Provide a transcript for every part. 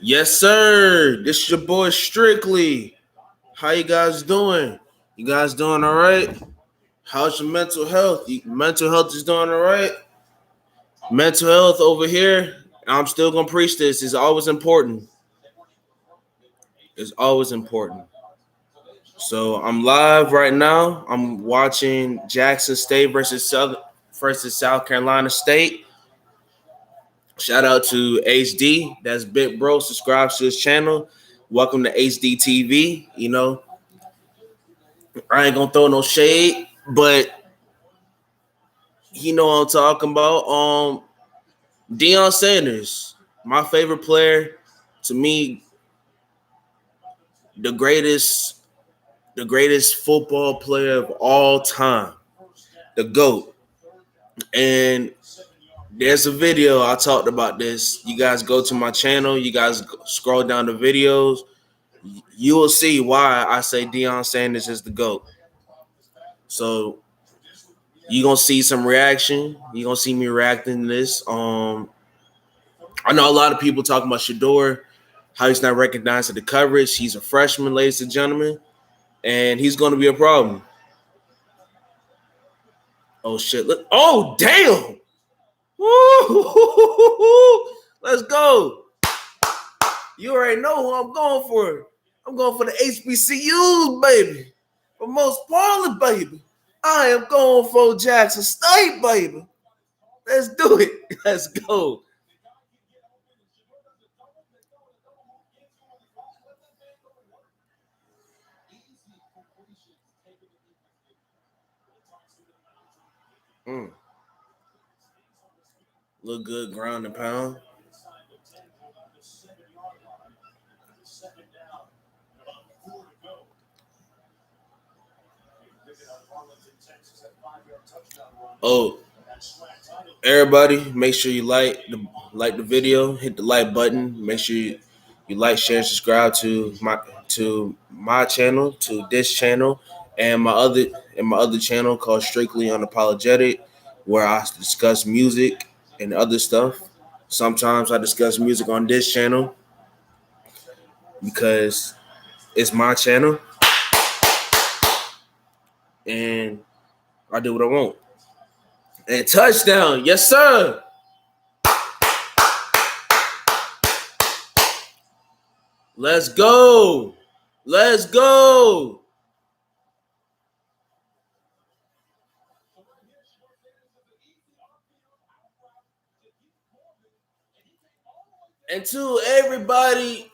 Yes, sir. This is your boy Strictly. How you guys doing? You guys doing all right? How's your mental health? Mental health is doing all right? Mental health over here, I'm still going to preach this. It's always important. It's always important. So I'm live right now. I'm watching Jackson State versus South Carolina State. Shout out to HD. That's Big Bro. Subscribe to his channel. Welcome to HD TV. I ain't gonna throw no shade, but you know what I'm talking about. Deion Sanders, my favorite player. To me, the greatest, the greatest football player of all time, the GOAT. And there's a video I talked about this. You guys go to my channel. You guys scroll down the videos. You will see why I say Deion Sanders is the GOAT. So you're gonna see some reaction. You're gonna see me reacting to this. I know a lot of people talking about Shedeur, how he's not recognized at the coverage. He's a freshman, ladies and gentlemen, and he's gonna be a problem. Oh shit! Look! Oh damn! Woo! Let's go! You already know who I'm going for. I'm going for the HBCUs, baby. For most parlor, baby. I am going for Jackson State, baby. Let's do it. Let's go. Mm. Look good, ground and pound. Oh, everybody, make sure you like the video, hit the like button. Make sure you like, share, subscribe to my channel, to this channel, and my other channel called Strictly Unapologetic, where I discuss music and other stuff. Sometimes I discuss music on this channel because it's my channel and I do what I want. And touchdown, yes sir. Let's go. Let's go. And to everybody,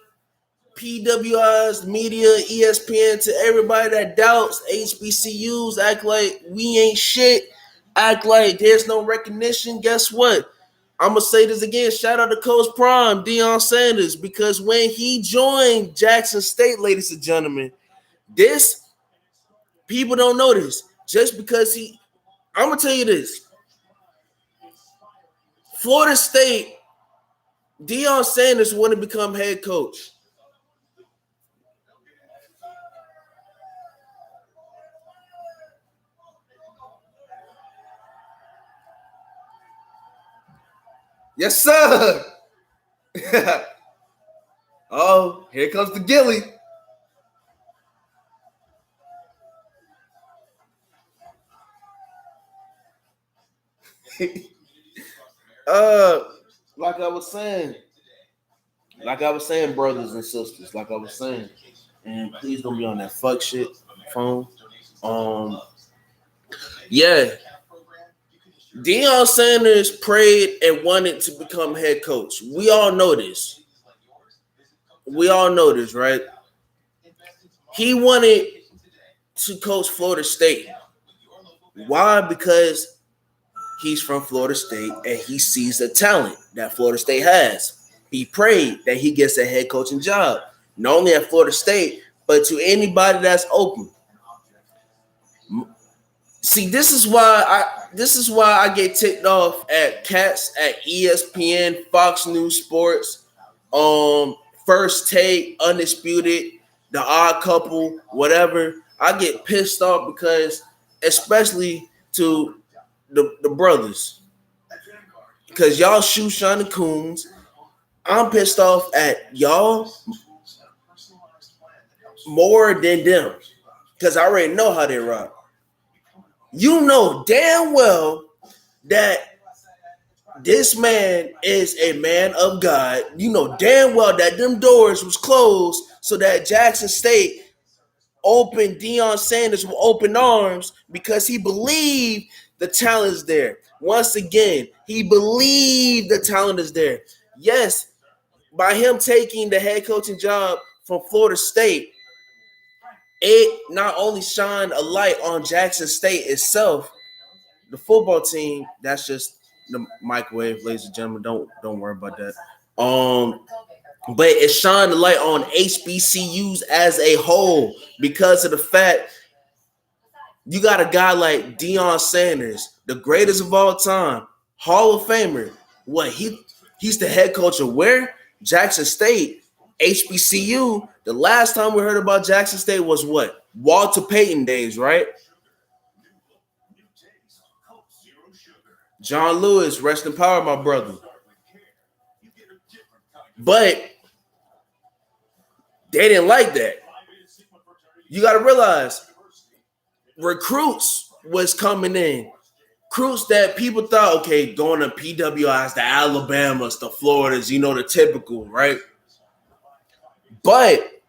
PWIs, media, ESPN, to everybody that doubts HBCUs, act like we ain't shit, act like there's no recognition. Guess what? I'm gonna say this again. Shout out to Coach Prime, Deion Sanders, because when he joined Jackson State, ladies and gentlemen, this people don't know this. Just because I'm gonna tell you this. Florida State, Deion Sanders want to become head coach. Yes, sir. Oh, here comes the Gilly. uh, like I was saying, brothers and sisters, like I was saying, and please don't be on that fuck shit phone. Um, yeah, Deion Sanders prayed and wanted to become head coach. We all know this. Right? He wanted to coach Florida State. Why? Because he's from Florida State and he sees the talent that Florida State has. He prayed that he gets a head coaching job, not only at Florida State, but to anybody that's open. See, this is why I get ticked off at cats at ESPN, Fox News Sports, First Take, Undisputed, The Odd Couple, whatever. I get pissed off because, especially to the brothers, because y'all shoot Shana Coons. I'm pissed off at y'all more than them because I already know how they rock. You know damn well that this man is a man of God. You know damn well that them doors was closed so that Jackson State opened Deion Sanders with open arms because he believed the talent is there. Once again, he believed the talent is there. Yes, by him taking the head coaching job from Florida State, it not only shined a light on Jackson State itself, the football team. That's just the microwave, ladies and gentlemen. Don't worry about that. But it shined the light on HBCUs as a whole because of the fact you got a guy like Deion Sanders, the greatest of all time, Hall of Famer. What he's the head coach of where? Jackson State, HBCU. The last time we heard about Jackson State was what? Walter Payton days, right? John Lewis, rest in power, my brother. But they didn't like that. You got to realize recruits was coming in. Recruits that people thought, okay, going to PWIs, the Alabamas, the Floridas, you know, the typical, right? But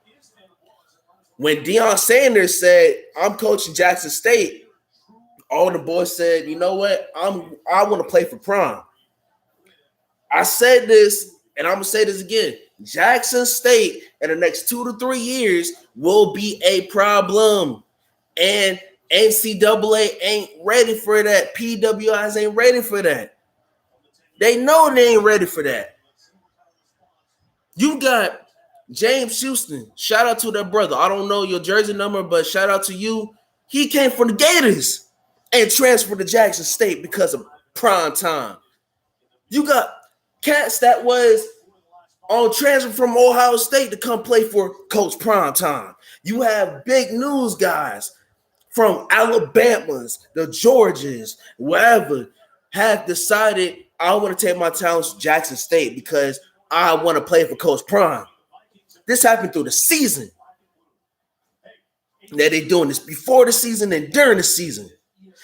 when Deion Sanders said, I'm coaching Jackson State, all the boys said, you know what? I want to play for Prime. I said this, and I'm going to say this again. Jackson State in the next 2 to 3 years will be a problem. And NCAA ain't ready for that. PWIs ain't ready for that. They know they ain't ready for that. You got James Houston. Shout out to that brother. I don't know your jersey number, but shout out to you. He came from the Gators and transferred to Jackson State because of Prime Time. You got cats that was on transfer from Ohio State to come play for Coach Prime Time. You have big news guys from Alabamas, the Georgias, wherever, have decided I want to take my talents to Jackson State because I want to play for Coach Prime. This happened through the season. That they're doing this before the season and during the season.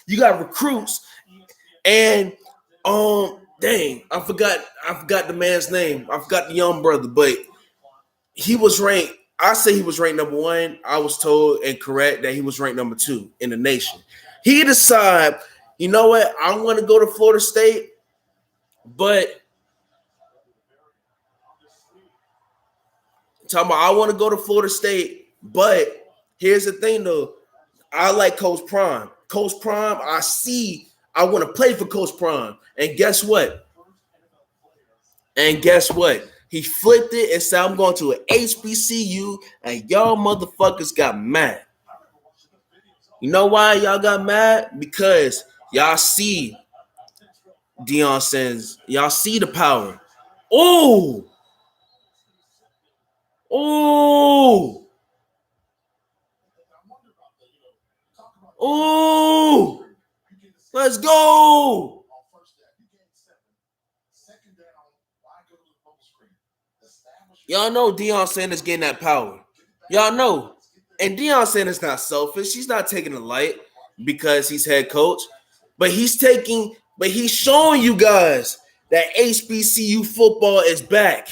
You got recruits and I forgot the man's name. I forgot the young brother, but he was ranked. I say he was ranked number 1. I was told and correct that he was ranked number 2 in the nation. He decided, you know what? I want to go to Florida State, but I want to go to Florida State, but here's the thing though. I like Coach Prime. Coach Prime, I want to play for Coach Prime. And guess what? He flipped it and said, I'm going to an HBCU, and y'all motherfuckers got mad. You know why y'all got mad? Because y'all see Deion Sanders. Y'all see the power. Oh! Let's go! Y'all know Deion Sanders getting that power. Y'all know. And Deion Sanders not selfish. He's not taking the light because he's head coach. But he's showing you guys that HBCU football is back.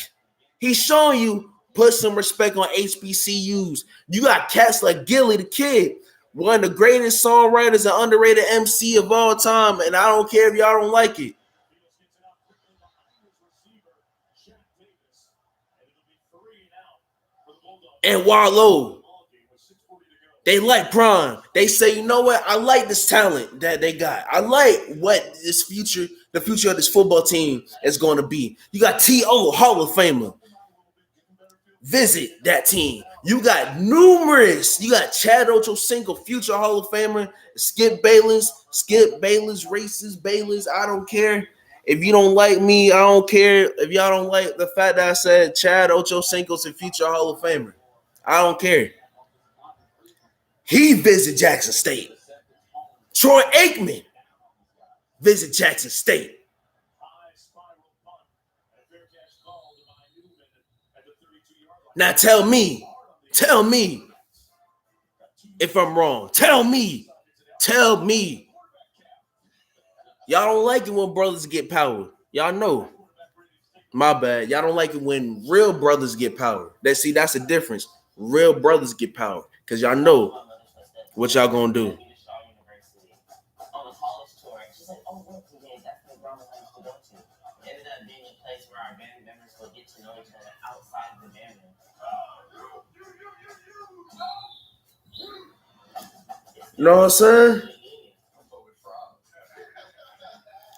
He's showing you put some respect on HBCUs. You got cats like Gilly the Kid, one of the greatest songwriters and underrated MC of all time. And I don't care if y'all don't like it. And Wallow, they like Prime. They say, you know what? I like this talent that they got. I like what the future of this football team is going to be. You got T.O., Hall of Famer. Visit that team. You got numerous. You got Chad Ochocinco, future Hall of Famer. Skip Bayless, Racist Bayless. I don't care. If you don't like me, I don't care. If y'all don't like the fact that I said Chad Ochocinco's a future Hall of Famer, I don't care. He visit Jackson State. Troy Aikman visit Jackson State. Now tell me if I'm wrong. Tell me. Y'all don't like it when brothers get power. Y'all know. My bad. Y'all don't like it when real brothers get power. That's the difference. Real brothers get power. Because y'all know what y'all gonna do. You know what I'm saying?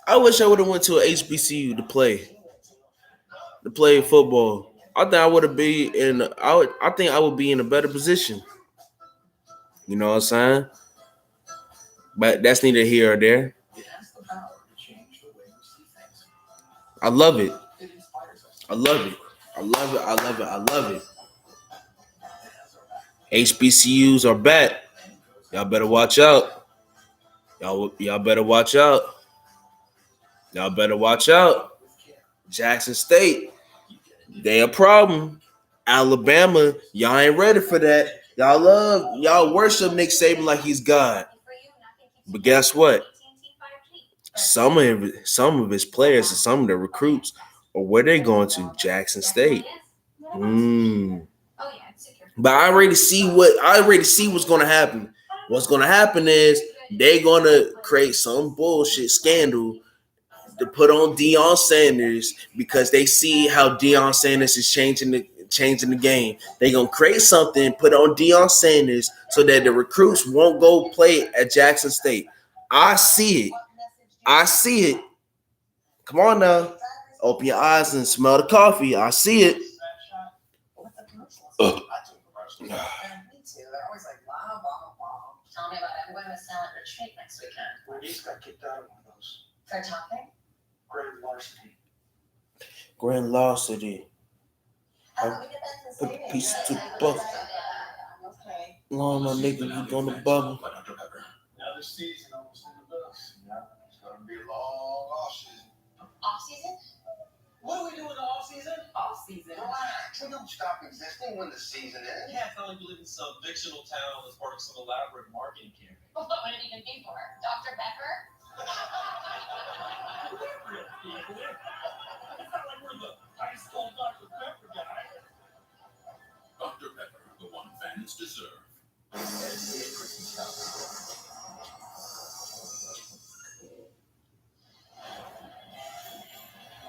I wish I would have went to a HBCU to play football. I think I would have been in. I think I would be in a better position. You know what I'm saying? But that's neither here or there. I love it. I love it. I love it. I love it. I love it. HBCUs are back. Y'all better watch out. Y'all better watch out. Y'all better watch out. Jackson State, they a problem. Alabama, y'all ain't ready for that. Y'all worship Nick Saban like he's God. But guess what? Some of his players and some of the recruits are where they going to Jackson State. But I already see what's gonna happen. What's gonna happen is they're gonna create some bullshit scandal to put on Deion Sanders because they see how Deion Sanders is changing the game. They're gonna create something, put on Deion Sanders so that the recruits won't go play at Jackson State. I see it. Come on now. Open your eyes and smell the coffee. I see it. Me too. They're always like, wow, wow, wow. Tell me about it. I'm going to Silent Retreat next weekend. Bernice got kicked out of one of those. For talking? Grand larceny. Put a piece to the bubble. Okay. No, my nigga, you on the bubble. Another season almost in the books. Yeah, it's going to be a long off season. Off season? What do we do in the off season? Off season. Relax. We don't stop existing when the season ends. Yeah, it's not like we live in some fictional town as part of some elaborate marketing campaign. Well, what would it even be for? Dr. Pepper? It's not like we're the high school Dr. Pepper guy. Dr. Pepper, the one fans deserve.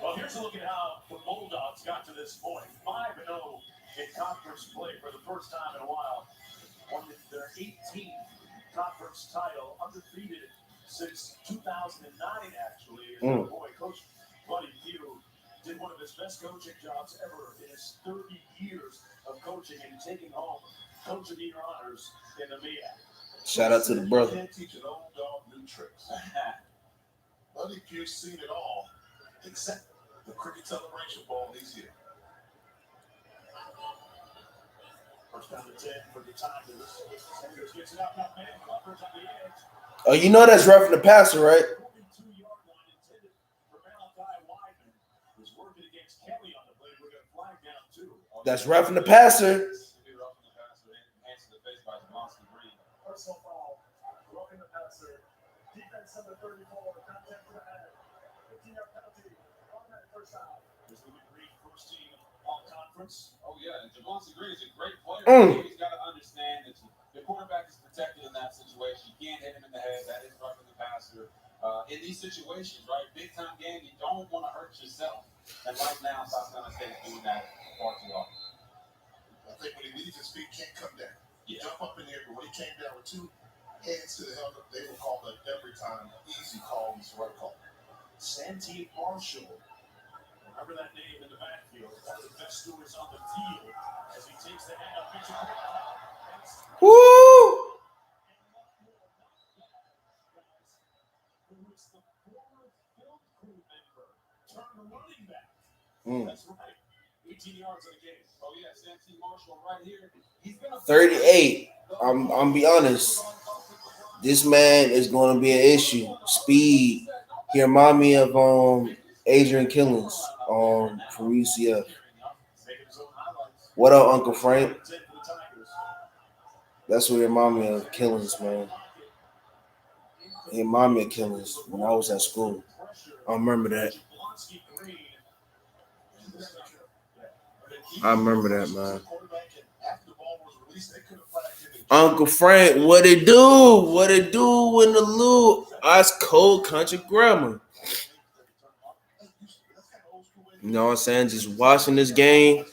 Well, here's a look at how the Bulldogs got to this point. 5-0 in conference play for the first time in a while. Won their 18th conference title, undefeated since 2009, actually. Boy, Coach Buddy Pugh did one of his best coaching jobs ever in his 30 years of coaching and taking home Coach of the Year honors in the MEAC. Shout out to the brother. Can't teach an old dog new tricks. Buddy Pugh's seen it all, except the cricket celebration ball he's here. First down to 10 for the Tigers. Sanders gets it out, not man, Clippers on the edge. Oh, you know that's roughing the passer, right? 42-yard line intended for Malachi Wyman, who's working against Kelly on the play. We're going to flag down too. That's roughing the passer. Personal foul, roughing the passer. Defense number 34, contact to the head. 15-yard penalty on that first down. There's Louis Green, first team all conference. Oh, yeah, and Javonte Green is a great player. He's got to understand that the quarterback is protected in that situation. You can't hit him in the head. That is roughing the passer. In these situations, right, big-time game, you don't want to hurt yourself. And right now, South Carolina State is doing that far too often. I think when he leaves, his feet can't come down. Yeah. Jump up in the air, but when he came down with two hands to the helmet, they will call that every time. Easy call, is the right call. Santee Marshall. Remember that name in the backfield. One of the best stewards on the field as he takes the hand up. Woo! That's right. 18 yards in the game. Oh, yeah, Santee Marshall right here. He's been a 38. I'm be honest. This man is going to be an issue. Speed. He remind me of Adrian Killings from UCF. What up, Uncle Frank? That's what reminded me of Killings, man. He reminded me of Killings when I was at school. I remember that. I remember that, man. Uncle Frank, what it do? What it do in the loop? Ice cold country grammar. You know what I'm saying? Just watching this game.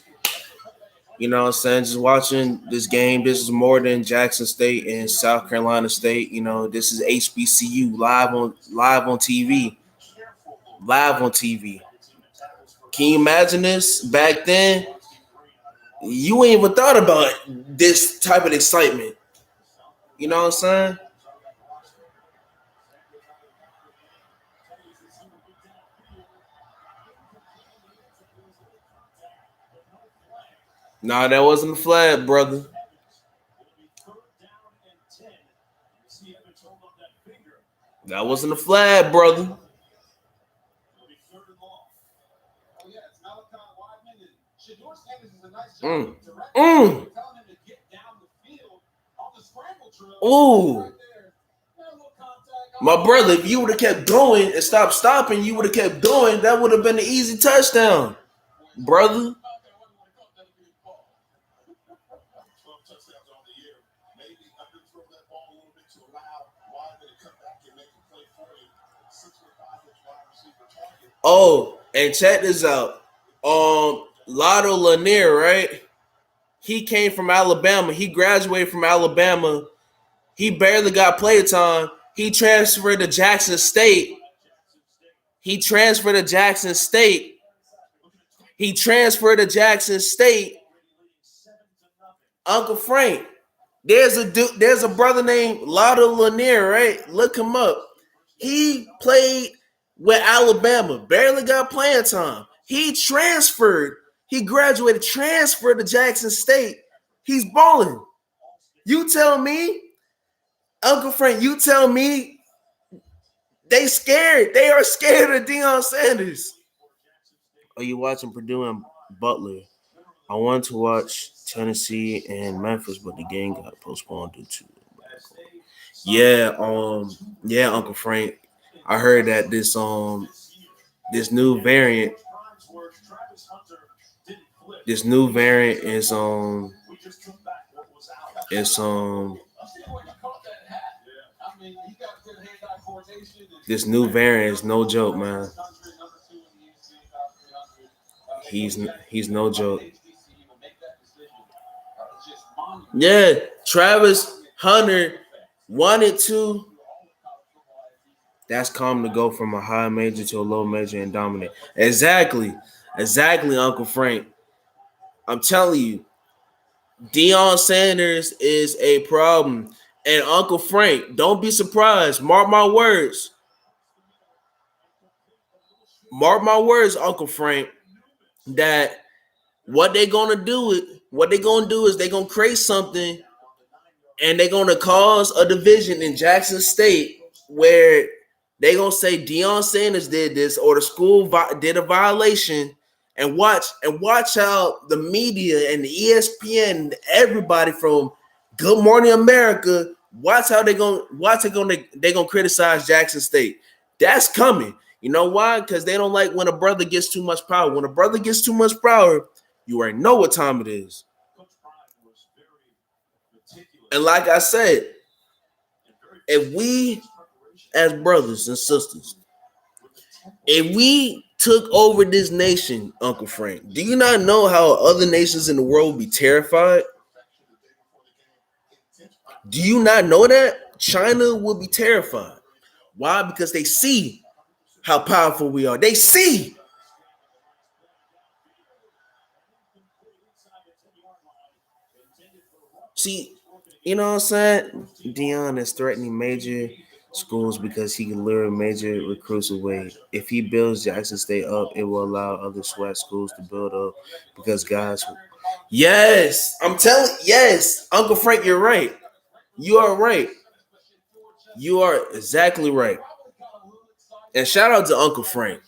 You know what I'm saying? Just watching this game. This is more than Jackson State and South Carolina State. You know, this is HBCU live on TV. Live on TV. Can you imagine this back then? You ain't even thought about this type of excitement. You know what I'm saying? Nah, that wasn't the flag, brother. That wasn't the flag, brother. Ooh. My brother, if you would have kept going and stopped stopping, you would have kept going. That would have been an easy touchdown, brother. Oh, and check this out. Lotto Lanier, right? He came from Alabama. He graduated from Alabama. He barely got play time. He transferred to Jackson State. Uncle Frank, there's a brother named Lotto Lanier, right? Look him up. He played with Alabama, barely got playing time. He transferred. He graduated, transferred to Jackson State. He's balling. You tell me, Uncle Frank, you tell me they scared. They are scared of Deion Sanders. Are you watching Purdue and Butler? I wanted to watch Tennessee and Memphis, but the game got postponed due to Yeah, Uncle Frank. I heard that this new variant is this new variant is no joke, man. He's no joke. Yeah, Travis Hunter wanted to. That's common to go from a high major to a low major and dominate. Exactly, Uncle Frank. I'm telling you, Deion Sanders is a problem. And Uncle Frank, don't be surprised. Mark my words. Uncle Frank, that what they're gonna do is they're gonna create something, and they're gonna cause a division in Jackson State where they're gonna say Deion Sanders did this or the school did a violation, and watch how the media and the ESPN, everybody from Good Morning America, watch they're gonna criticize Jackson State. That's coming. You know why? Because they don't like when a brother gets too much power. When a brother gets too much power, you already know what time it is. And like I said, if we as brothers and sisters, if we took over this nation, Uncle Frank, do you not know how other nations in the world would be terrified? Do you not know that? China would be terrified. Why? Because they see how powerful we are. They see. See, you know what I'm saying? Deion is threatening major schools because he can lure major recruits away. If he builds Jackson State up, it will allow other SWAT schools to build up because guys. Yes, I'm telling. Yes, Uncle Frank, you're right. You are right. You are exactly right. And shout out to Uncle Frank.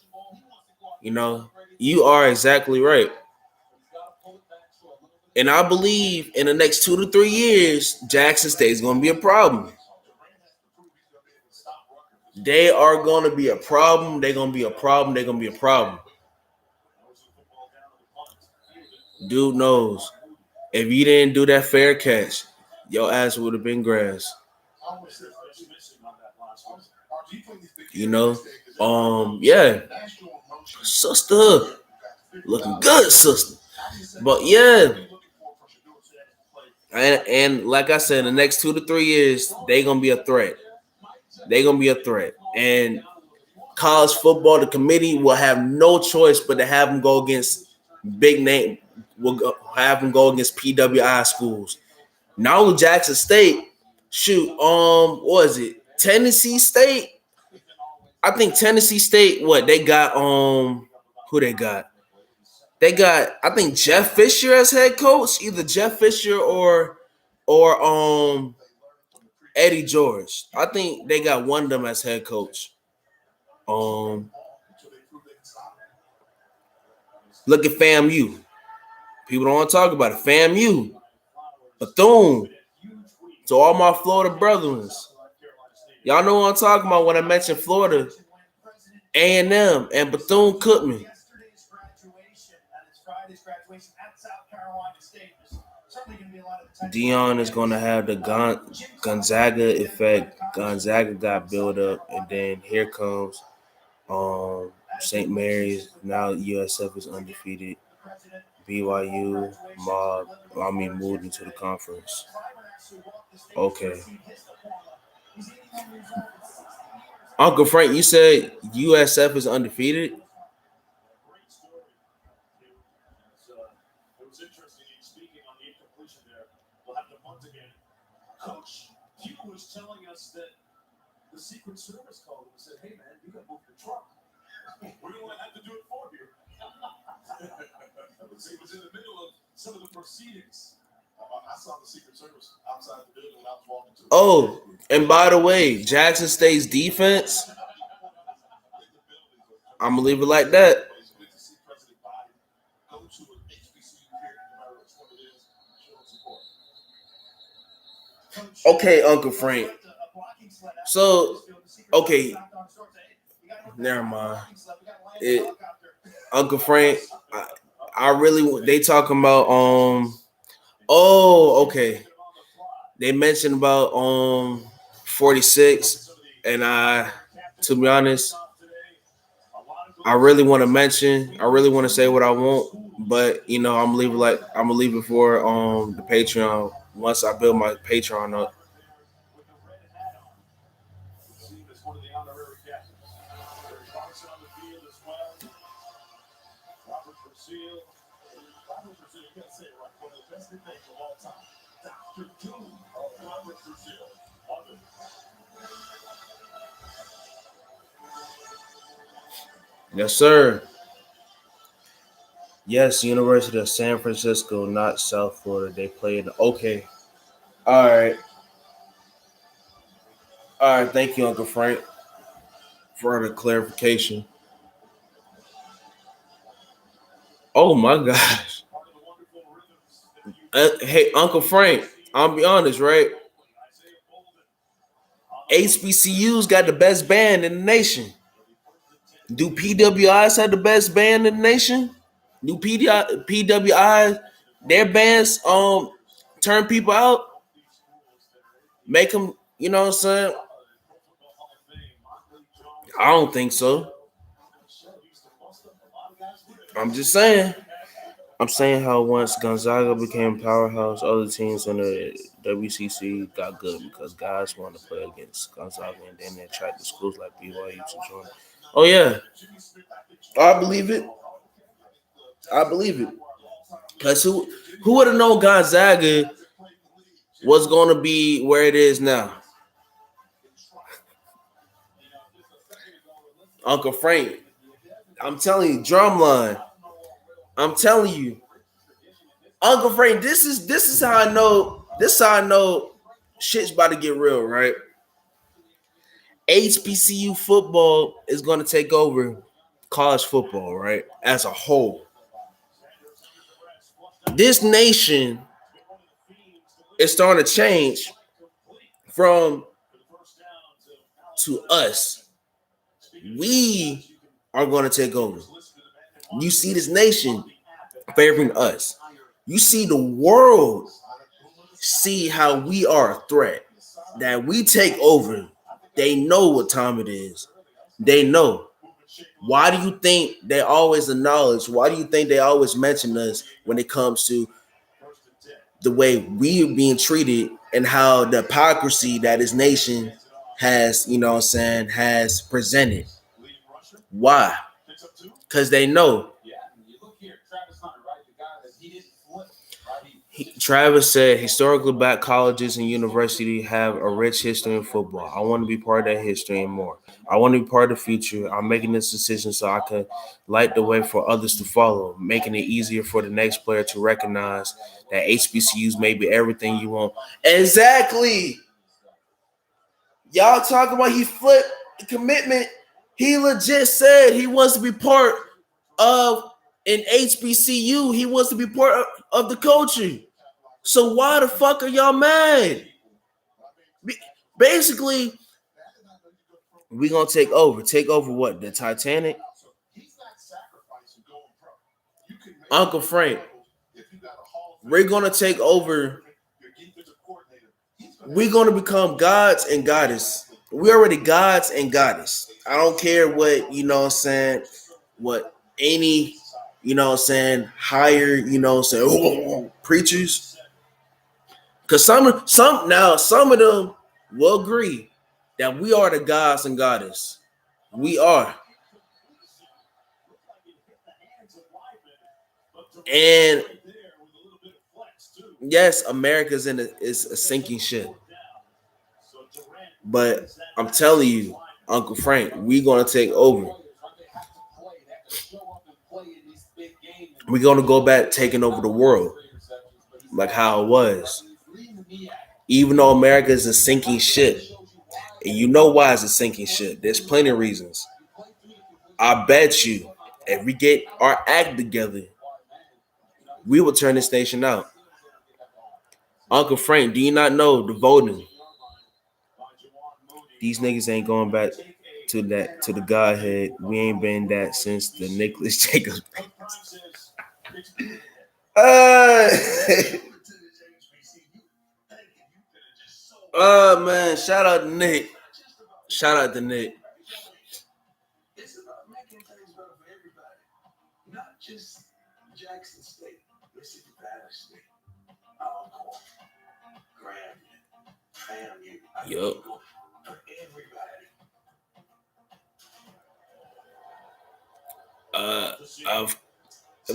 You know, you are exactly right. And I believe in the next 2 to 3 years, Jackson State is going to be a problem. They are going to be a problem. They're going to be a problem. They're going to be a problem. Dude knows. If you didn't do that fair catch, your ass would have been grass. You know? Yeah. Sister. Looking good, sister. But yeah. And like I said, in the next 2 to 3 years, they're going to be a threat. They're going to be a threat. And college football, the committee will have no choice but to have them go against big name, will have them go against PWI schools. Not only Jackson State, what was it? Tennessee State? I think Tennessee State, what, they got, who they got? They got, I think, Jeff Fisher as head coach, either Jeff Fisher or Eddie George. I think they got one of them as head coach. Look at FAMU. People don't want to talk about it. FAMU. Bethune. To all my Florida brethren. Y'all know what I'm talking about when I mention Florida. A&M and Bethune-Cookman. Dion is going to have the Gonzaga effect. Gonzaga got built up, and then here comes St. Mary's. Now USF is undefeated. BYU moved into the conference. Okay. Uncle Frank, you said USF is undefeated? It was interesting speaking on the incompletion there. We'll have to punt again. Coach Q was telling us that the Secret Service called him and said, "Hey man, you got to move your truck. We're going to have to do it for you." He was in the middle of some of the proceedings. I saw the Secret Service outside the building when I was walking to. Oh, and by the way, Jackson State's defense, I'm going to leave it like that. Okay, Uncle Frank. So, okay. Never mind. Uncle Frank, I really, they talking about, okay. They mentioned about 46, and to be honest, I really want to say what I want, but you know, I'm gonna leave it for the Patreon once I build my Patreon up. Yes, sir. Yes, University of San Francisco, not South Florida. They played. Okay. All right. Thank you, Uncle Frank, for the clarification. Oh my gosh. Hey, Uncle Frank, I'll be honest, right? HBCU's got the best band in the nation. Do PWIs have the best band in the nation? Do PWIs, their bands turn people out? Make them, you know what I'm saying? I don't think so. I'm just saying. I'm saying how once Gonzaga became a powerhouse, other teams in the WCC got good because guys want to play against Gonzaga, and then they attracted schools like BYU to join. Oh yeah, I believe it. Because who would have known Gonzaga was going to be where it is now? Uncle Frank, I'm telling you, Drumline. I'm telling you, Uncle Frank, this is how I know. This is how I know shit's about to get real, right? HBCU football is going to take over college football, right? As a whole. this nation is starting to change from to us. We are going to take over. You see this nation favoring us. You see the world see how we are a threat, that we take over. They know what time it is. They know. Why do you think they always acknowledge? Why do you think they always mention us when it comes to the way we are being treated and how the hypocrisy that this nation has, has presented? Why? Because they know. Travis said, historically black colleges and universities have a rich history in football. I want to be part of that history and more. I want to be part of the future. I'm making this decision so I can light the way for others to follow, making it easier for the next player to recognize that HBCUs may be everything you want. Exactly. Y'all talking about he flipped the commitment. He legit said he wants to be part of an HBCU. He wants to be part of the culture. So why the fuck are y'all mad? Basically, we're going to take over. Take over what? The Titanic? Uncle Frank, we're going to take over. We're going to become gods and goddess. We're already gods and goddess. I don't care what, what any, higher, preachers. Because some of them will agree that we are the gods and goddess. We are. And yes, America is a sinking ship. But I'm telling you, Uncle Frank, we're gonna take over. We're gonna go back taking over the world, like how it was. Even though America is a sinking ship, and you know why it's a sinking ship. There's plenty of reasons. I bet you, if we get our act together, we will turn this nation out. Uncle Frank, do you not know the voting? These niggas ain't going back to the Godhead. We ain't been that since the Nicholas Jacobs. Man, shout out to Nick. Shout out to Nick. It's about making things better for everybody, not just Jackson State, Mississippi Valley State, Alcorn, Grandview, FAMU. Yup. For everybody.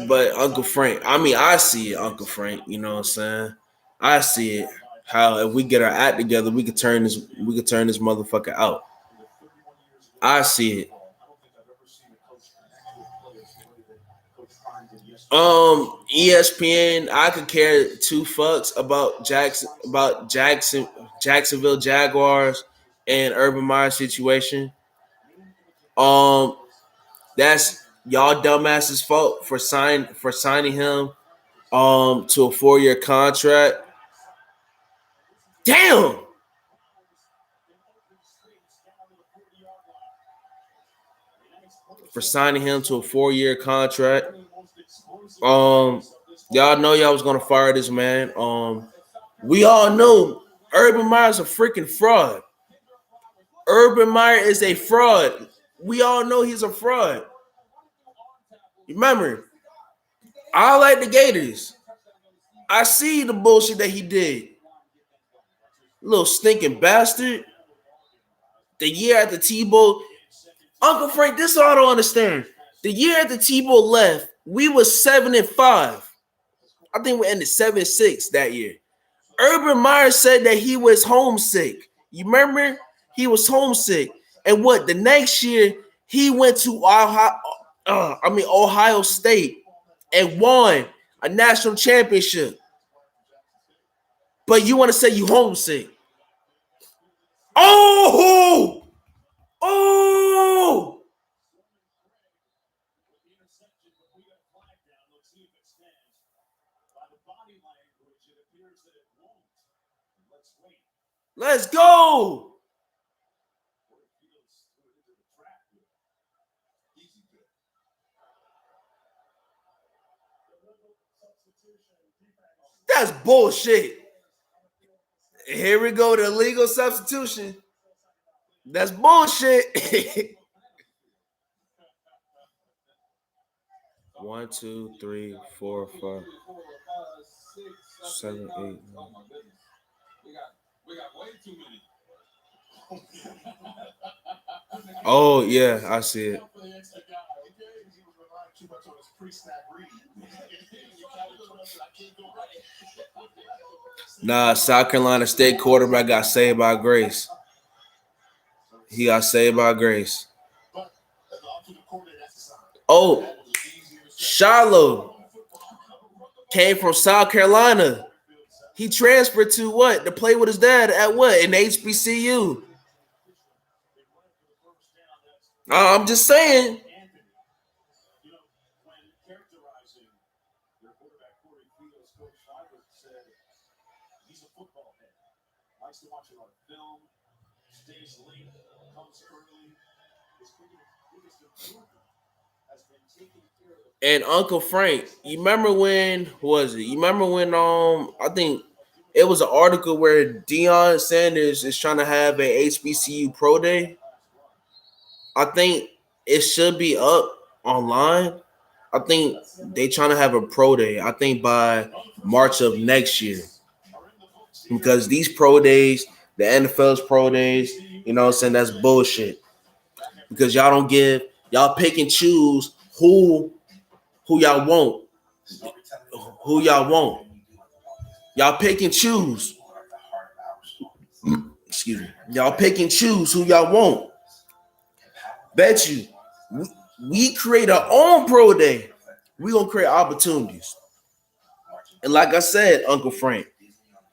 But Uncle Frank, I see it, Uncle Frank. You know what I'm saying? I see it. How if we get our act together, we could turn this motherfucker out. I see it. ESPN, I could care two fucks about Jacksonville Jaguars and Urban Meyer situation. That's y'all dumbasses' fault for signing him to a 4-year contract. Damn. For signing him to a 4-year contract. Y'all know y'all was gonna fire this man. We all know Urban Meyer's a freaking fraud. Urban Meyer is a fraud. We all know he's a fraud. Remember, I like the Gators. I see the bullshit that he did. Little stinking bastard. The year after Tebow, Uncle Frank, this is all I don't understand. The year after Tebow left, we was 7-5. I think we ended 7-6 that year. Urban Meyer said that he was homesick. You remember? He was homesick. And what? The next year, he went to Ohio State and won a national championship. But you want to say you homesick? Oh! By the body language, it appears that it won't. Let's wait. Let's go. Corey Fields threw it into the trap here. Easy pick. That's bullshit. Here we go, the illegal substitution. That's bullshit. 1, 2, 3, 4, 5, 7, 8, 9. Oh my goodness. We got way too many. Oh yeah, I see it. For the extra guy, okay? He was relying too much on his pre-snap read. I can't go right. Nah, South Carolina State quarterback got saved by grace. He got saved by grace. But as an offensive coordinator, that's a sign. Oh, That was the easiest Shiloh came from South Carolina. He transferred to what? To play with his dad at what? In HBCU. I'm just saying. Anthony, you know, when characterizing their quarterback Corey Fields, Coach Schreiber said he's a football head. Likes to watch a lot of film, stays late, comes early. His biggest improvement has been taking care of the And Uncle Frank, you remember when was it? You remember when I think it was an article where Deion Sanders is trying to have a HBCU pro day. I think it should be up online. I think they trying to have a pro day. I think by March of next year. Because these pro days, the NFL's pro days, you know what I'm saying, that's bullshit. Because y'all pick and choose who y'all want. Who y'all want. Y'all pick and choose. Excuse me. Y'all pick and choose who y'all want. Bet you. We create our own pro day. We're going to create opportunities. And like I said, Uncle Frank,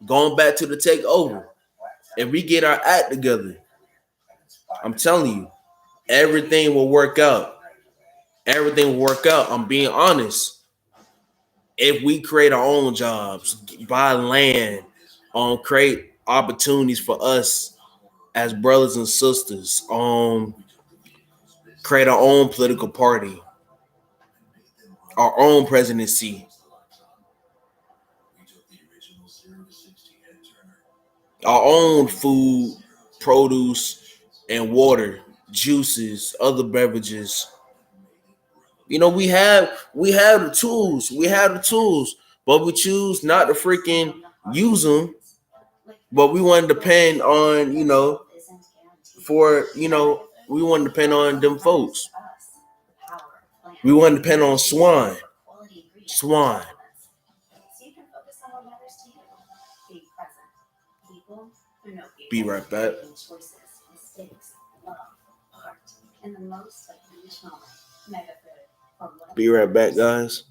going back to the takeover, if we get our act together, I'm telling you, everything will work out. Everything will work out. I'm being honest. If we create our own jobs, buy land, create opportunities for us as brothers and sisters, create our own political party, our own presidency, our own food, produce, and water, juices, other beverages. You know, we have the tools. We have the tools, but we choose not to freaking use them. But we want to depend on, we want to depend on them folks. We want to depend on Swan. Be right back. Be right back, guys.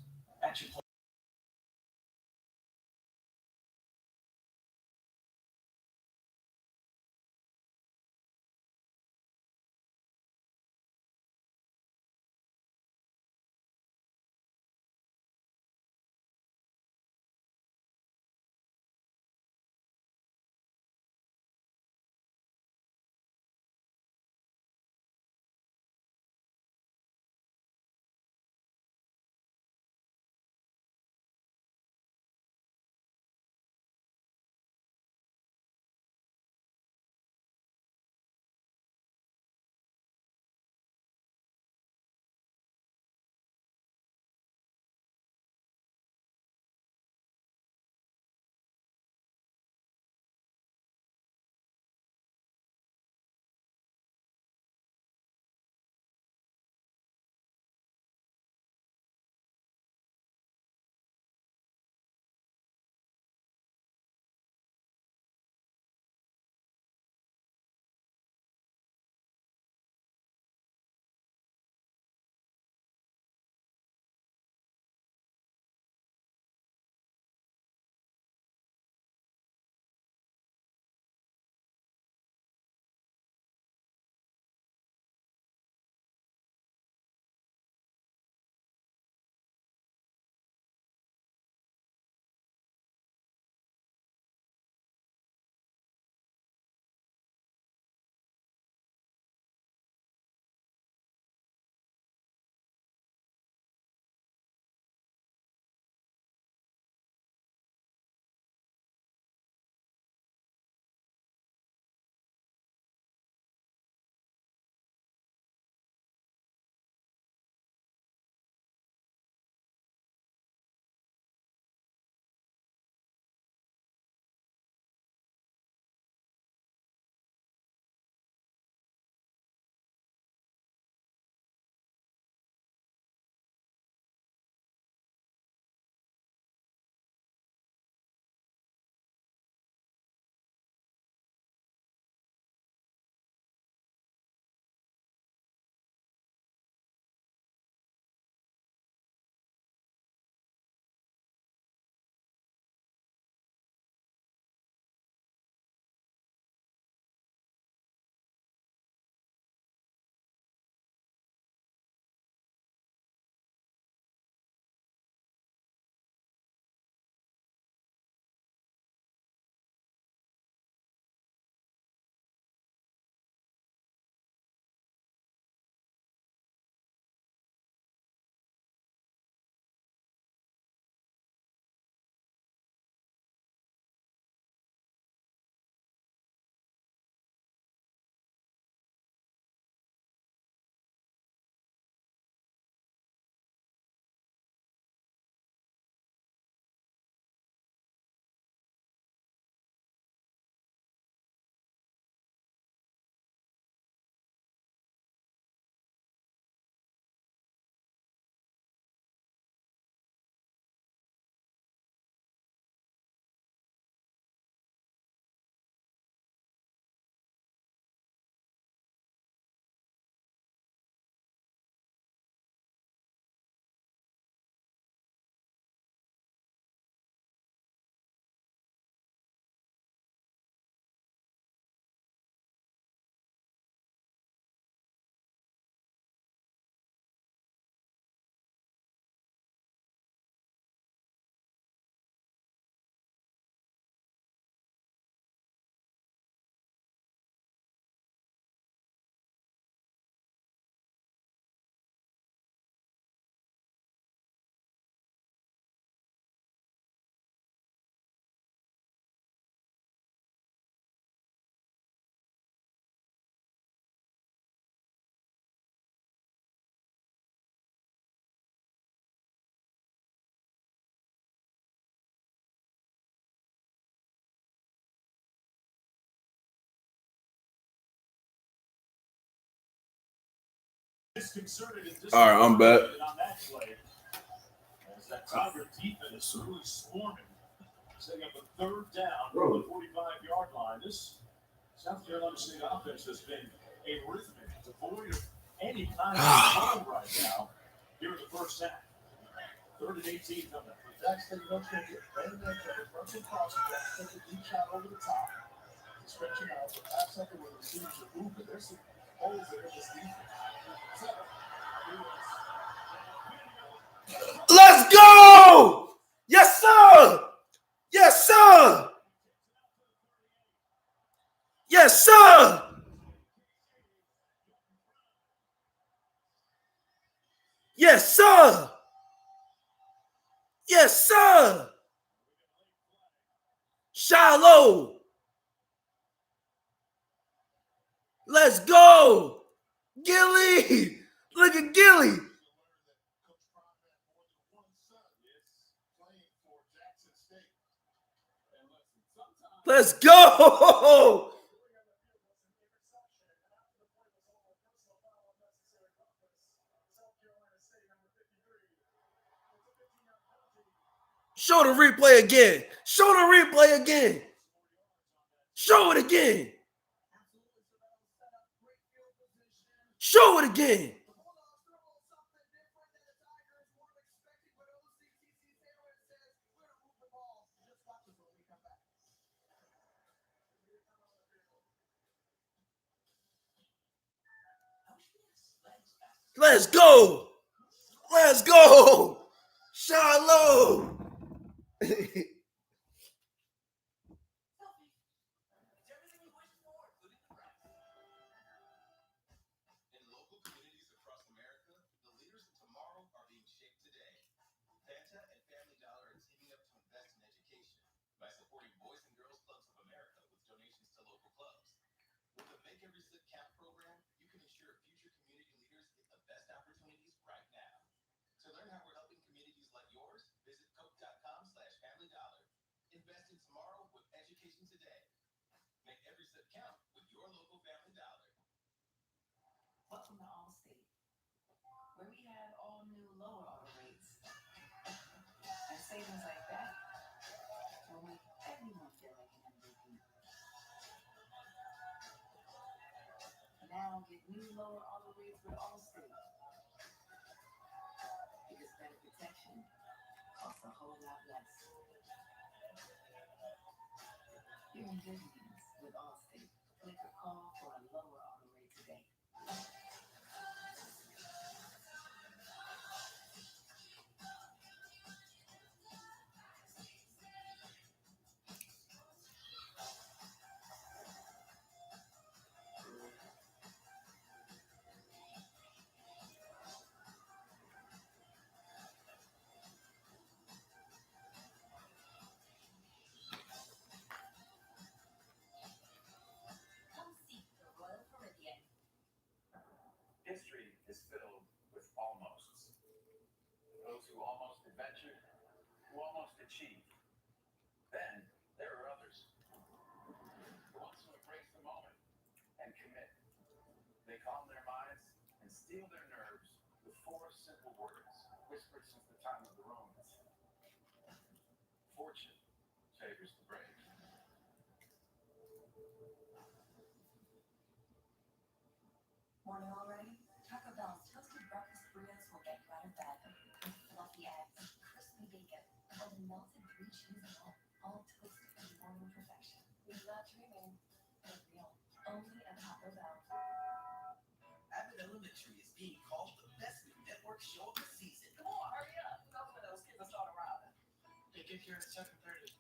disconcerted and All right, I'm back. on that play. As that Tiger defense really swarming, setting up a third down from the 45-yard line. This South Carolina State offense has been a rhythmic, devoid of any kind of control right now here in the first half. 3rd and 18 coming up. Jackson, you know, going to get better than that. Rushing crosses, take a deep shot over the top. Stretching out, but half second when the receivers are moving. There's some holes there in this defense. Let's go! Yes, sir! Yes, sir! Yes, sir! Yes, sir! Yes, sir! Shiloh! Let's go! Gilly! Look at Gilly! Let's go! Show the replay again. Show the replay again. Show it again. Show it again. Let's go. Let's go. Shiloh. In local communities across America, the leaders of tomorrow are being shaped today. Fanta and Family Dollar are teaming up to invest in education by supporting Boys and Girls Clubs of America with donations to local clubs. With the Make Every Sip Count program, you can ensure future community leaders get the best opportunities right now. To learn how we're helping communities like yours, visit coke.com/familydollar. Invest in tomorrow with education today. Make every sip count with your local Family Dollar. Welcome to Allstate, where we have all new lower auto rates. And savings like that will make everyone feel like an MVP. Now get new lower auto rates with Allstate. Because better protection costs a whole lot less. You're in good hands with Allstate. Click or call for a lower auto rate today. Come see the Royal Caribbean. History is filled with almosts. Those who almost adventured, who almost achieved. Then there are others. The ones who embrace the moment and commit. They calm their minds and steel their nerves with 4 simple words, whispered since the time of the Romans. Fortune favors the brave. Morning already? Taco Bell's toasted breakfast burritos will get you out of bed. With fluffy eggs, crispy bacon, and melted brie cheese and all toasted in morning perfection. It's not dreaming, it's real. Only at Taco Bell. Abbott Elementary is being called the best new network show of the season. Come on, hurry up. Those for those kids will start arriving. They get here in the second period.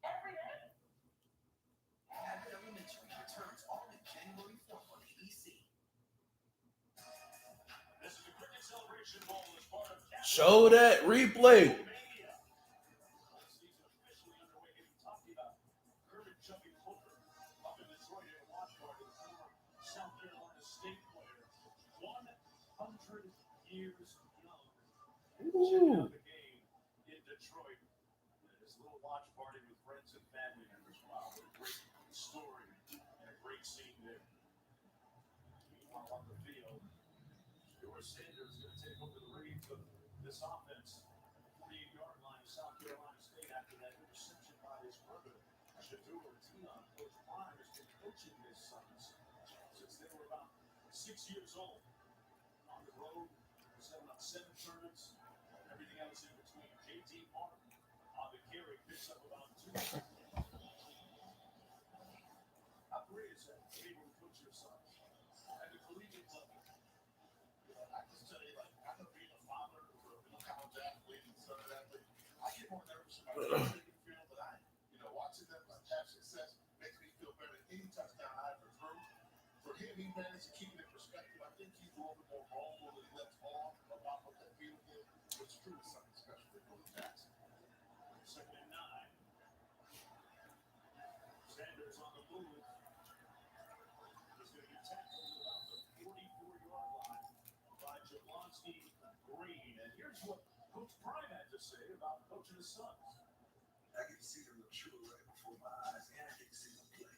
Every day. Abbott Elementary returns all in January 4th on ABC. This is the Cricket Celebration Bowl as part of Show that replay. Mania. Season officially underway, getting talked about Kirby Chubby Hooker up in Detroit at a watch party, the former South Carolina State player, 100 years young. Checking out the game in Detroit at his little watch party with friends and family members. Wow, what a great story and a great scene there. Meanwhile, on the field, This offense, 48-yard line of South Carolina State after that interception by his brother, Shedeur Tion. Coach Prime has been coaching his sons since they were about 6 years old. On the road, 7-on-7 tournaments, everything else in between. J.T. Martin on the carry picks up about 2. How great is that? Able to coach your sons at the collegiate level. I just tell you, like, I know being a father of a college athlete and son of athlete, I get more nervous about taking the field than I am. Watching them have success makes me feel better than any touchdown I ever threw. For him, he managed to keep it in perspective. I think he's a little bit more vulnerable than he lets on about what that field did, which is truly something special for Billy Jackson. 2nd and 9. Sanders on the move. He's going to be tackled about the 44-yard line by Jablonski Green. And here's what Coach Prime had to say about coaching his sons. I get to see them mature right before my eyes, and I get to see them play.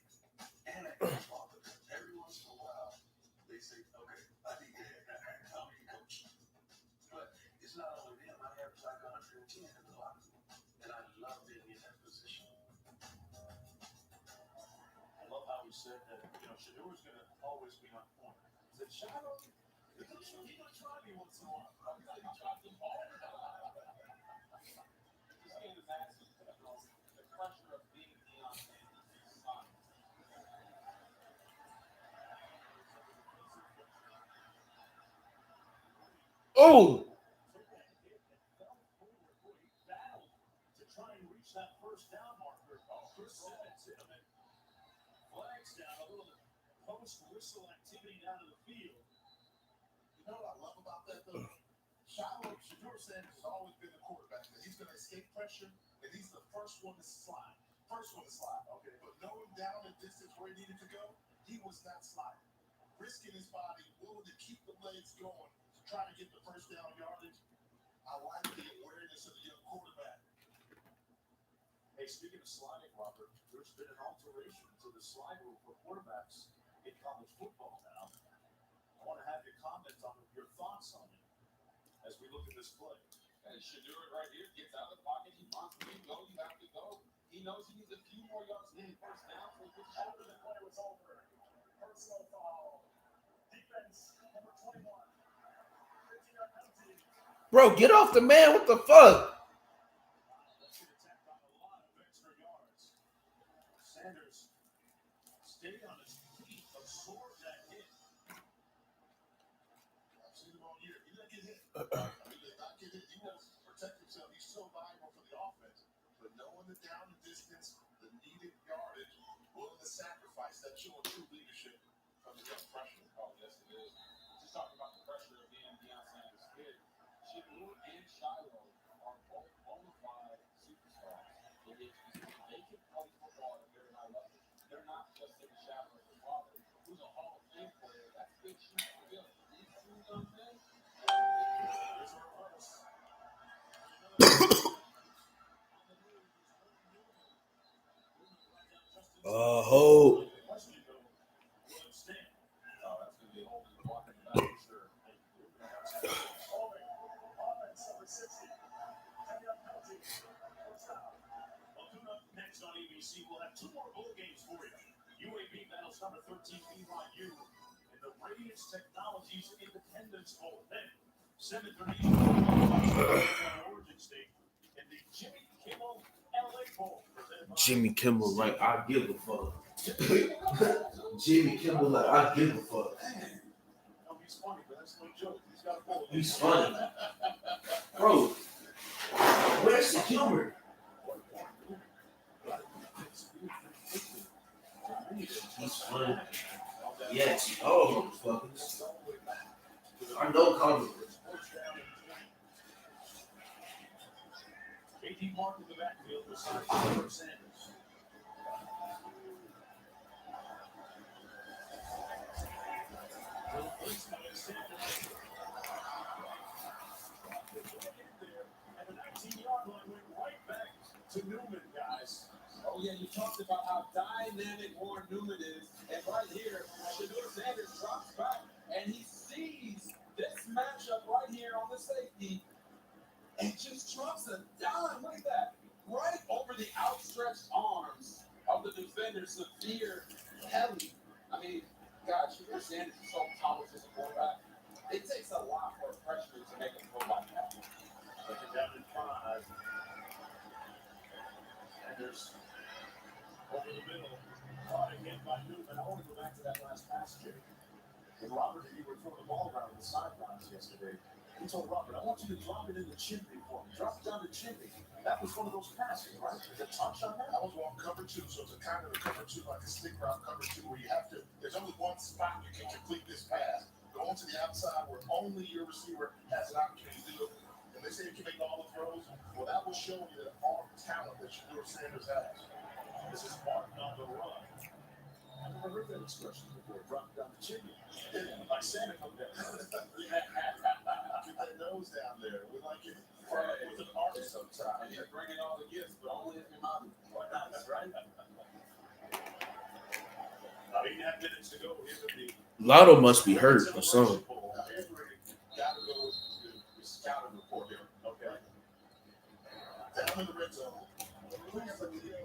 And I get to talk to them. Every once in a while, they say, okay, I need to how do you coach? But it's not only them. I average like 110 in the locker room, and I love being in that position. I love how he said that, Shedeur's going to always be on point. He said, Shiloh, he's going to try me once in a while. I'm going to try him all the time. This game is asking the pressure of being Deion Sanders' son. Oh, Took that hit and fell forward. Boy, he battled to try and reach that first down marker. Chris Simmons hit him, and flags down. A little post-whistle activity down in the field. You know what I love about that, though? Shedeur Sanders has always been the quarterback. He's going to escape pressure, and he's the first one to slide. Okay. But knowing down the distance where he needed to go, he was not sliding. Risking his body, willing to keep the legs going to try to get the first down yardage. I like the awareness of the young quarterback. Hey, speaking of sliding, Robert, there's been an alteration to the slide rule for quarterbacks in college football now. I want to have your comments on your thoughts on it as we look at this play. And Shedeur right here gets out of the pocket. He wants to go. You have to go. He knows he needs a few more yards to get first down. So he gets After the play was over, personal foul. Defense, number 21. 15-yard penalty. bro, get off the man. What the fuck? Let's get attacked on a lot of extra yards. Sanders stayed on his feet, absorbed that hit. I've seen him all year. He didn't get hit. He did not get hit. He wants to protect himself. He's so valuable for the offense. But knowing the down and distance, the needed yardage, willing to sacrifice, that's showing true leadership from the young freshman. Oh, yes, it is. Just talking about the pressure of being Deion Sanders' kid. Shedeur and Shiloh are both bona fide superstars. They can play football at a very high level. They're not just in the shadow of their father, who's a Hall of Fame player. That's big shoes to fill. These two young men, There's a reverse. Hold. Question though, will it stand? oh, that's going to be a whole new walking back for sure. Offense number 60. 10-yard penalty. First down. Well, coming up next on ABC, we'll have 2 more bowl games for you. UAB battles number 13 BYU in the Radiance Technologies Independence Bowl. Then 7:30 Oregon State in the Jimmy Kimmel LA Bowl. presented by Jimmy Kimmel, right? I give a fuck. Jimmy Kimmel, like, I give a fuck. No, he's funny, but that's no joke. He's got a bowl. He's funny. Bro, where's the humor? He's funny. Yes. Oh, motherfuckers. I know comic books. J.D. Martin in the backfield beside Robert Sanders. Little placement of Sanders. And the 19-yard line went right back to Newman, guys. Oh, yeah, you talked about how dynamic Warren Newman is. And right here, Shedeur Sanders drops back, and he sees this matchup right here on the safety. and just drops a dime. Look at that. Right over the outstretched arms of the defender, Severe Kelly. I mean, God, Shedeur Sanders is so polished as a quarterback. It takes a lot for a freshman to make a throw like that. Second down and 5. Sanders over the middle. Caught again by Newman. I want to go back to that last pass, Jay. When Robert and he were throwing the ball around the sidelines yesterday, he told Robert, I want you to drop it in the chimney for me. Drop it down the chimney. That was one of those passes, right? Did it touch on that? I was on cover 2, so it's a kind of a cover 2, like a stick route cover 2, where you have to, there's only one spot you can complete this pass. Go on to the outside where only your receiver has an opportunity to do it. And they say you can make all the throws. Well, that will show you the arm talent that Shedeur Sanders has. This is Martin on the run. I've never heard that expression before. Drop down the chimney. Like Santa come down. Get that nose down there. We like it with an artist sometimes. And you're bringing all the gifts, but only if your mom. That's right. 8.5 minutes to go here in the Lotto must be hurt or something. Gotta go to the scouting report here. Okay. Down in the red zone.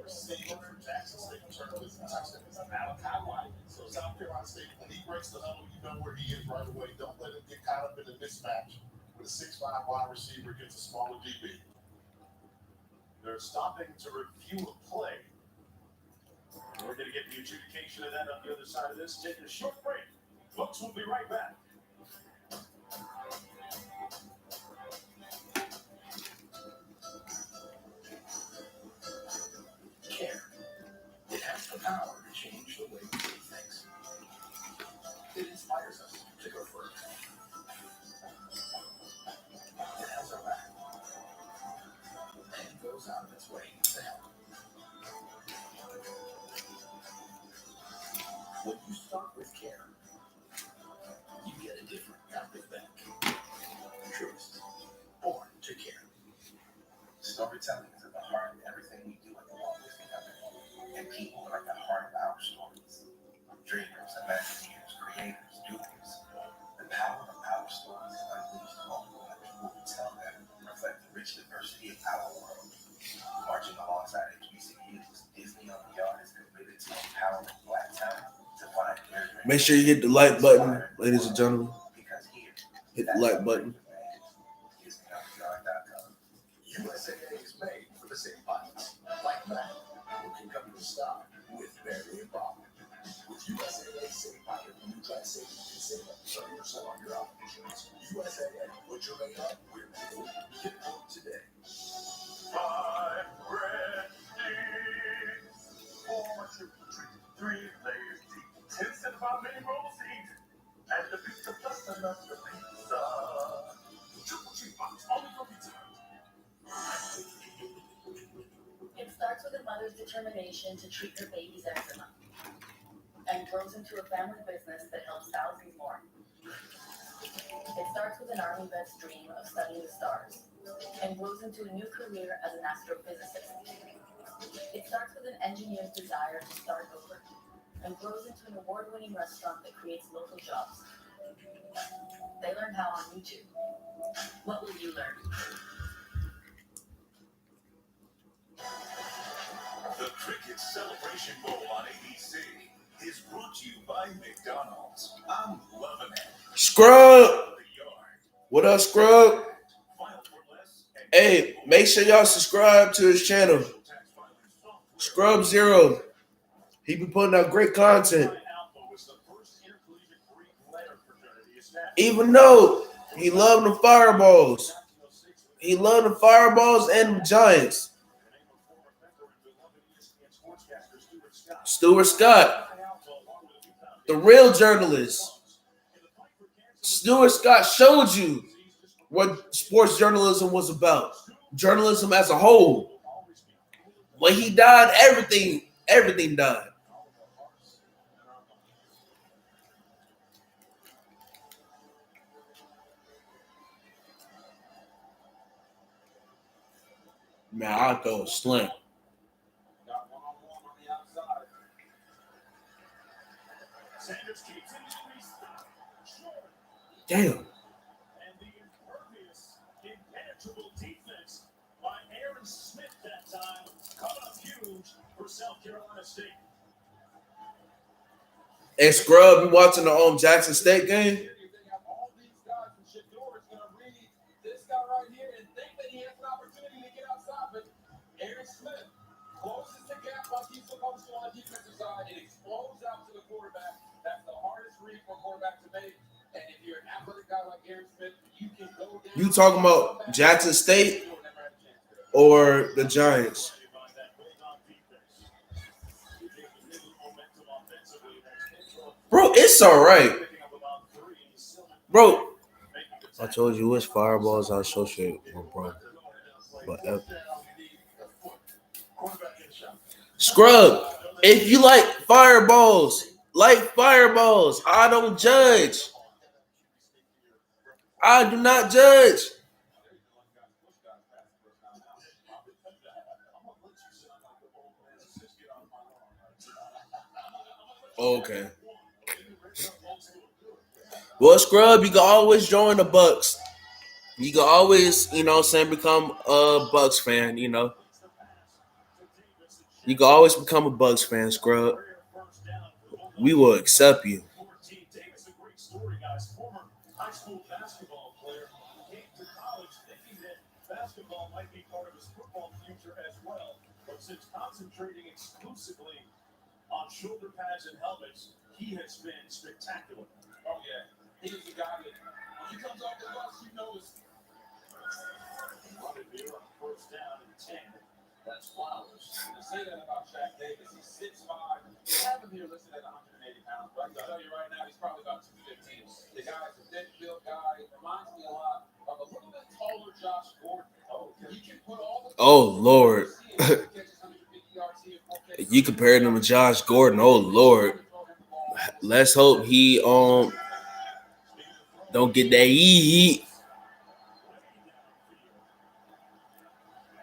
Receiver from Jackson State returned with a touchdown. Malachi White. So South Carolina State, when he breaks the huddle, you know where he is right away. Don't let him get caught up in a mismatch with a 6'5" wide receiver against a smaller DB. They're stopping to review a play. We're going to get the adjudication of that on the other side of this. Taking a short break. Folks, we'll be right back. Care. It has the power to change the way we do things. It inspires us to go further. It has our back. And goes out of its way to help. When you start with care, you get a different kind of back. Truest. Born to care. Storytelling is at the heart of everything we do at the Walt Disney Company. And people are at the heart of our stories. Dreamers, imagineers, creators, doers. The power of our stories is unleashed on what we tell them reflect the rich diversity of our world. Marching alongside HBCUs, Disney on the Yard is committed to empowering Black talent to find their dreams. Make sure you hit the like button, ladies and gentlemen. Because here, Hit the like button. USAA is made for the same bodies. Like Matt, who can come to the start with Barry and Bob. With USAA Save Pilot, you try to save, you can save up to 30% on your auto insurance. USAA, put your rate up, we're moving. Get booked today. 5 bread sticks. 4 triple treat. 3 layers deep. 10 cents by mini rolls each. And the pizza plus another pizza. Triple treat box. Only for pizza. It starts with a mother's determination to treat her baby's eczema and grows into a family business that helps thousands more. It starts with an Army vet's dream of studying the stars and grows into a new career as an astrophysicist. It starts with an engineer's desire to start over and grows into an award-winning restaurant that creates local jobs. They learn how on YouTube. What will you learn? The Cricket Celebration Bowl on ABC is brought to you by McDonald's. I'm loving it. Scrub! The yard. What up, Scrub? File for less and Hey, make sure y'all subscribe to his channel, tax filing software. Scrub Zero. He be putting out great content. Alpha was the first intercollegiate Greek letter fraternity established. Even though he loved the fireballs. He loved the fireballs and the Giants. Stuart Scott, the real journalist. Stuart Scott showed you what sports journalism was about. Journalism as a whole. When he died, everything died. Man, I'll throw a slant. Got one-on-one on the outside. Sanders keeps it short. Damn. And the impervious, impenetrable defense South Carolina State. Hey, Scrub, you watching the Jackson State game? They have all these guys, and Shador is going to read this guy right here and think that he has an opportunity to get outside. But Aaron Smith closes the gap like he's supposed to on the defensive side and explodes out to the quarterback. That's the hardest read for a quarterback to make. And if you're an athletic guy like Aaron Smith, you can go down. You talking about Jackson State or the Giants? Bro, it's all right. Bro, I told you it's fireballs I associate with, bro. But Scrub, if you like fireballs, I don't judge. I do not judge. Okay. Well, Scrub, you can always join the Bucks. You can always, become a Bucks fan, You can always become a Bucks fan, Scrub. We will accept you. High school basketball player came to college thinking that basketball might be part of his football future as well, but since concentrating exclusively on shoulder pads and helmets, he has been spectacular. Oh, yeah. He's the guy that, when he comes off the bus, you know it's Running here on first down and 10. That's Flowers. to say that about Shaq Davis. He's 6'5". You have him here listed at 180 pounds, but I can tell you right now, he's probably about 215. The guy's a thick-built guy. Reminds me a lot of a little bit taller Josh Gordon. He can put all the Lord. You compared him to Josh Gordon. Oh, Lord. Let's hope he don't get that heat.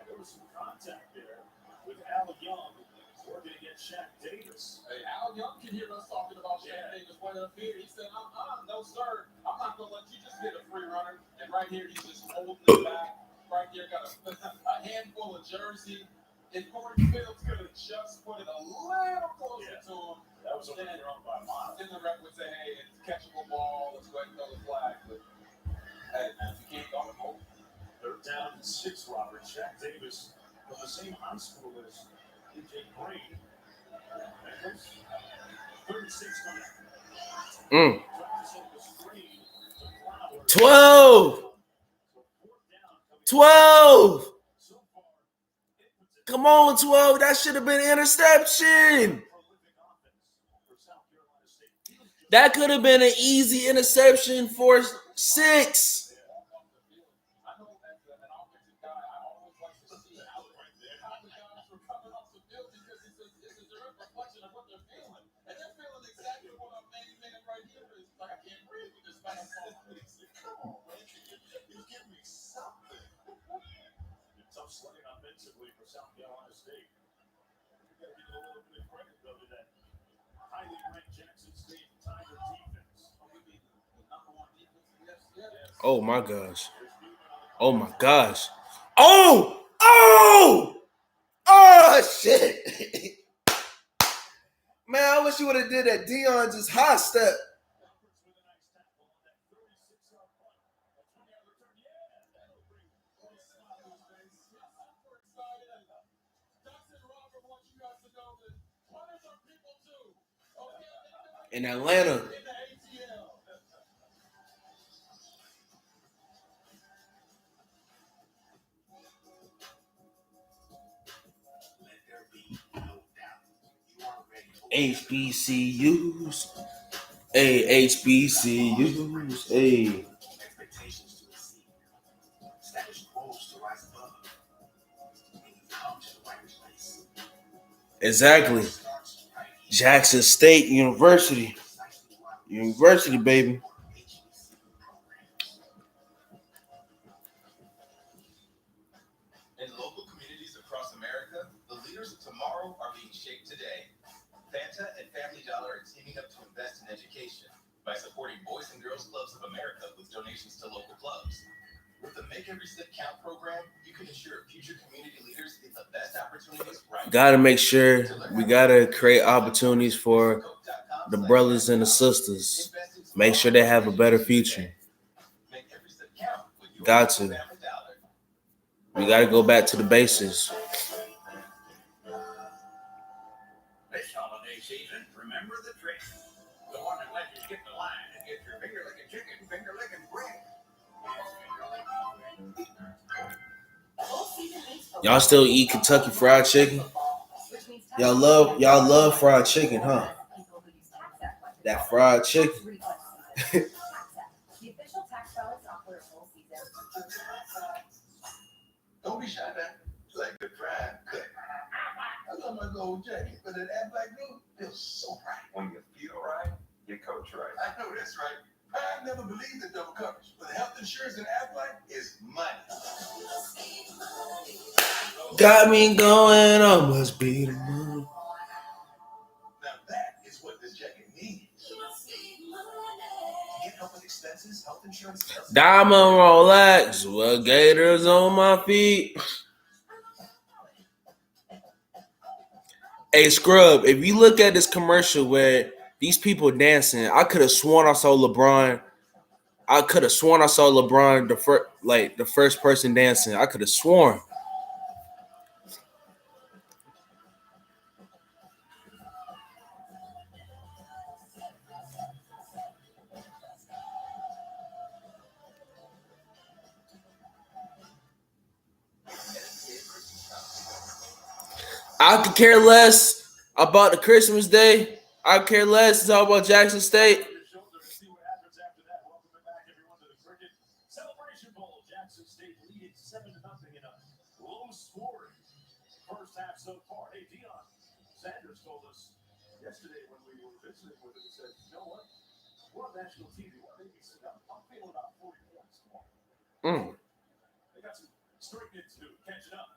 There was some contact there with Al Young working against Shaq Davis. Hey, Al Young can hear us talking about Shaq Davis way up here. He said, no, sir. I'm not going to let you just hit a free runner. And right here, he's just holding it back. Right there, got a handful of jersey. And Corey Fields could have just put it a little closer to him. That was overthrown by Miles. Then the ref would say, hey, it's a catchable ball. Let's go ahead and throw the flag. But, hey, man, you can't go home. Third down and 6, Robert. Shaq Davis from the same high school as DJ Green. Bengals. 36 coming. 12. 12. Come on, 12. That should have been an interception. That could have been an easy interception for 6. I know as an offensive guy, I always like to see how the guys were coming off the field because it's a direct reflection of what they're feeling. And they're feeling exactly what our main man right here is. Like, I can't breathe with this fastball. Come on, man. You give me something. Tough sledding offensively for South Carolina State. You got to give a little bit of credit, though, to that highly ranked Jackson State Tiger defense. The number one defense. Yes. Oh, my gosh. Oh, my gosh. Oh, shit. Man, I wish you would have did that. Deion just hot step. In Atlanta. HBCUs. Hey, HBCUs. Hey. Expectations to exceed. Establish goals to rise above. And you come to the right place. Exactly. Jackson State University. University, baby. In local communities across America, the leaders of tomorrow are being shaped today. Fanta and Family Dollar are teaming up to invest in education by supporting Boys and Girls Clubs of America with donations to local clubs. With the Make Every Step Count program, you can ensure future community leaders get the best opportunities right. Gotta make sure we gotta create opportunities for the brothers and the sisters. Make sure they have a better future. Make every step count with your Got to. family dollar. We gotta go back to the basics. This holiday season, remember the trick. The one that lets you skip the line and get your finger-licking chicken, finger-licking bread. Y'all still eat Kentucky Fried Chicken? Y'all love fried chicken, huh? That fried chicken. The official tax balance offer full season. Don't be shy now. Like the fried cut. I love my gold jacket, but that Aflac blue feels so right. When you feel right, you coach right. I know that's right. I never believed in double coverage, but health insurance in Aflac is money. Got me going, I must be the moon. Now that is what this jacket needs. To get help with expenses, health insurance. Diamond Rolex, with gators on my feet. Hey, Scrub, if you look at this commercial where these people dancing, I could have sworn I saw LeBron. The first person dancing. I could have sworn. I could care less about the Christmas Day. I care less. It's all about Jackson State. See what happens after that. Welcome back, everyone, to the Cricket Celebration Bowl. Jackson State leading 7-0 in a low-scoring first half so far. Hey, Deion Sanders told us yesterday when we were visiting with him, he said, you know what? We're on national TV. We're on ABC. I'm feeling about 40 points tomorrow. They got some straightening to do, catching up.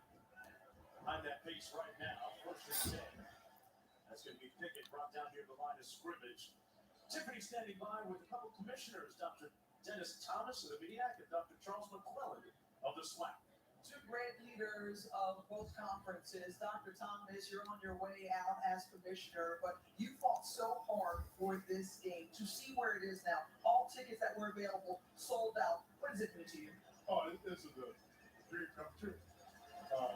On that pace right now, first and 10. That's going to be Pickett brought down here to the line of scrimmage. Tiffany standing by with a couple commissioners, Dr. Dennis Thomas of the MEAC and Dr. Charles McClellan of the SWAC. Two great leaders of both conferences. Dr. Thomas, you're on your way out as commissioner, but you fought so hard for this game to see where it is now. All tickets that were available sold out. What does it mean to you? Oh, this is a dream come true.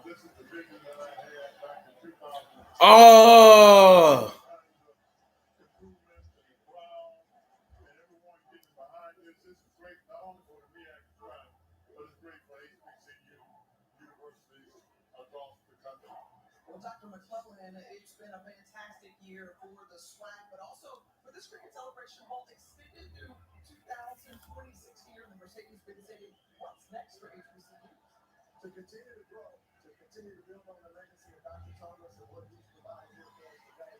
This is the vision that I had back in 2000. Oh, Improvements and the crowd and everyone getting behind this. This is great not only for the MEAC crowd, but it's great for HBCU universities across the country. Well, Dr. McClellan, it's been a fantastic year for the SWAC, but also for this Cricket Celebration Bowl extended to 2026 here in the Mercedes-Benz Stadium. What's next for HBCU? To continue to grow, to continue to build on the legacy of Dr. Thomas and what he's provided here for us today.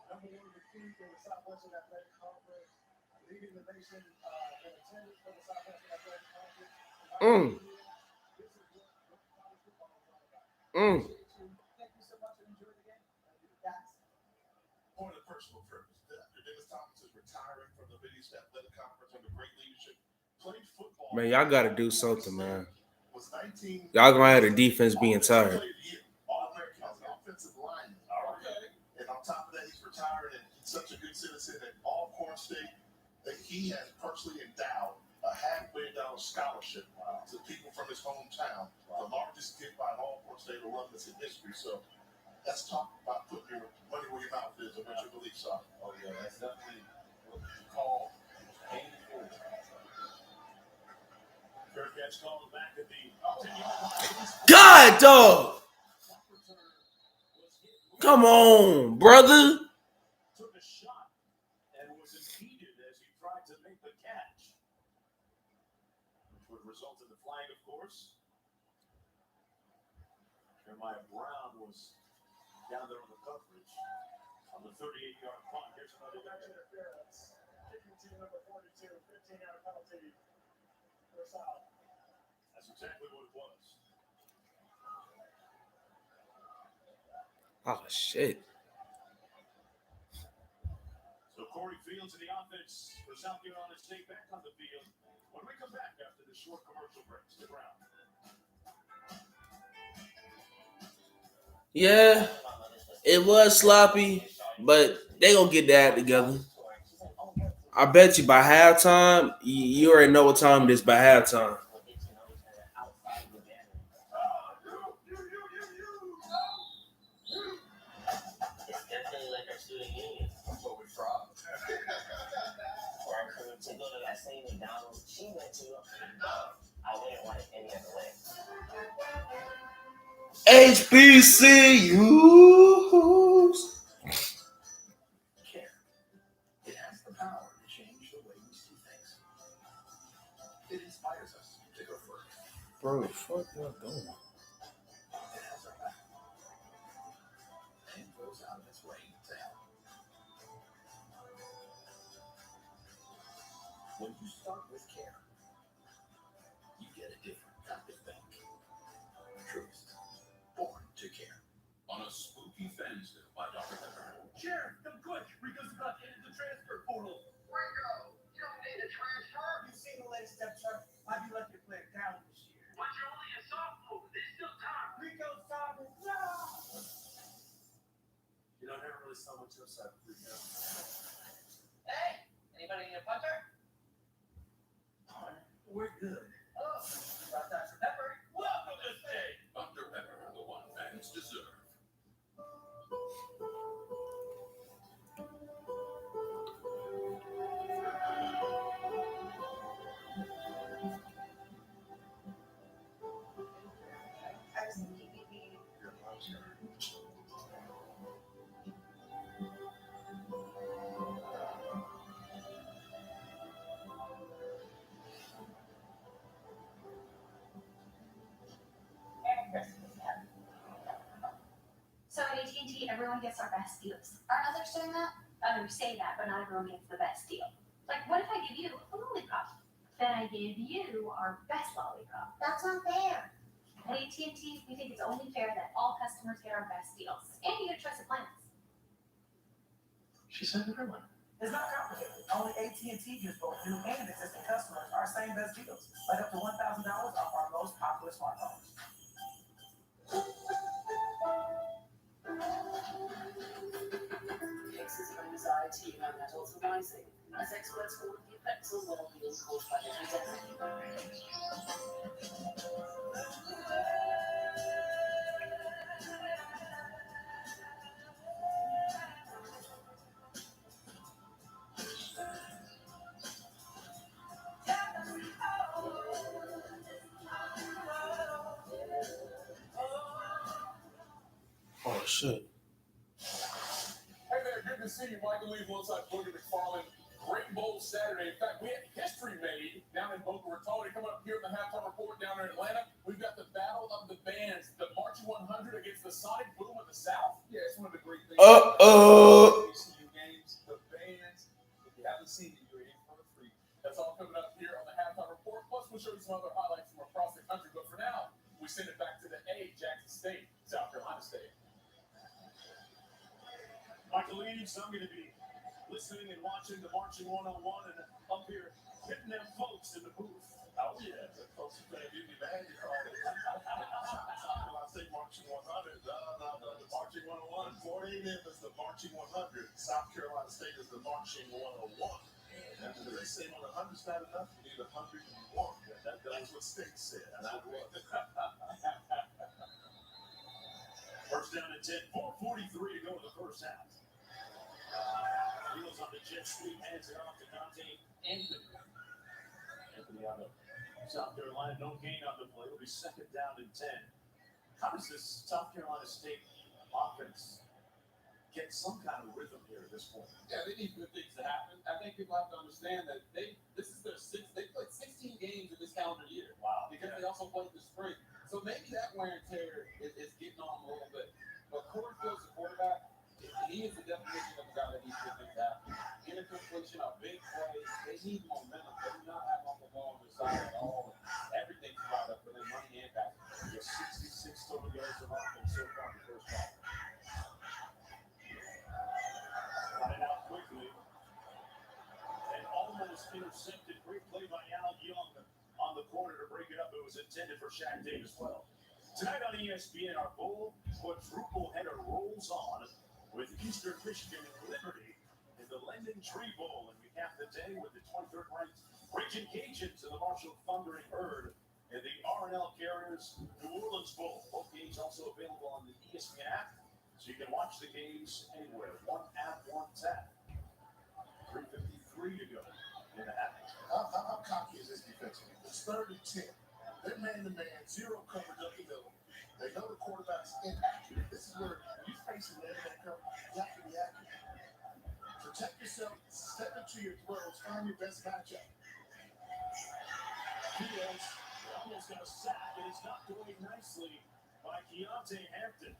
Number one recruit for the Southwestern Athletic Conference, leading the nation in attendance for the Southwestern Athletic Conference. This is what college football is all about. Thank you so much and enjoy the game. Guys. Point of personal privilege. Dr. Dennis Thomas is retiring from the Big East Athletic Conference under great leadership. Played football. man, y'all got to do something, man. Was 19. Y'all gonna have the defense being tired. All-American as an offensive lineman. Okay. And on top of that, he's retired and he's such a good citizen at Alcorn State that he has personally endowed a $500 million scholarship to people from his hometown, the largest gift by an Alcorn State alumnus in history. So let's talk about putting your money where your mouth is and what your beliefs are. Oh, yeah, that's definitely what you call paying it forward. Kirk gets called back at the God, dog. Come on, brother. took a shot and was impeded as he tried to make the catch, which would result in the flag, of course. Jeremiah Brown was down there on the coverage on the 38-yard clock. Here's another Interference. Kicking team number 42, 15-yard penalty. First out. That's exactly what it was. Oh shit. So Corey Fields in the offense for South Carolina State back on the field. When we come back after the short before commercial break. Stick around. Yeah, it was sloppy, but they gonna get that together. I bet you by halftime, you already know what time it is by halftime. It's definitely like our student union. That's where we're from. Or our crew to go to that same McDonald's she went to. I wouldn't want it any other way. HBCUs. Care. It has the power to change the way we see things. It inspires us to go further. Bro, fuck y'all doing? It has our back. And goes out of its way to help. When you start with care, you get a different type of bank. Truist. Born to care. On a spooky Wednesday by Dr. Pepper. Sheriff, come quick. Rico's about to enter the transfer portal. Ringo, you don't need a transfer. You've seen the latest episode. Might be lucky to play it down this year. But you're only a sophomore. There's still time. Rico's time is now. You know, I never really saw much upside with Rico. Hey, anybody need a puncher? We're good. Oh, got Dr. Pepper. Welcome to stay. Dr. Pepper, the one fans deserve. Merry Christmas, Deb. So at AT&T, everyone gets our best deals. Aren't others doing that? Others say that, but not everyone gets the best deal. Like, what if I give you a lollipop? Then I give you our best lollipop. That's not fair. At AT&T, we think it's only fair that all customers get our best deals. And you get trusted plans. She said everyone. It's not complicated. Only AT&T gives both new and existing customers our same best deals, like up to $1,000 off our most popular smartphones. Cases of anxiety and metals arising as experts call the effects of well-being caused by identity. Oh shit. Hey there, good to see you. Michael Lee alongside Boogie McFarland. Great Bowl Saturday. In fact, we had history made down in Boca Raton. Coming up here in the halftime report down in Atlanta, we've got the Battle of the Bands, the Marching 100 against the Sonic Boom of the South. Yeah, it's one of the great things. HBCU games, the bands. If you haven't seen it, you're in for a treat. That's all coming up here on the halftime report. Plus, we'll show you some other highlights from across the country. But for now, we send it back to the A, Jackson State, South Carolina State. Michael Leaves, I'm going to be listening and watching the Marching 101 and up here hitting them folks in the booth. Oh, yeah. The folks are going to give me the hand card. When I say Marching 100, the Marching 101. Florida A&M is the Marching 100. South Carolina State is the Marching 101. And they say when 100's not enough, you need 101. That's what State said. That's what it was. First down at 10, 4:43 to go in the first half. Wheels on the jet sweep, hands it off to Dante Anthony. Anthony on the South Carolina, no gain on the play. It'll be second down and 10. How does this South Carolina State offense get some kind of rhythm here at this point? Yeah, they need good things to happen. I think people have to understand that this is their they played 16 games in this calendar year. Wow. Because they also played the spring. So maybe that wear and tear is getting on a little bit. But Corey Fields, the quarterback, he is the definition of a guy that needs good things to happen. Intercompletion, a big play. They need momentum. They do not have off the ball on their side at all. Everything's brought up for their money and back. He has 66 total yards of offense so far in the first half. Running out quickly. And almost intercepted. Great play by Al Young on the corner to break it up. It was intended for Shaq Dave as well. Tonight on ESPN, our bowl quadruple header rolls on with Eastern Michigan and Liberty in the Lending Tree Bowl. And we cap the day with the 23rd ranked Raging Cajuns and the Marshall Thundering Herd in the R&L Carriers New Orleans Bowl. Both games also available on the ESPN app, so you can watch the games anywhere. One app, one tap. 3:53 to go in the half. How cocky is this defensively? It's 3rd and 10. They're man-to-man, zero coverage up the middle. They know the quarterback's inaccurate. This is where you face a man-to-man coverage. You have to be accurate. Protect yourself, step into your throws, find your best matchup. Fields almost got a sack, and it's knocked away nicely by Keontae Hampton.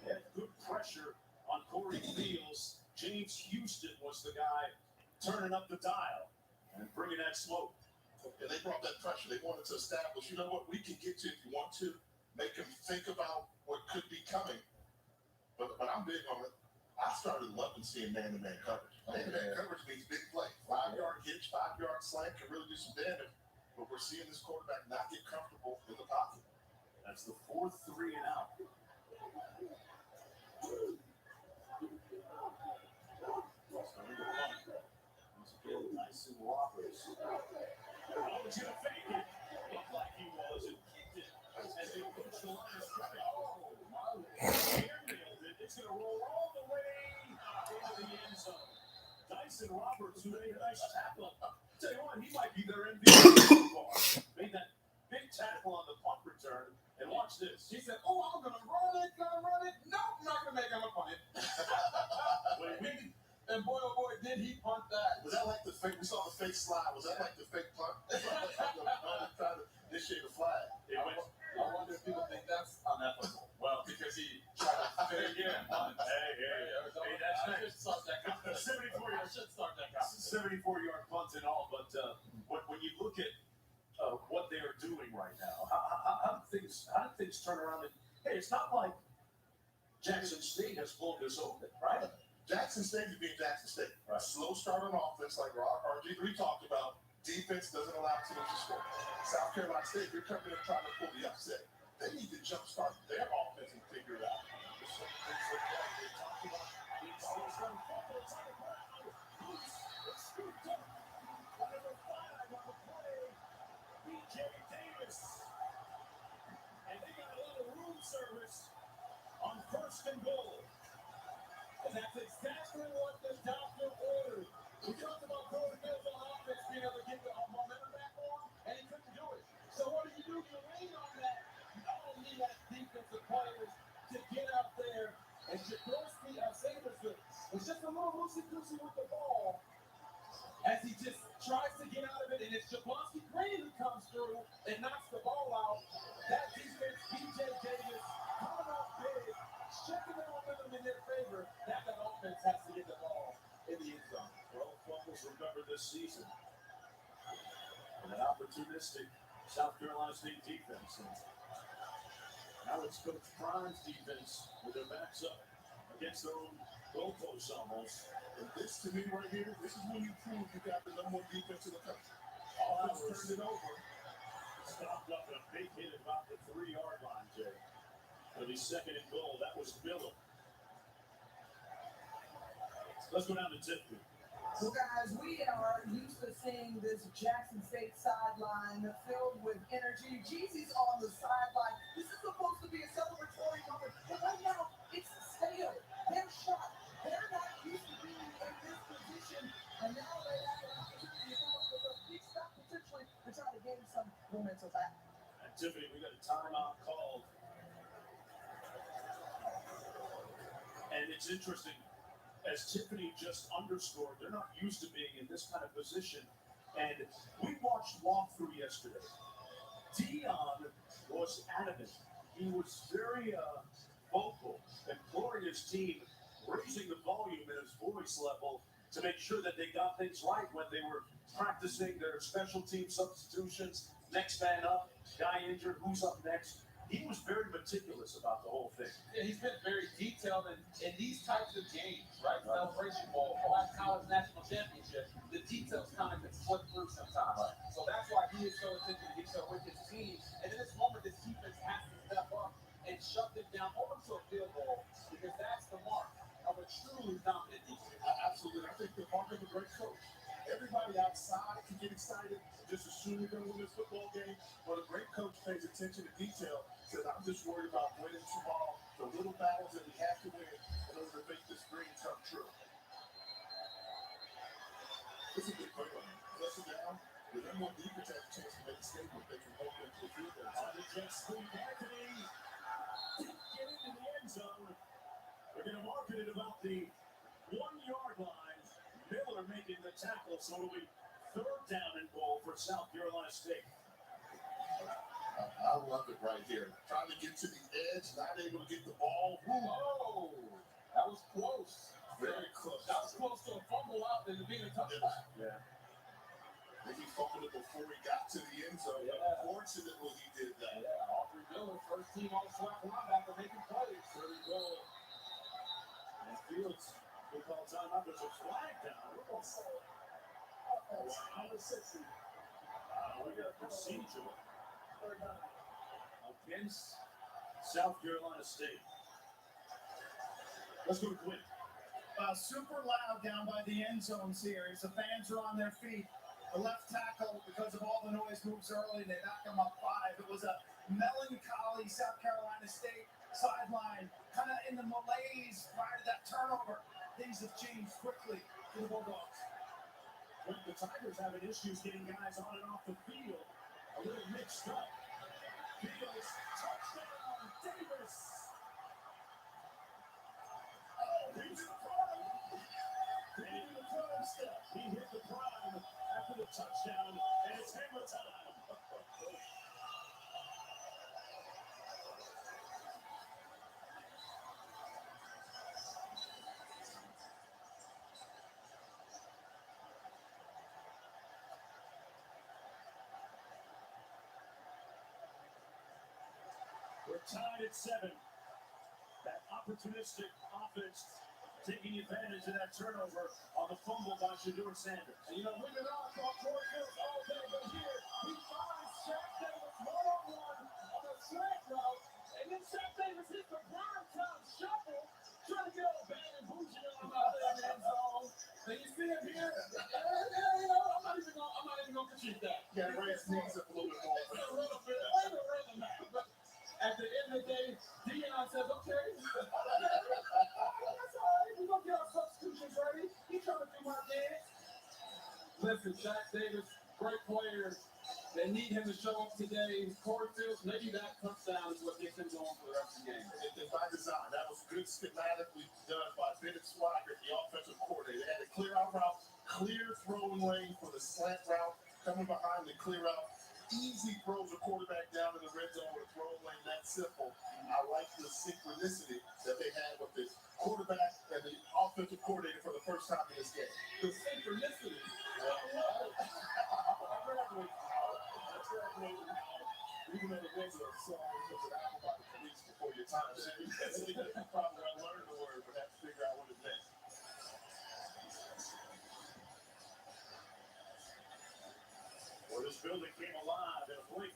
They had good pressure on Corey Fields. James Houston was the guy turning up the dial and bringing that smoke. And they brought that pressure. They wanted to establish, you know what, we can get to if you want to. Make them think about what could be coming. But I'm big on it. I started loving seeing man-to-man coverage. Man-to-man coverage means big play. 5-yard hitch, 5-yard slant can really do some damage. But we're seeing this quarterback not get comfortable in the pocket. That's the 4th 3 and out. Dyson Roberts. Oh, he's gonna fake it. Looked like he was and kicked it as they approached the line of scrimmage. Oh, my. Nailed it. It's gonna roll all the way into the end zone. Dyson Roberts, who made a nice tackle. Tell you what, he might be their MVP so far. Made that big tackle on the punt return. And watch this. He said, "Oh, I'm gonna run it. Nope, not gonna make him a punt." And boy, oh boy, did he punt that. Was that like the fake? We saw the fake slide. Was that like the fake punt? Trying to initiate a flag. I wonder if people think that's unethical. Well, because he tried to fake again. Hey, that's I should start that conversation. 74-yard punt and all, but when you look at what they are doing right now, how do things turn around? And, hey, it's not like Jackson State has blown this open, right? Jackson State is being Jackson State. Right. Slow start on offense, like RG3 talked about. Defense doesn't allow teams to score. South Carolina State, you're coming and trying to pull the upset. They need to jumpstart their offense and figure it out. There's some things like that they talked about. Number 5 on the play, BJ Davis. And they got a little room service on 1st and goal. And that's exactly what the doctor ordered. We talked about Corey Fields on offense being able to get the momentum back on, and he couldn't do it. So what do? You lean on that. You don't need that defensive players to get out there. And Jablonski Sanders was just a little loosey-goosey with the ball as he just tries to get out of it. And it's Jablonski Green who comes through and knocks the ball out. That defense, BJ Davis, coming off big, checking the momentum in their favor. That offense has to get the ball in the end zone. 12 fumbles, remember this season. And an opportunistic South Carolina State defense. And now it's Coach Prime's defense with their backs up against their own goalposts almost. And this, to me, right here, this is when you prove you got the number 1 defense in the country. Offense turned it over. Stopped up a big hit at about the 3-yard line, Jay. For the 2nd and goal, that was Miller. Let's go down to Tiffany. Well, guys, we are used to seeing this Jackson State sideline filled with energy. Jeezy's on the sideline. This is supposed to be a celebratory moment, but right now it's stale. They're shot. They're not used to being in this position, and now they have an opportunity to come up with a big stop potentially to try to gain some momentum back. And Tiffany, we got a timeout called. And it's interesting. As Tiffany just underscored, they're not used to being in this kind of position. And we watched walkthrough yesterday. Dion was adamant. He was very vocal, and Gloria's team raising the volume in his voice level to make sure that they got things right when they were practicing their special team substitutions. Next man up, guy injured, who's up next? he was very meticulous about the whole thing. Yeah, he's been very detailed in these types of games, right? Celebration Bowl, Black College National Championship. The details kind of can slip through sometimes. Right. So that's why he is so attentive to detail with his team. And in this moment, this defense has to step up and shut them down over to a field goal because that's the mark of a truly dominant defense. Absolutely. I think the mark of a great coach. Everybody outside can get excited, just assume you're going to win this football game. But a great coach pays attention to detail. Says, I'm just worried about winning tomorrow, the little battles that we have to win in order to make this dream come true. This is a big play on him. Press it down. The number one defense has a chance to make a statement. They can hold into the field goal. On the jet sweep, Anthony get into the end zone. They're going to mark it at about the 1-yard line. Miller making the tackle, so it'll be 3rd down and goal for South Carolina State. I love it right here. Trying to get to the edge, not able to get the ball. Whoa! That was close. Very close. That was close to a fumble out than to being a touchdown. Yeah. I think he fumbled it before he got to the end zone. Yeah. Unfortunately, he did that. Yeah, Audrey Miller, first team all SWAC linebacker, making plays. There we go. And Fields will call timeout. There's a flag down. We got a procedure against South Carolina State. Let's go to Quinn. Super loud down by the end zones here as the fans are on their feet. The left tackle, because of all the noise, moves early and they knock him up 5. It was a melancholy South Carolina State sideline, kind of in the malaise prior to that turnover. Things have changed quickly for the Bulldogs. But the Tigers having issues getting guys on and off the field. A little mixed up. Fields, touchdown, Davis. Oh, he's in the prime. He hit the prime step. He hit the prime after the touchdown, and it's hammer time. We're tied at 7. That opportunistic offense taking advantage of that turnover on the fumble by Shedeur Sanders. And you know, looking off Corey Fields all day, but here he finds Shaq Davis one-on-one on the slant route, and then Shaq Davis hits the prime time shuffle, trying to get old Bang and Bougie on out there in the end zone. And you see him here, I'm not even gonna critique that. Yeah, raise knees up a little bit more. A little bit, but at the end of the day, Deion says, okay, that's all right. We're going to get our substitutions ready. He's trying to do my dance. Listen, Shaq Davis, great player. They need him to show up today. Corey Fields, maybe that touchdown is what gets him going for the rest of the game. And by design, that was good schematically done by Bennett Swigert, the offensive coordinator. They had a clear out route, clear throwing lane for the slant route, coming behind the clear out. Easy throws a quarterback down in the red zone with a throwing lane that simple. I like the synchronicity that they had with the quarterback and the offensive coordinator for the first time in this game. The synchronicity. Even though it was a song, it was an album by the Police before your time. So you probably learned the word, but have to figure out what it meant. Well, this building came alive in a blink.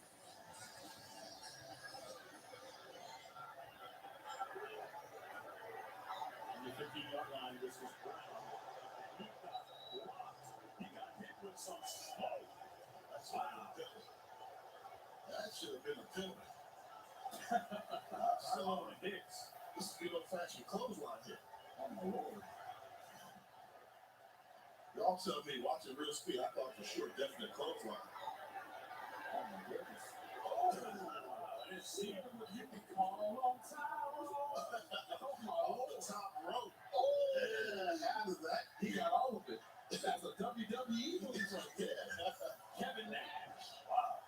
On the 15-yard line, this was Brown. He got blocked. He got hit with some smoke. That's wow. That should have been a penalty. Solomon Hicks. This is good old-fashioned clothesline here. Oh, my Lord. Y'all tell me, watching real speed, I thought for sure definite clothesline. Oh, my goodness. Oh, I didn't see him, but you can call him on time. Oh, the top rope. Oh, Yeah, how does that? he got all of it. That's a WWE move right there. Kevin Nash. Wow.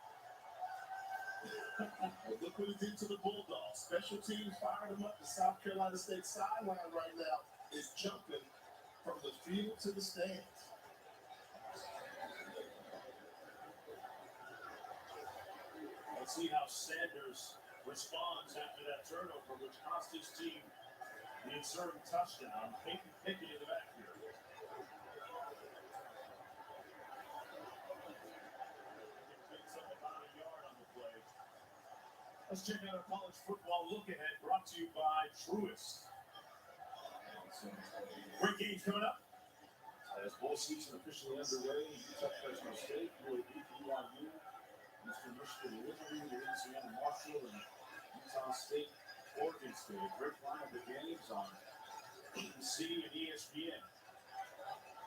Well, look what it did to the Bulldogs. Special teams fired them up. The South Carolina State sideline right now is jumping from the field to the stands. Let's see how Sanders responds after that turnover, which cost his team the ensuing touchdown. Peyton Pickett in the backfield. Picks up about a yard on the play. Let's check out our college football look ahead, brought to you by Truist. Great games coming up. As bowl season officially underway, Utah Fresno State, UAB, BYU, Eastern Michigan, Liberty, Louisiana, Marshall, and Utah State, Oregon State. A great lineup of games on ABC and ESPN.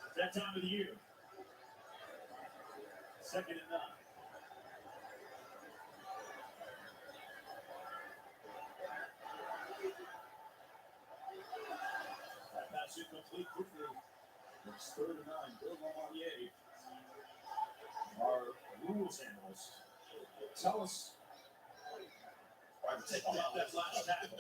At that time of the year, 2nd and 9. That pass incomplete quickly. It's 3rd and 9. Bill Lamonier, our rules analyst. Tell us about that last tackle.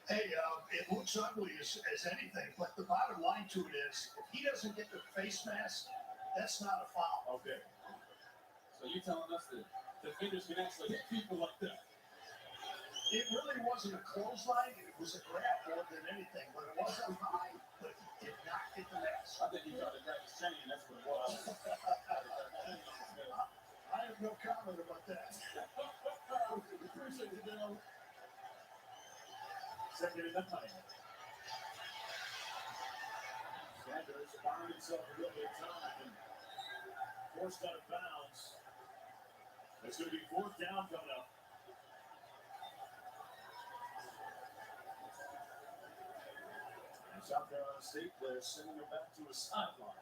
Hey, it looks ugly as anything, but the bottom line to it is, if he doesn't get the face mask, that's not a foul. Okay. So you're telling us that defenders can actually hit people like that? It really wasn't a clothesline. It was a grab more than anything, but it wasn't high, but it did not hit the mask. I think he tried to grab his chain, that's what it was. I have no comment about that. Appreciate it, Bill. 2nd and 9. Sanders found himself a little bit of time and forced out of bounds. It's going to be 4th down coming up. And South Carolina State players sending him back to a sideline.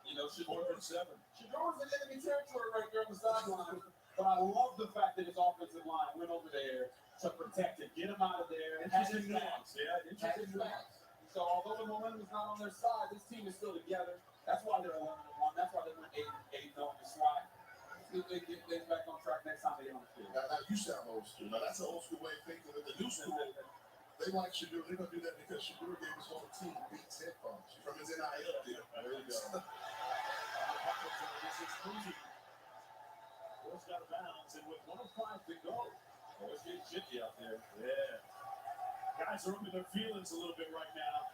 You know, 4th and 7. Shadour's in enemy territory right there on the sideline. But I love the fact that his offensive line went over there to protect him, get him out of there, and have his back. Yeah, Had his back. So although the momentum is not on their side, this team is still together. That's why they're 11-1. That's why they went 8-0 on the slide. See if they get things back on track next time they get on the field. Now you sound old school. Now that's an old school way of thinking. With the new school, they like Shadur. They're gonna do that because Shadur gave his whole team Beats headphones from his NIL deal. There you go. Ball's got a bounce, and with 1:05 to go, it's getting chippy out there. Yeah. Guys are up in their feelings a little bit right now.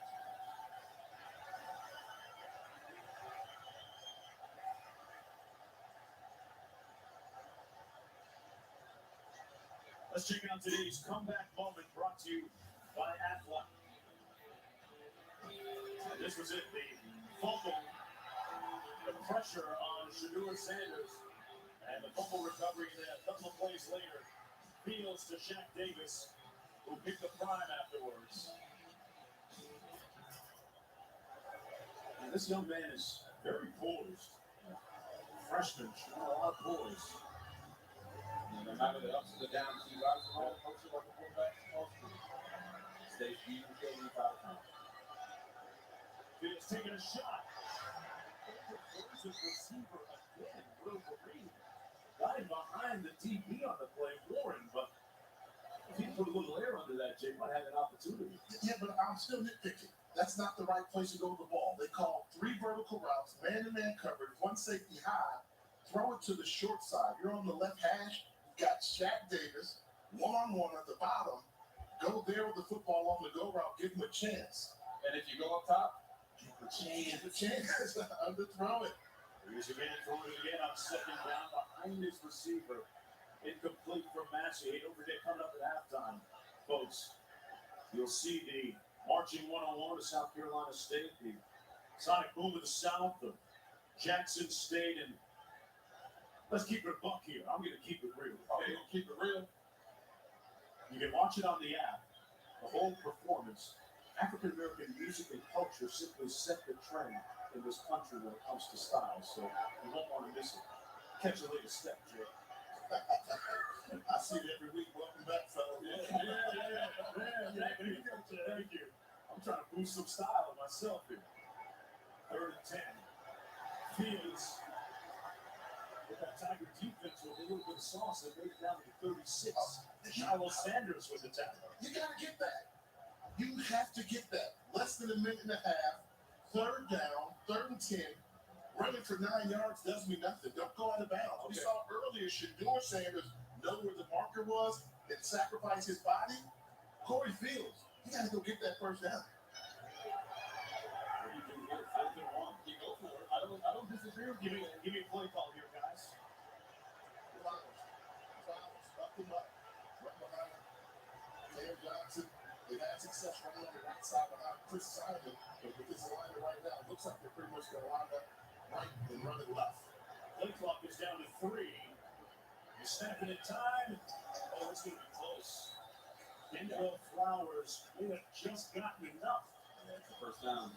Let's check out today's comeback moment brought to you by Athlon. And this was it, the fumble, the pressure on Shadur Sanders, and the fumble recovery there a couple of plays later. Fields to Shaq Davis, who picked the prime afterwards. And this young man is very poised. Freshman, showing a lot of poise. No matter the ups and the downs, you guys are all coaching like a quarterback supposed to. Stay speed and kill you out of time. Fields taking a shot. There's a receiver again. Will Green got him behind the DB on the play, Warren, but if he put a little air under that, Jay might have an opportunity. Yeah, but I'm still nitpicking. That's not the right place to go with the ball. They call 3 vertical routes, man-to-man coverage, 1 safety high. Throw it to the short side. You're on the left hash. You got Shaq Davis, one-on-one at the bottom. Go there with the football on the go route. Give him a chance. And if you go up top, Give him a chance. Underthrow it. Here's again, throwing it again on 2nd down behind his receiver. Incomplete from Massey. Don't forget, coming up at halftime, folks, you'll see the marching 101 to South Carolina State, the Sonic Boom of the South, the Jackson State, and let's keep it a buck here. I'm going to keep it real. okay, keep it real. You can watch it on the app. The whole performance. African American music and culture simply set the trend in this country when it comes to style, so you won't want to miss it. Catch a later step, Jay. I see it every week. Welcome back, fellas. Yeah. Thank you. I'm trying to boost some style myself here. 3rd and 10. Fields with that Tiger defense with a little bit of sauce that made it down to 36. Shiloh Sanders with the tackle. You got to get that. You have to get that. Less than a minute and a half. 3rd down, 3rd and 10. Running for 9 yards does me nothing. Don't go out of bounds. We Okay. saw earlier Shadur Sanders know where the marker was, and sacrifice his body. Corey Fields, he got to go get that first down. You can get 4th and 1. You go for it. I don't disagree with you. Give me a play call here, guys. Flowers, up and up, right behind Cam Johnson. They've had success running on the right side behind Chris Simon, but with this alignment right now, it looks like they're pretty much going to line up right and run it left. Play clock is down to 3. You're snapping at time. Oh, it's going to be close. Kendall Flowers may have just gotten enough. That's the first down.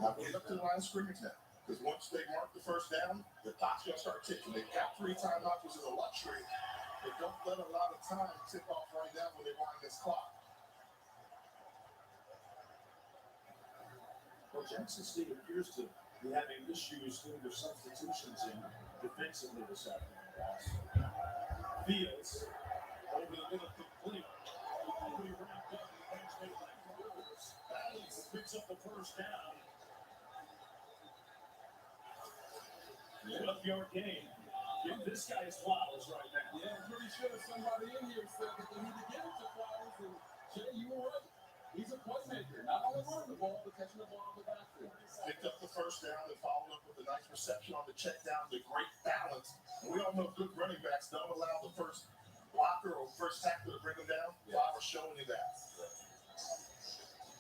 Now get up to the line of scrimmage now, because once they mark the first down, the clock's going to start ticking. They've got 3 timeouts, which is a luxury, but don't let a lot of time tick off right now when they wind this clock. Well, Jackson State appears to be having issues doing their substitutions in defensively this afternoon, guys. Fields over the middle complete. Quickly wrapped up in the bench made back to Rivers. Balance picks up the first down. 12-yard gain. Give this guy his flowers right now. Yeah, I'm pretty sure somebody in here said that they need to give it to Flowers. And Jay, you were right. He's a playmaker. Not only running the ball, but catching the ball in the backfield. Picked up the first down and followed up with a nice reception on the check down. The great balance. And we all know good running backs don't allow the first blocker or first tackler to bring them down. Flowers showing you that.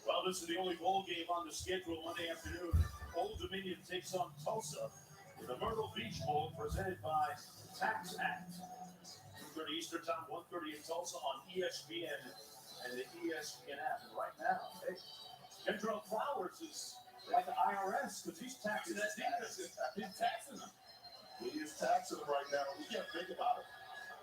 Well, this is the only bowl game on the schedule Monday afternoon. Old Dominion takes on Tulsa in the Myrtle Beach Bowl presented by Tax Act. 2:30 Eastern Time, 1:30 in Tulsa on ESPN and the ESPN app. And right now, hey, Kendall Flowers is like the IRS because he's taxing that defense. He's taxing them. He is taxing them right now. We can't think about it.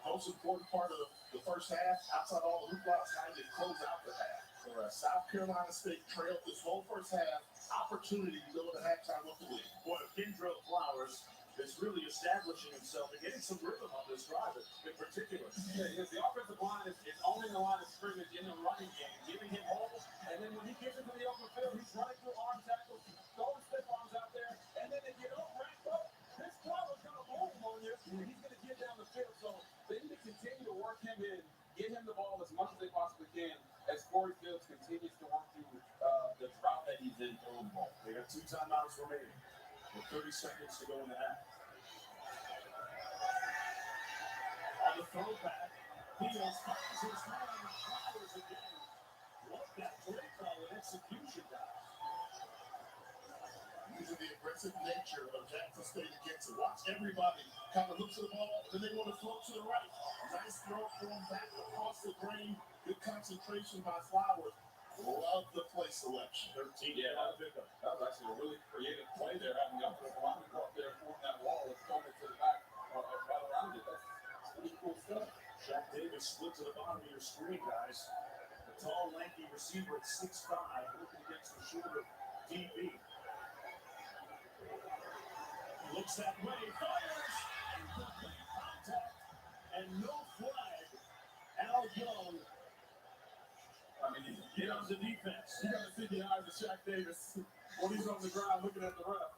Most important part of the first half, outside all the hoopla, is how they close out the half. South Carolina State trailed this whole first half. Opportunity to go to halftime with the lead. Boy, Kendall Flowers is really establishing himself and getting some rhythm on this drive in particular. Yeah, the offensive line is owning the line of scrimmage in the running game, giving him holes, and then when he gets into the open field, he's running through arm tackles, throwing stiff arms out there, and then if you don't rack up, this Flowers going to boom on you, and he's going to get down the field. So they need to continue to work him in, get him the ball as much as they possibly can, as Corey Fields continues to work through the drought that he's in throwing the ball. They got 2 timeouts remaining with 30 seconds to go in the half. On the throwback, Fields finds his man and Flowers again. What that play call and execution, guys. Using the aggressive nature of Jackson State against it. Watch everybody kind of look to the ball, then they want to float to the right. Nice throw from back across the grain. Good concentration by Flowers. Love the play selection. 13 Yeah, pickup. that was actually a really creative play there, having the offensive lineman go up there and form that wall and throw it to the back right around it. That's pretty cool stuff. Shaq Davis split to the bottom of your screen, guys. The tall, lanky receiver at 6'5", looking against the shorter DB. He looks that way, fires, incomplete contact, and no flag. Al Young, get on the defense. You got to see the eyes of Shaq Davis when he's on the ground looking at the ref.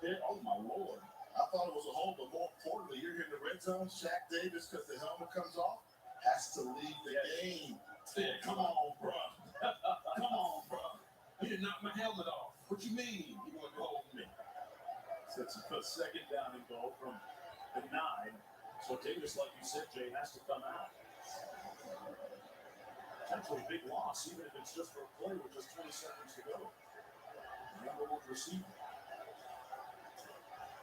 There, oh my Lord. I thought it was a hold, but more importantly, you're here in the red zone. Shaq Davis, because the helmet comes off, has to leave the game. Yeah, Come on, bro. Come on, bro. He did knock my helmet off. What you mean? He going to hold me? So it's a second down and goal from the 9. So Davis, like you said, Jay, has to come out. Potentially big loss, even if it's just for a play with just 20 seconds to go. Number 1 receiver.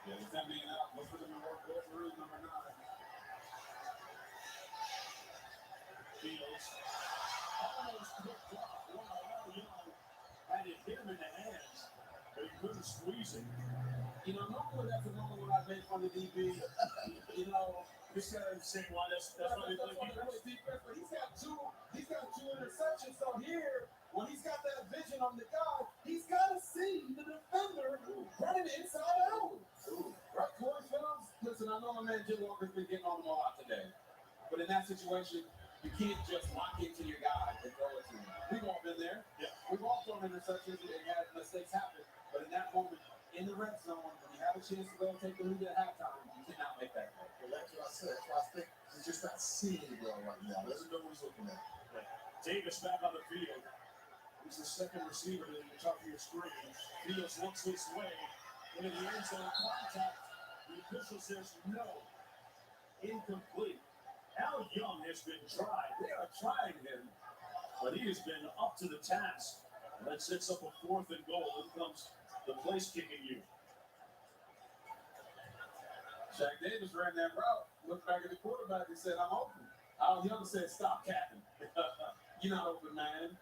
Yeah, with them being out, look for them to work well through number 9. Fields almost picked off. Wow, Al Young had it hit him in the hands, but he couldn't squeeze it. You know, normally that's a moment when I make fun of DB. You know, This guy is saying why that's why they play defense. defense, but he's got two interceptions. So here, when he's got that vision on the guy, he's got to see the defender running inside out. Right, Corey Fields. Listen, I know my man Jim Walker's been getting on him a lot today, but in that situation, you can't just lock into your guy and throw it to him. We've all been there. Yeah. We've all thrown interceptions and had mistakes happen, but in that moment, in the red zone, when you have a chance to go and take the lead at halftime, you cannot make that play. Well, that's what I said. That's why I think just not seeing it well right now. Doesn't know what he's looking at. Davis back on the field. He's the second receiver to the top of your screen. Fields looks this way. Into the end zone contact. The official says no. Incomplete. Al Young has been tried. They are trying him, but he has been up to the task. And that sets up a 4th and goal. In comes the place kicking you. Shaq Davis ran that route, looked back at the quarterback and said, I'm open. Al Young said, stop capping. You're not open, man.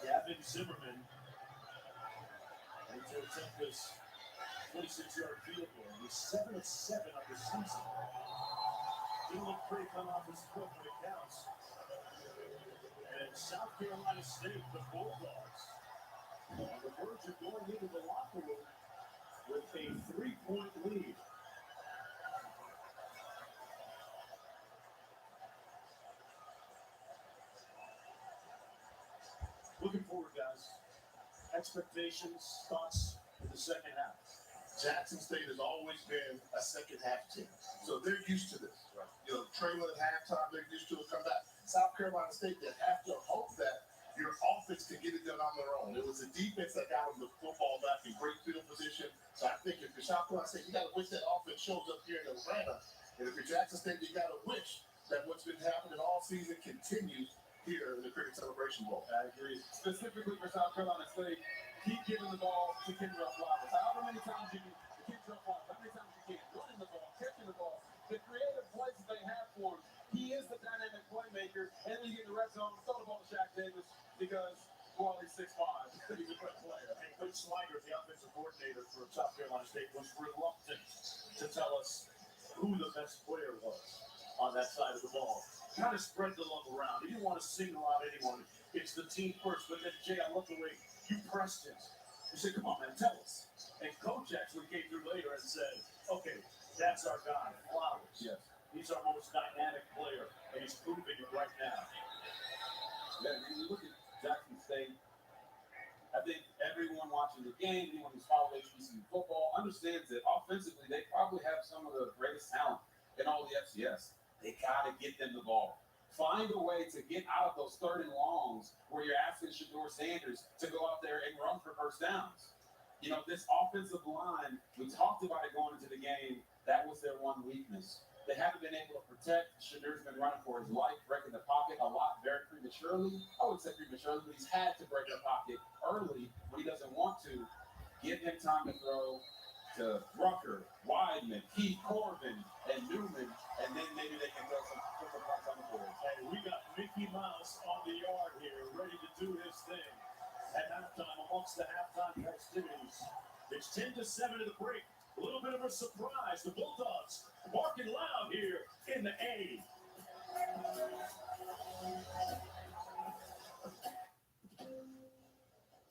Gavin Zimmerman to attempt this 26-yard field goal. He's 7 of 7 of the season. Didn't look pretty coming off his foot, but it counts. And South Carolina State, the Bulldogs, on the verge of going into the locker room with a 3-point lead. Looking forward, guys. Expectations, thoughts in the second half. Jackson State has always been a second half team. So they're used to this. Right? You know, trailing at halftime, they're used to it. Come back. South Carolina State, they have to hope that your offense can get it done on their own. It was the defense that got them the football back in great field position. So I think if you're South Carolina State, you got to wish that offense shows up here in Atlanta. And if you're Jackson State, you got to wish that what's been happening all season continues here in the Cricket Celebration Bowl. I agree. Specifically for South Carolina State, keep giving the ball to Kendra Flowers. However many times you can, Kendra Flowers, how many times you can, running the ball, catching the ball, the creative plays that they have for him. He is the dynamic playmaker. And then you get in the red zone, throw the ball to Shaq Davis because, well, he's 6'5". He's a great player. And Coach Sliger, the offensive coordinator for South Carolina State, was reluctant to tell us who the best player was on that side of the ball. Kind of spread the love around. He didn't want to single out anyone. It's the team first. But then, Jay, I love the way you pressed him. You said, come on, man, tell us. And Coach actually came through later and said, okay, that's our guy, Flowers. Yes. He's our most dynamic player, and he's proving it right now. Yeah, when you look at Jackson State, I think everyone watching the game, anyone who's followed HBCU football, understands that offensively they probably have some of the greatest talent in all the FCS. They got to get them the ball. Find a way to get out of those 3rd and longs where you're asking Shedeur Sanders to go out there and run for first downs. You know, this offensive line, we talked about it going into the game, that was their one weakness. They haven't been able to protect. Shedeur's been running for his life, breaking the pocket a lot very prematurely. I wouldn't say prematurely, but he's had to break the pocket early when he doesn't want to. Give him time to throw to Rucker, Weidman, Keith Corbin, and Newman, and then maybe they can throw some points on the board. And we got Mickey Mouse on the yard here, ready to do his thing at halftime amongst the halftime festivities. It's 10-7 to the break. A little bit of a surprise. The Bulldogs barking loud here in the A.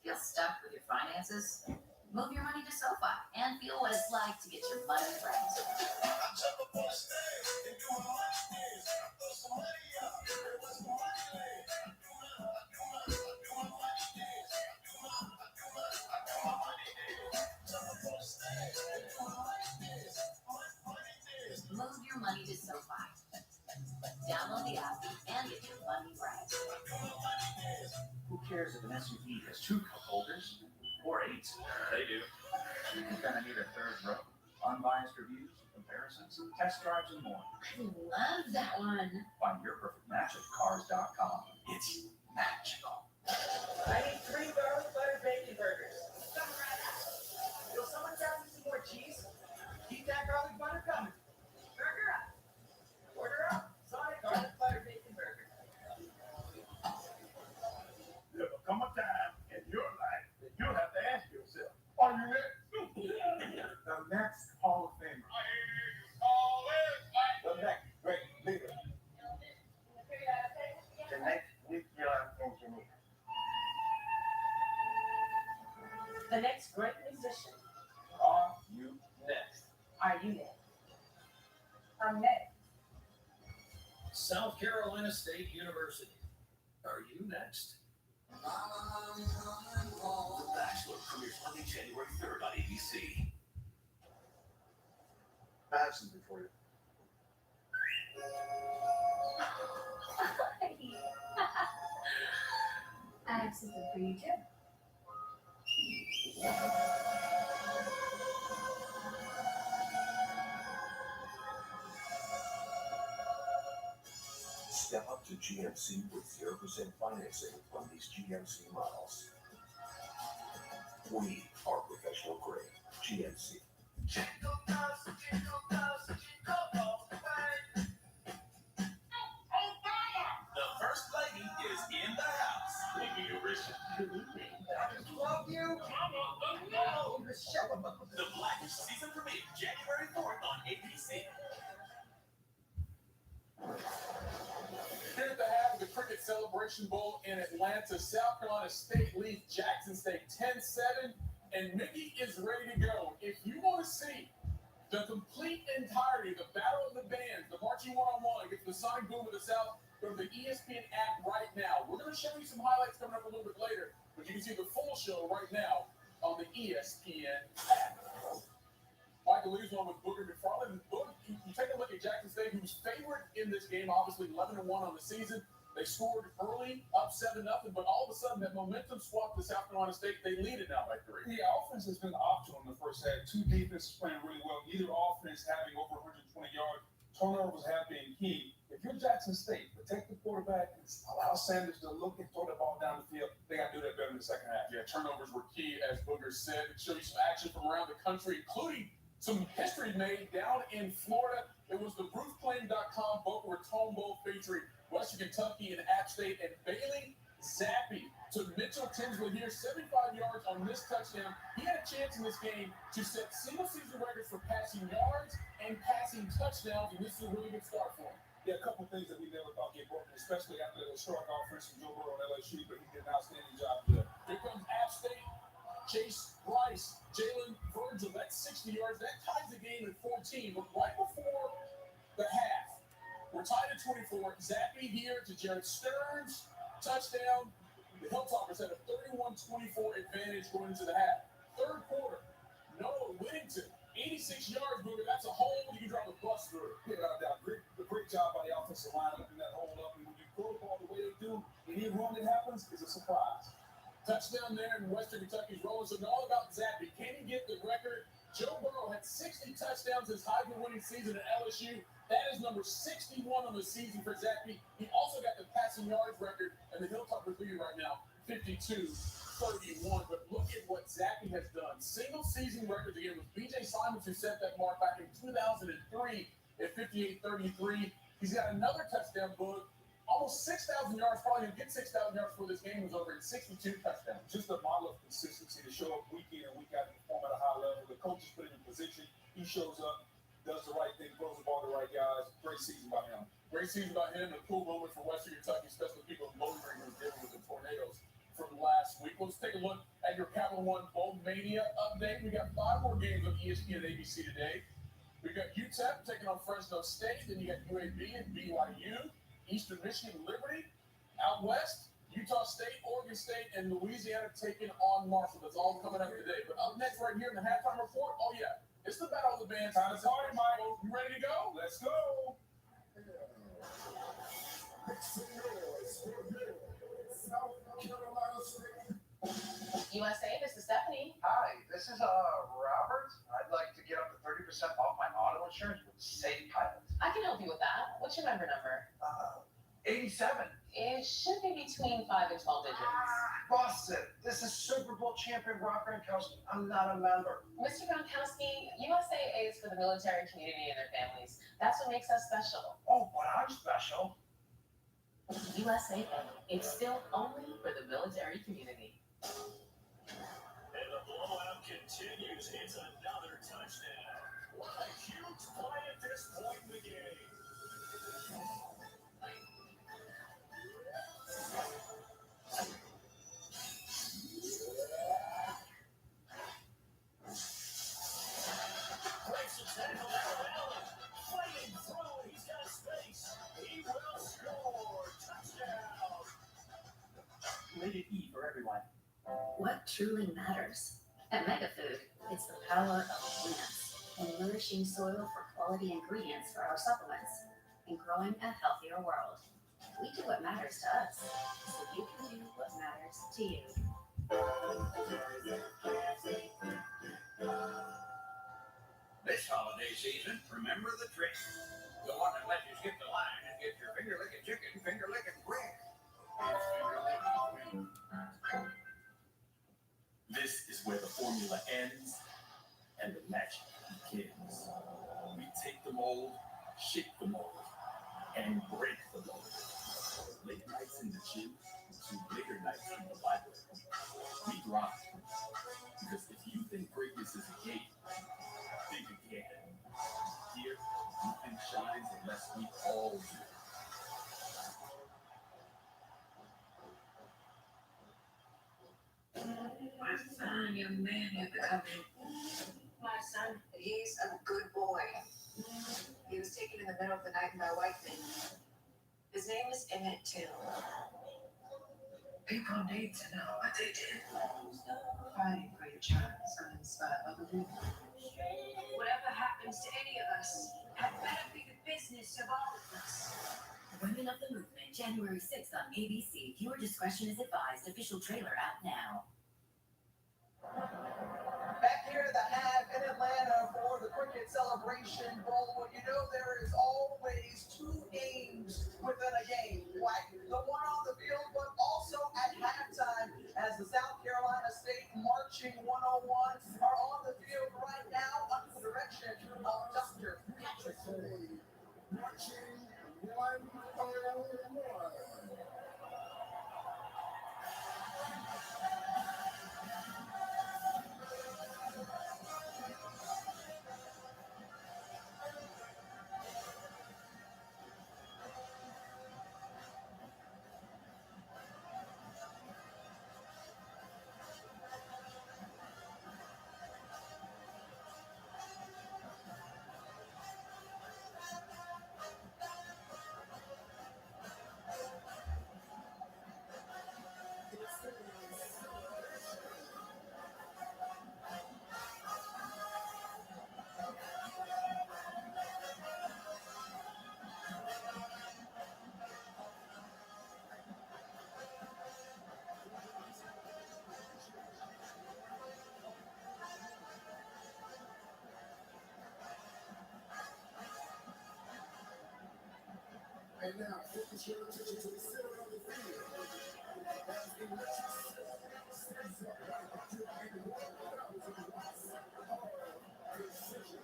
Feel stuck with your finances? Move your money to SoFi and feel what it's like to get your money right. Move your money to SoFi. Download the app and get your money right. Who cares if an SUV has 2 cup holders or 8? They do. You're gonna need a 3rd row. Unbiased reviews, comparisons, test drives, and more. I love that one. Find your perfect match at Cars.com. It's magical. I need 3 garlic butter bacon burgers. Coming right out. Will someone grab me some more cheese? Keep that garlic butter coming. Burger up. Order up. Sonic garlic butter bacon burger. There will come a time in your life that you'll have to ask yourself, are you ready? The next Hall of Famer. The next great leader. The next nuclear engineer. The next great musician. Are you next? Are you next? I'm next. South Carolina State University. Are you next? The Bachelor premieres Monday, January 3rd on ABC. I have something for you. I have something for you too. Step up to GMC with 0% financing on these GMC models. We are professional grade. GMC. The first lady is in the house. Nikki Richard. Good evening. I just love you. No, the show. The Blackish season premiere, January 4th on ABC. Here at the half of the Cricket Celebration Bowl in Atlanta, South Carolina State leads Jackson State 10-7, and Mickey is ready to go. If you want to see the complete entirety, the Battle of the Bands, the marching one-on-one against the Sonic Boom of the South, go to the ESPN app right now. We're going to show you some highlights coming up a little bit later, but you can see the full show right now on the ESPN app. Michael Lee's one with Booger McFarland. Booger, you take a look at Jackson State, who's favored in this game, obviously 11-1 on the season. They scored early, up 7-0, but all of a sudden that momentum swapped to South Carolina State. They lead it now by 3. The offense has been optional in the first half. Two defenses playing really well. Neither offense having over 120 yards. Turnovers have been key. If you're Jackson State, protect the quarterback and allow Sanders to look and throw the ball down the field. They got to do that better in the second half. Yeah, turnovers were key, as Booger said. It showed you some action from around the country, including some history made down in Florida. It was the BruceClaim.com Boca Raton Bowl featuring Western Kentucky and App State, and Bailey Zappi to Mitchell Tinsley here, 75 yards on this touchdown. He had a chance in this game to set single-season records for passing yards and passing touchdowns, and this is a really good start for him. Yeah, a couple of things that we never thought get broken, especially after the strong offense from Joe Burrow on LSU, but he did an outstanding job there. Here comes App State. Chase Bryce, Jalen Virgil, that's 60 yards. That ties the game at 14, but right before the half, we're tied at 24. Zappi here to Jared Stearns, touchdown. The Hilltoppers had a 31-24 advantage going into the half. Third quarter, Noah Whittington, 86 yards, Booger. That's a hole you can drive a bus through. Yeah, without a doubt. Great job by the offensive line opening that hole up. And when you throw the ball the way they do, any run that happens is a surprise. Touchdown there in Western Kentucky's rolling. So all about Zappi. Can he get the record? Joe Burrow had 60 touchdowns his Heisman-winning season at LSU. That is number 61 on the season for Zappi. He also got the passing yards record, and the Hilltoppers lead right now, 52-31. But look at what Zappi has done. Single-season records again with B.J. Simons, who set that mark back in 2003 at 58-33. He's got another touchdown book. Almost 6,000 yards, probably going to get 6,000 yards before this game was over, and 62 touchdowns. Just a model of consistency to show up week in and week out and perform at a high level. The coaches put him in position. He shows up, does the right thing, throws the ball to the right guys. Great season by him. Great season by him. A cool moment for Western Kentucky, especially people in Bowling who were dealing with the tornadoes from last week. Let's take a look at your Capital One Bowl Mania update. We got 5 more games on ESPN and ABC today. We got UTEP taking on Fresno State. Then you got UAB and BYU. Eastern Michigan Liberty. Out west, Utah State, Oregon State, and Louisiana taking on Marshall. That's all coming up today. But up next right here in the halftime report, oh yeah, it's the Battle of the Bands. Time to party, Michael. You ready to go? Let's go. USA, this is Stephanie. Hi, this is Robert. I'd like to get up to 30% off my auto insurance with Safe Pilot. I can help you with that. What's your member number? 87. It should be between 5 and 12 digits. Boston, this is Super Bowl champion Rob Gronkowski. I'm not a member. Mr. Gronkowski, USAA is for the military community and their families. That's what makes us special. Oh, but I'm special. USAA, it's still only for the military community. And the blowout continues. It's another touchdown. What a huge play at this point in the game. Breaks the tackle out of Allen. Fighting through. He's got space. He will score. Touchdown. Rated E for everyone. What truly matters? At MegaFood, it's the power of plants and nourishing soil for quality ingredients for our supplements and growing a healthier world. We do what matters to us, so you can do what matters to you. This holiday season, remember the trick. The one that lets you skip the line and get your finger-licking chicken finger-licking quick. This is where the formula ends and the magic begins. We take the mold, shake the mold, and break the mold. Late nights in the gym to later nights in the library. We grind. Because if you think greatness is a game, think again. Here, nothing shines unless we all do. My son, young man, you're becoming. My son, he's a good boy. He was taken in the middle of the night by white men. His name is Emmett Till. People need to know what they did. Fighting for your child, son, in spite of the whatever happens to any of us, that better be the business of all of us. Women of the Movement, January 6th on ABC. Viewer discretion is advised. Official trailer out now. Back here at the Have in Atlanta for the Cricket Celebration Bowl, you know there is always two games within a game, right? The one on the field, but also at halftime, as the South Carolina State Marching 101 are on the field right now under the direction of Dr. Patrick Lee. Marching 101. And now, focus your attention to the center of the field. As the electric stands up like a drip in water, watts of precision.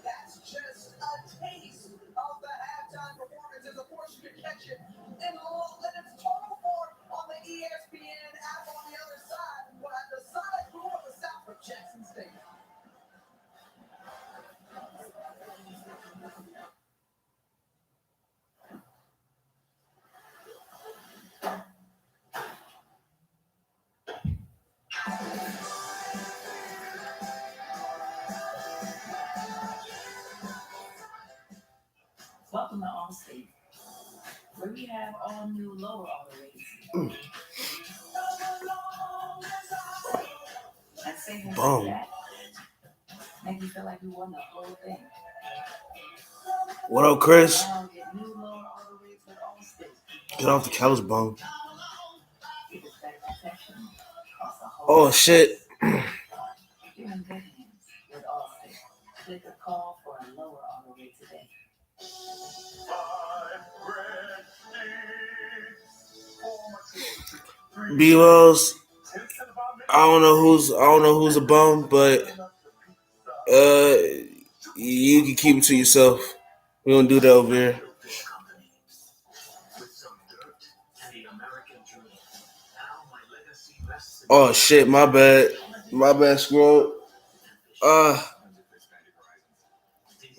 That's just a taste of the halftime performances. Of course, you can catch it in its total form on the ESPN app on the other side. But at the side blue of the South of Jackson State. Welcome to Allstate, where we have all new lower auto rates. And savings Boom. like that make you feel like you won the whole thing. What up, Chris? Now get new lower auto rates with Allstate. Get off the couch, bum. Get this better protection across the whole. Oh shit. You're in good hands with Allstate. Click or call for a lower auto rate today. B-Wells, I don't know who's a bum, but you can keep it to yourself. We don't do that over here. Oh shit, my bad, scrub.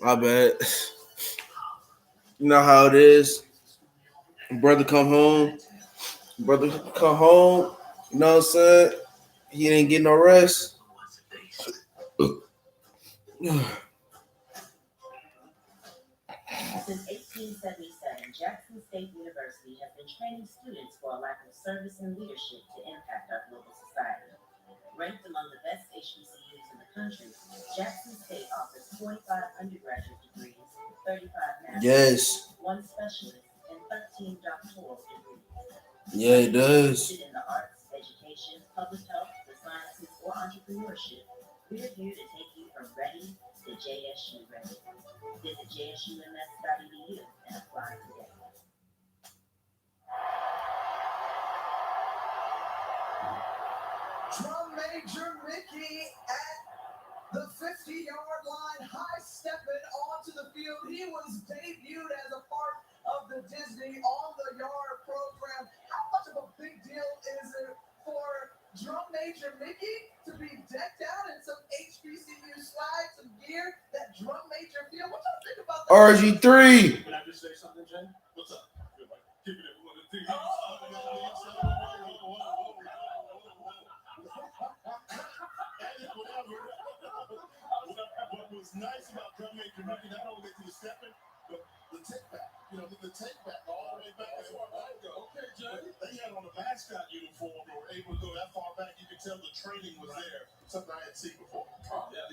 My bad. You know how it is. Brother come home. You know what I'm saying? He didn't get no rest. Since 1877, Jackson State University has been training students for a life of service and leadership to impact our global society. Ranked among the best HBCUs in the country, Jackson State offers 45 undergraduate degrees, 35 master's, Yes. 1 specialist, and 13 doctoral degrees. Yeah, it does. Interested in the arts, education, public health, the sciences, or entrepreneurship, we're here to take you from ready to JSU ready. Visit jsums.edu and apply today. Drum Major Mickey at the 50-yard line, high-stepping onto the field. He was debuted as a part of the Disney On the Yard program. How much of a big deal is it for Drum Major Mickey to be decked out in some HBCU swag, some gear that Drum Major feel? What y'all think about that? RG3. Can I just say something, Jay? What's up? Keep it at 1 and 3. What was nice about Drum Major Mickey, not only was he stepping, but the take back. You know, the take back all the way back. That's where I go. Okay, Jay. They had on a mascot uniform and were able to go that far back. You could tell the training was there. Something I hadn't seen before. Yeah,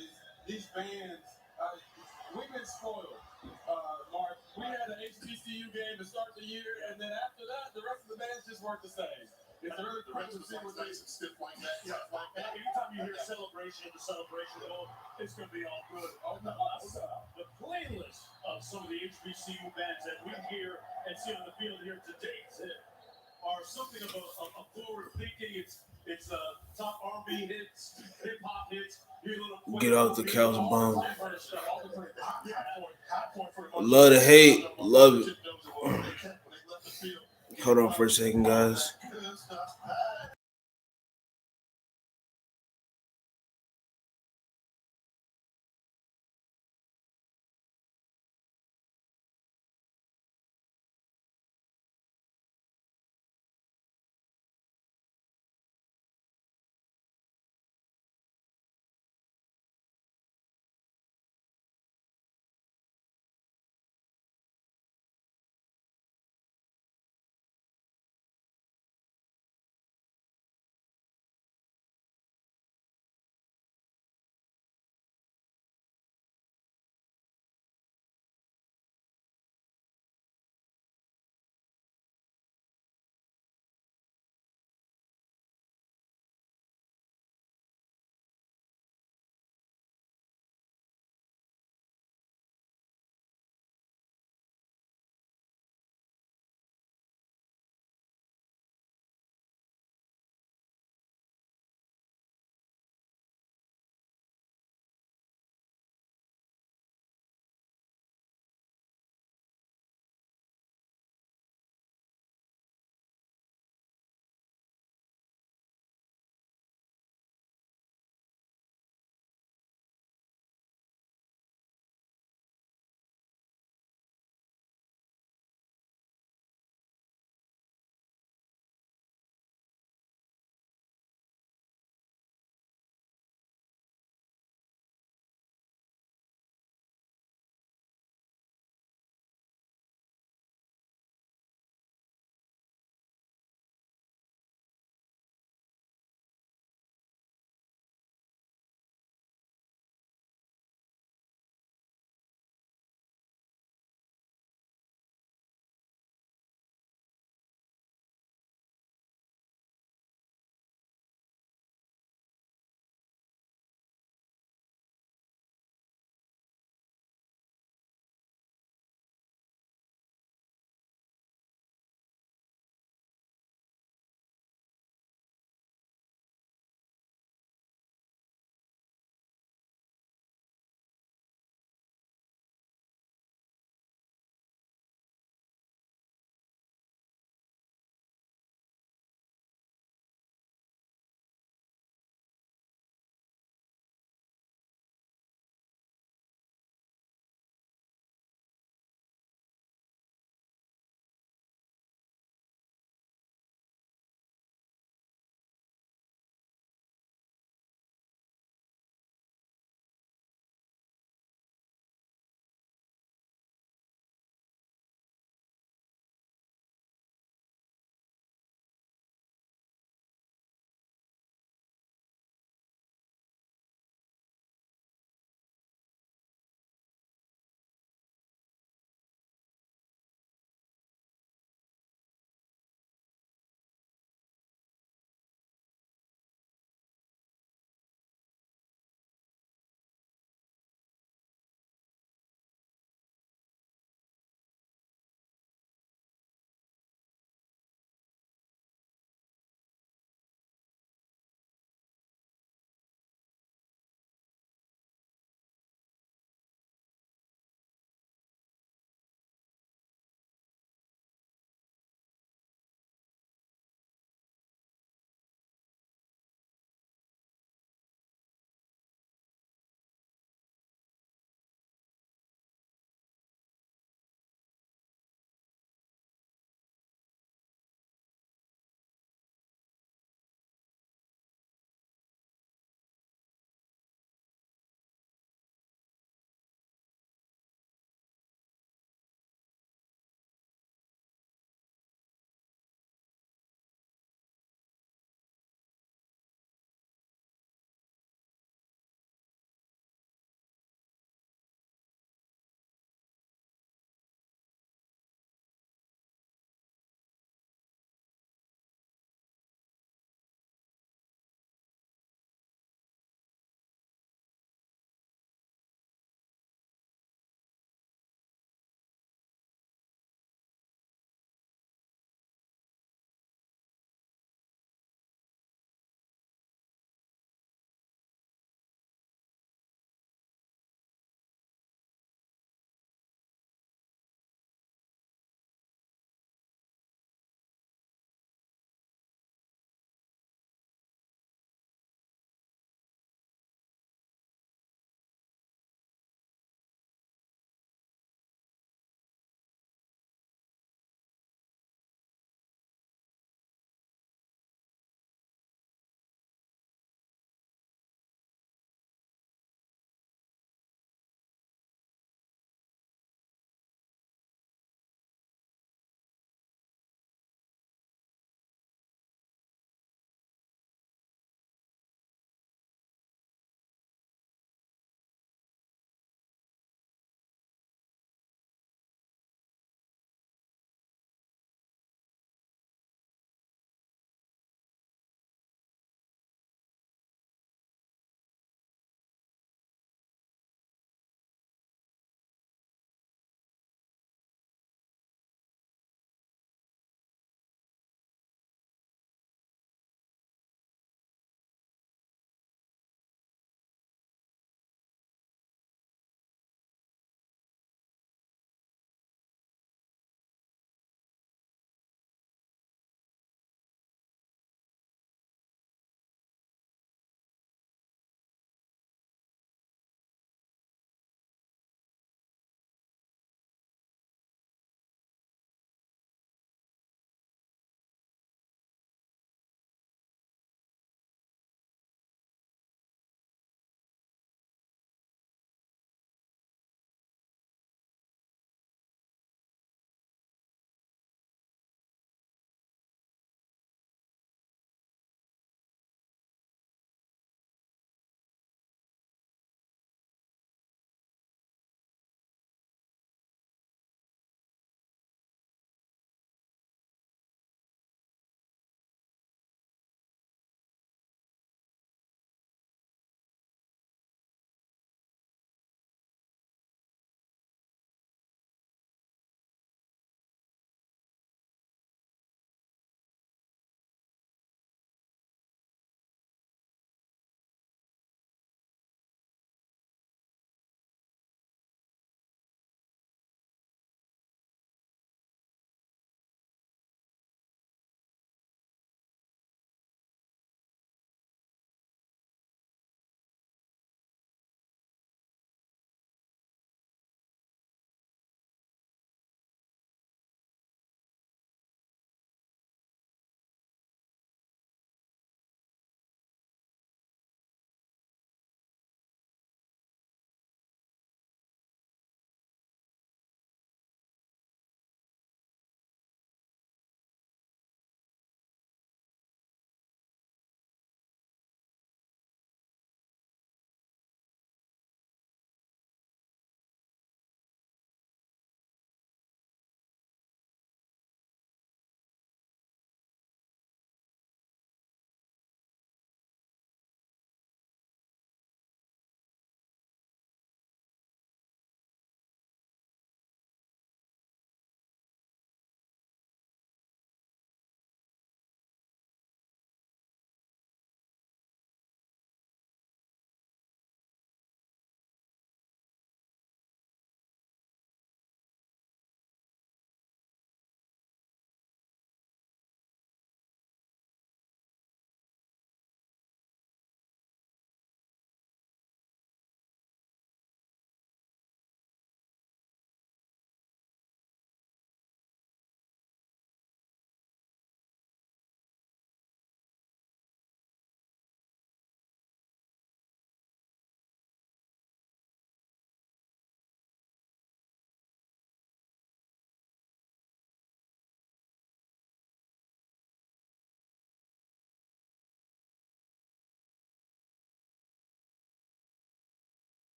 these bands, we've been spoiled. Mark, we had an HBCU game to start the year, and then after that, the rest of the bands just weren't the same. It's really The cool rest to was see what they nice and stiff like that. Yeah, Like that. anytime you hear celebration, the celebration mode, it's going to be all good. To us, the playlist of some of the HBCU bands that we hear and see on the field here to date are something of a forward thinking. It's top R&B hits, hip hop hits. Get off the couch, bum. High point for the Love to hate. Love it. Hold on for a second, guys.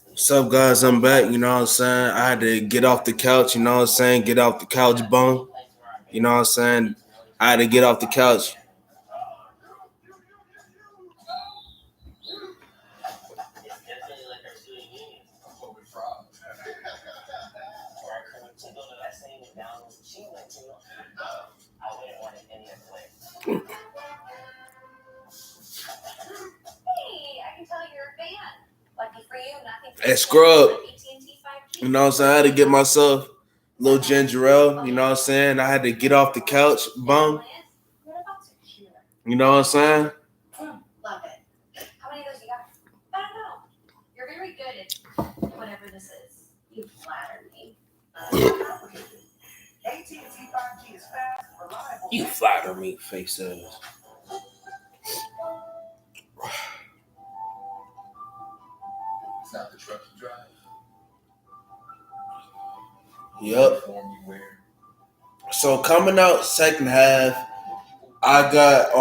What's up, guys? I'm back. You know what I'm saying? I had to get off the couch. You know what I'm saying? Get off the couch bum. You know what I'm saying? I had to get off the couch. Hey, Scrub. You know what I'm saying? I had to get myself a little ginger ale. You know what I'm saying? I had to get off the couch, bum. You know what I'm saying? Love it. How many of those you got? I don't know. You're very good at whatever this is. You flatter me. AT&T 5G is fast, reliable. You flatter me, face ass. It's not the truck you drive. Yep. Uniform you wear. So coming out second half, I got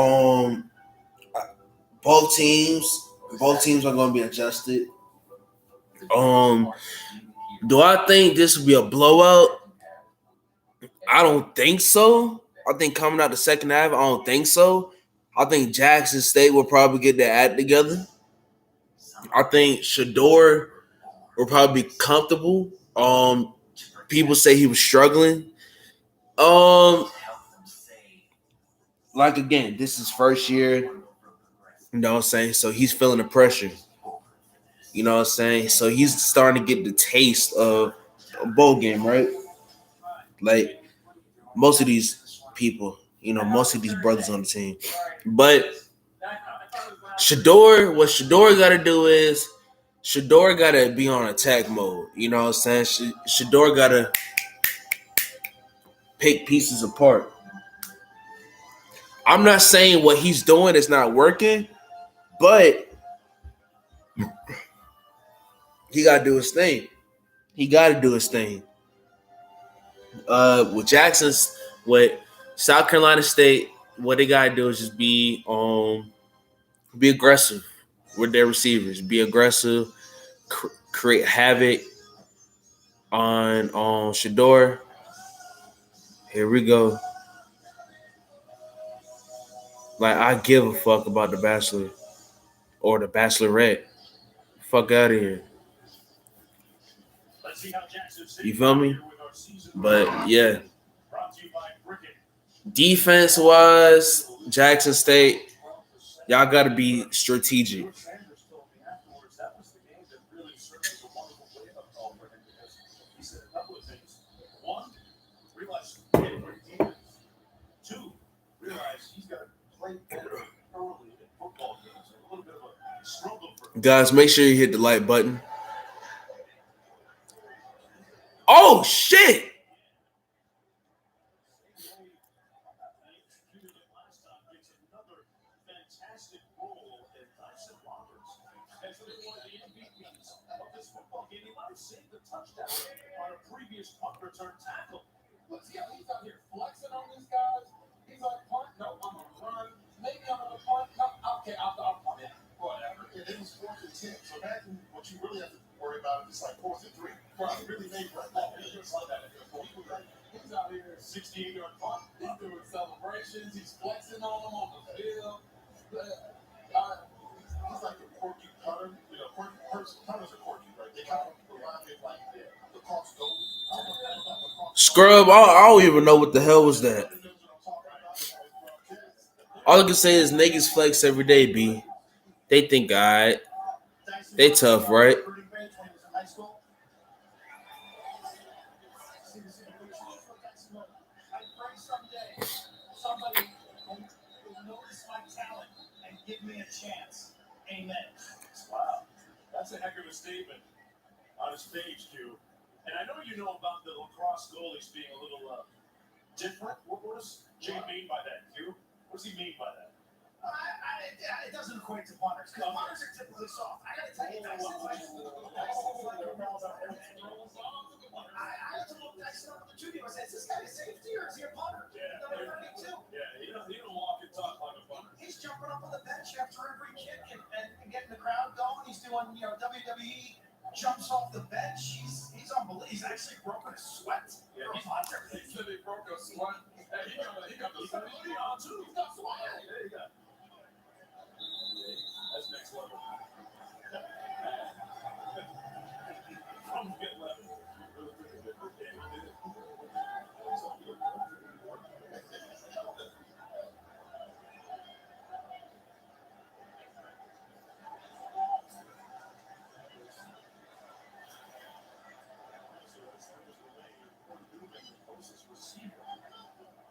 both teams are gonna be adjusted. Do I think this will be a blowout? I don't think so. I think coming out the second half, I don't think so. I think Jackson State will probably get their act together. I think Shedeur will probably be comfortable. People say he was struggling. Like again, this is first year. You know what I'm saying? So he's feeling the pressure. You know what I'm saying? So he's starting to get the taste of a bowl game, right? Like most of these people, you know, most of these brothers on the team. But what Shedeur got to do is Shedeur got to be on attack mode. You know what I'm saying? Shedeur got to pick pieces apart. I'm not saying what he's doing is not working, but he got to do his thing. He got to do his thing. With South Carolina State, what they got to do is just be aggressive with their receivers. Be aggressive, create havoc on Shedeur. Here we go. Like, I give a fuck about the Bachelor or the Bachelorette. Fuck out of here. You feel me? But, yeah. Defense-wise, Jackson State, y'all got to be strategic. Guys, make sure you hit the like button. Oh, shit! Look, see how he's out here flexing on these guys? He's like, punt? No, I'm going to run. Maybe I'm going to punt. No, okay, I'll punt it. Whatever. Yeah, it was 4th and 10. So imagine what you really have to worry about is like 4th and 3. Right. You really made right now. He's out here 16-yard punt. He's doing celebrations. He's flexing on them on the field. He's like a quirky punter. You know, punters are quirky, right? They kind of remind me of like the Cox Gold. Scrub, I don't even know what the hell was that. All I can say is niggas flex every day, B. They think, all right. They tough, right? Somebody will notice my talent and give me a chance. Amen. Wow. That's a heck of a statement on a stage, Q. And I know you know about the lacrosse goalies being a little different. What does Jay mean by that, Q? What does he mean by that? It doesn't equate to punters, because punters are typically soft. I gotta tell you, Dyson's like a ball down there. I had to look Dyson up at the junior. I said, is this guy a safety or is he a punter? Yeah. Number 32. Yeah, he don't walk and talk like a punter. He's jumping up on the bench after every kick and getting the crowd going. He's doing, jumps off the bench. He's unbelievable. He's actually broken a sweat. Yeah, he said he broke a sweat. Hey, he got the sweat on too. He's got sweat. There you go. That's next level. From get level.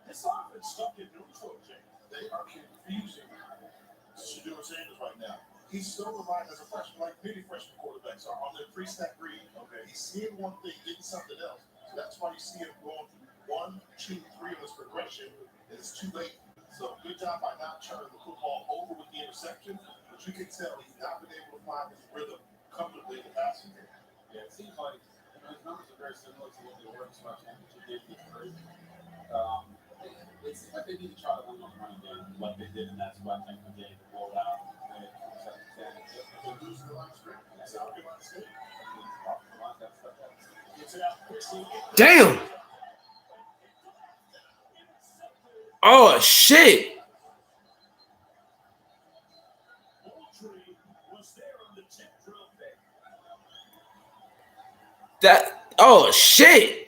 This offense stuck in neutral, Jay. They are confusing Shedeur Sanders right now. He's still relying as a freshman, like many freshman quarterbacks are, on their pre-snap read. Okay, he's seeing one thing, getting something else. So that's why you see him going 1, 2, 3 in this progression, and it's too late. So good job by not turning the football over with the interception, but you can tell he's not been able to find his rhythm comfortably in the passing game. Yeah, it seems like his numbers are very similar to what they were in the championship game against Curry. It's like they need to try to win on the running game, like they did in that spot championship game to blow it out. So who's the line straight? South Carolina State. Damn. Oh shit. That. Oh shit.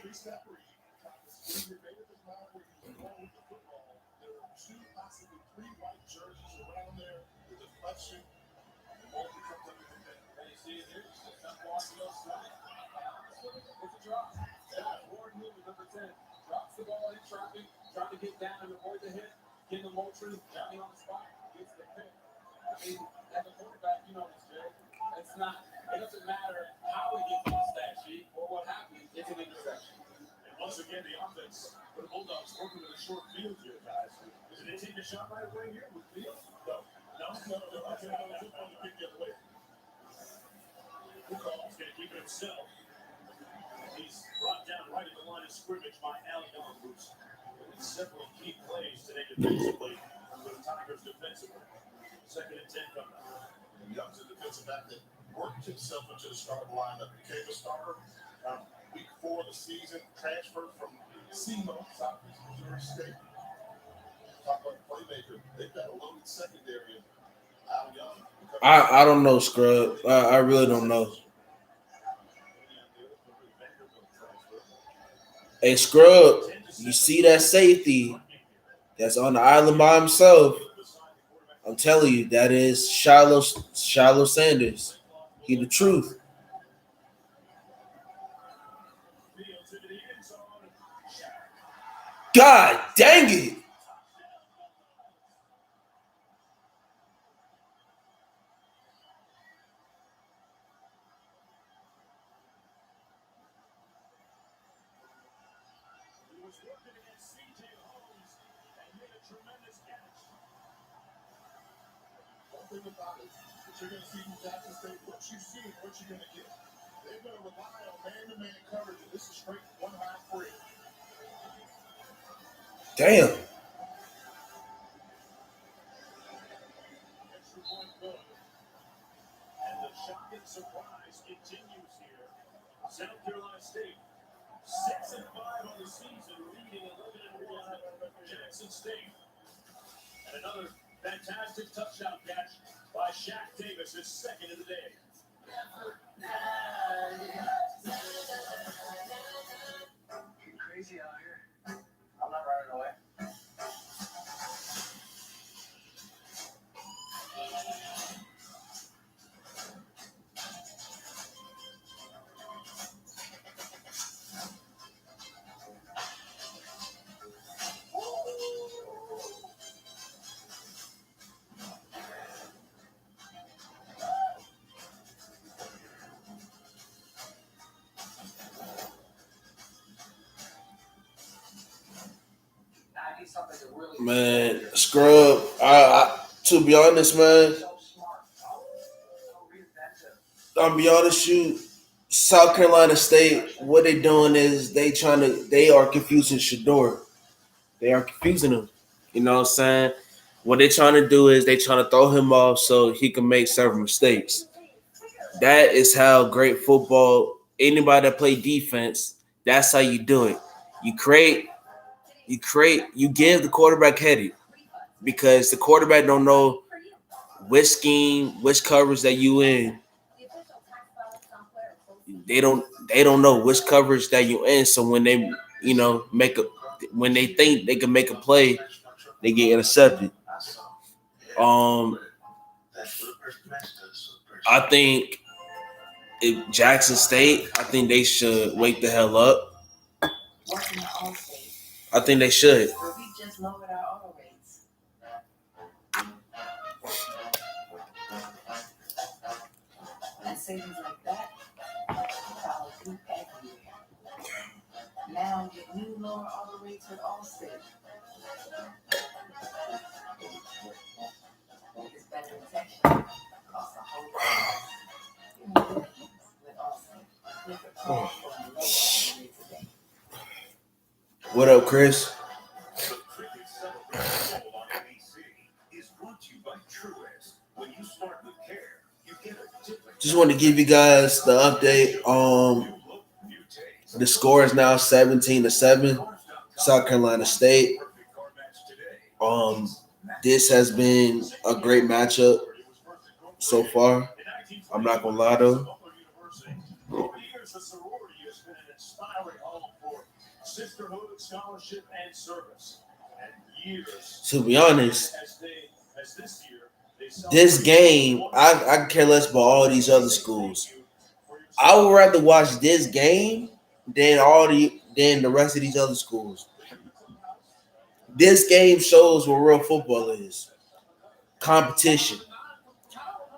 Drops the ball in traffic, trying to get down and avoid the hit. Getting the Moultrie, Johnny on the spot, gets the pick. I mean, as a quarterback, you know this, Jay. It doesn't matter how he gets on the stat sheet or what happens, it's an interception. And once again, the offense for the Bulldogs working with a short field here, guys. Did they take a shot right away here with field? No. I can have a football to pick the other way. He's going to keep it himself. He's brought down right at the line of scrimmage by Al Young, who's made several key plays today defensively for the Tigers defensively. 2nd and 10 coming up. Young's a defensive back that worked himself into the starting lineup. Became a starter week 4 of the season. Transferred from SEMO, Southeast Missouri State. Talk about playmaker. They've got a loaded secondary. Al Young. I don't know, Scrub. I really don't know. Hey, Scrub, you see that safety that's on the island by himself? I'm telling you, that is Shiloh Sanders. He the truth. God dang it. Thing about it, that you're going to see from Jackson State, what you see is what you're going to get. They're going to rely on man-to-man coverage, and this is straight 1 high free. Damn. Extra point good. And the shocking surprise continues here. South Carolina State, 6-5 on the season, leading 11-1 Jackson State. And another fantastic touchdown catch by Shaq Davis, his 2nd of the day. Crazy out here. I'm not running away. Man, Scrub, to be honest, man, I'll be honest with you, South Carolina State, what they doing is they are confusing Shedeur. They are confusing him. You know what I'm saying? What they're trying to do is they trying to throw him off so he can make several mistakes. That is how great football. Anybody that play defense, that's how you do it. You give the quarterback headache because the quarterback don't know which scheme, which coverage that you in. They don't know which coverage that you in. So when they when they think they can make a play, they get intercepted. I think if Jackson State, I think they should wake the hell up. I think they should. We just lowered our auto rates. And savings like that follow through everywhere. Now get new lower auto rates with Allstate. It's better protection across the whole family. With Allstate. With the call for lower auto rates today. What up, Chris? The Cricket Celebration Bowl on NBC is brought to you by Truist. When you start with care, you get a different. Just want to give you guys the update. The score is now 17-7, South Carolina State. This has been a great matchup so far. I'm not gonna lie though. To be honest, this game, I care less about all these other schools. I would rather watch this game than the rest of these other schools. This game shows what real football is. Competition.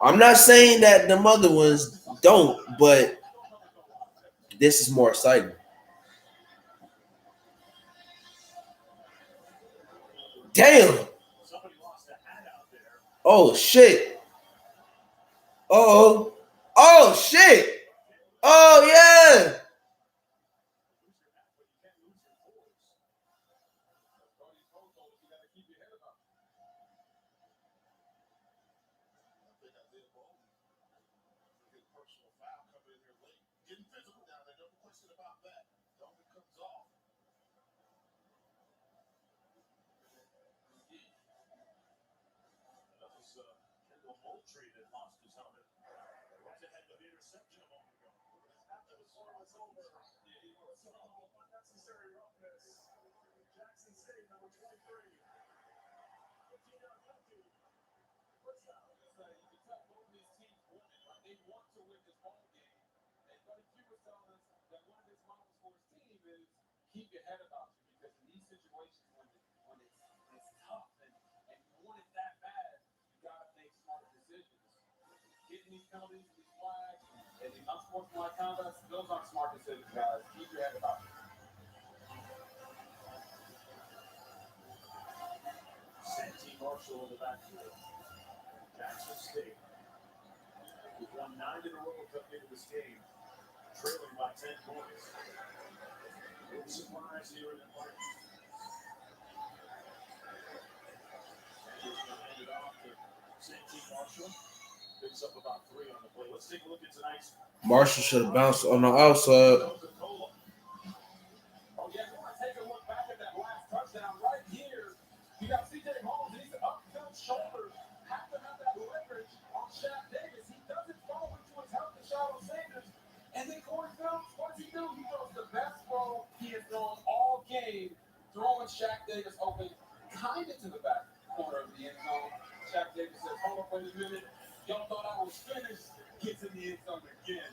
I'm not saying that the other ones don't, but this is more exciting. Damn. Oh shit. Oh shit. Oh yeah. Keep your head about you because in these situations when it's tough and you want it that bad, you gotta make smart decisions. Getting these penalties, these flags, and these unsportsmanlike conducts, those aren't smart decisions, guys. Keep your head about you. Santee Marshall in the backfield. Jackson State. We've won 9 in a row coming into this game, trailing by 10 points. No surprise here in Atlanta. And he's going to hand it off to Santee Marshall. Picks up about 3 on the play. Let's take a look at tonight's. Marshall should have bounced on the outside. Oh, yeah, you want to take a look back at that last touchdown right here. You got C.J. Holmes. He's up field shoulder. Have to have that leverage on Shaq Davis. He doesn't fall into his help to Shallow Sanders. And then Corey Phillips, what does he do? He throws the best throw he has thrown all game, throwing Shaq Davis open kind of to the back corner of the end zone. Shaq Davis says, hold up, wait a minute. Y'all thought I was finished. Gets in the end zone again.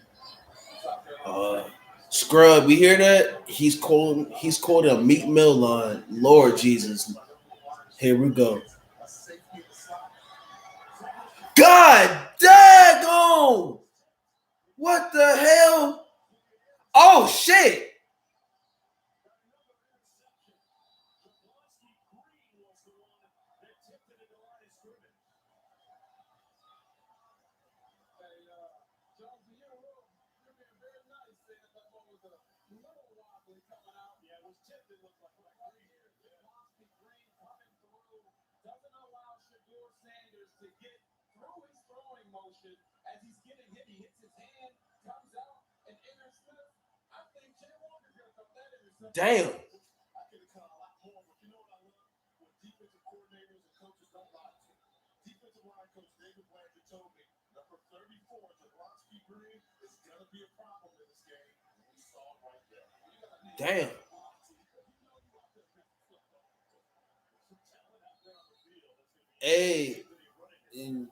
Scrub, you hear that? He's called a Meek Mill line. Lord Jesus. Here we go. God daggone! What the hell? Oh shit! As he's getting hit, he hits his Damn. I could have cut a lot more, but you know what I love? When defensive coordinators and coaches don't lie to you. Defensive line coach David Blanchard told me number 34, Javonski Green, is going to be a problem in this game. We saw it right there. Damn. Hey, and,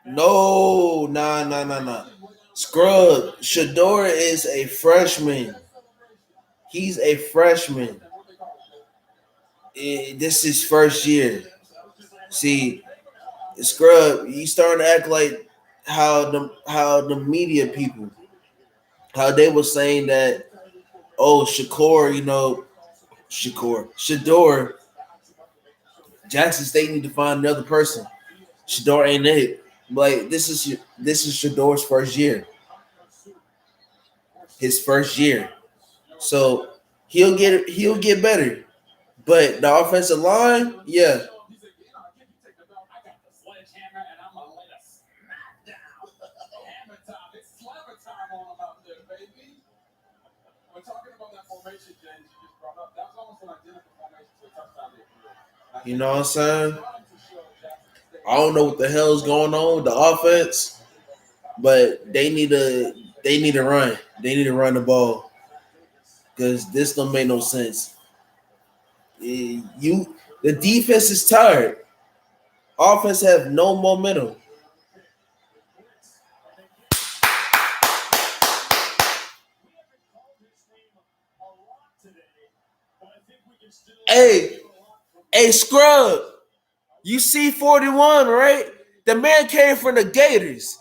no, nah. Scrub, Shador is a freshman. He's a freshman. This is first year. See, Scrub, you starting to act like how the media people, how they were saying that, oh, Shador, Jackson State need to find another person. Shador ain't it. Like this is Shador's first year. His first year. So he'll get better. But the offensive line, yeah. You know what I'm saying? I don't know what the hell's going on with the offense, but they need to run. They need to run the ball because this don't make no sense. The defense is tired. Offense have no momentum. Hey, Scrub, you see 41, right? The man came from the Gators.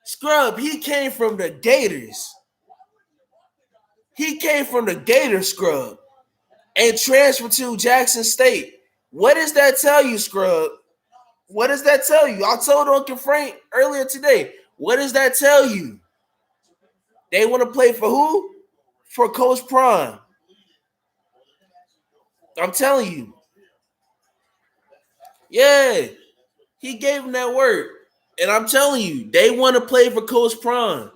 Scrub, he came from the Gators. He came from the Gators, Scrub, and transferred to Jackson State. What does that tell you, Scrub? What does that tell you? I told Uncle Frank earlier today. What does that tell you? They want to play for who? For Coach Prime. I'm telling you. Yeah, he gave him that word. And I'm telling you, they want to play for Coach Prime.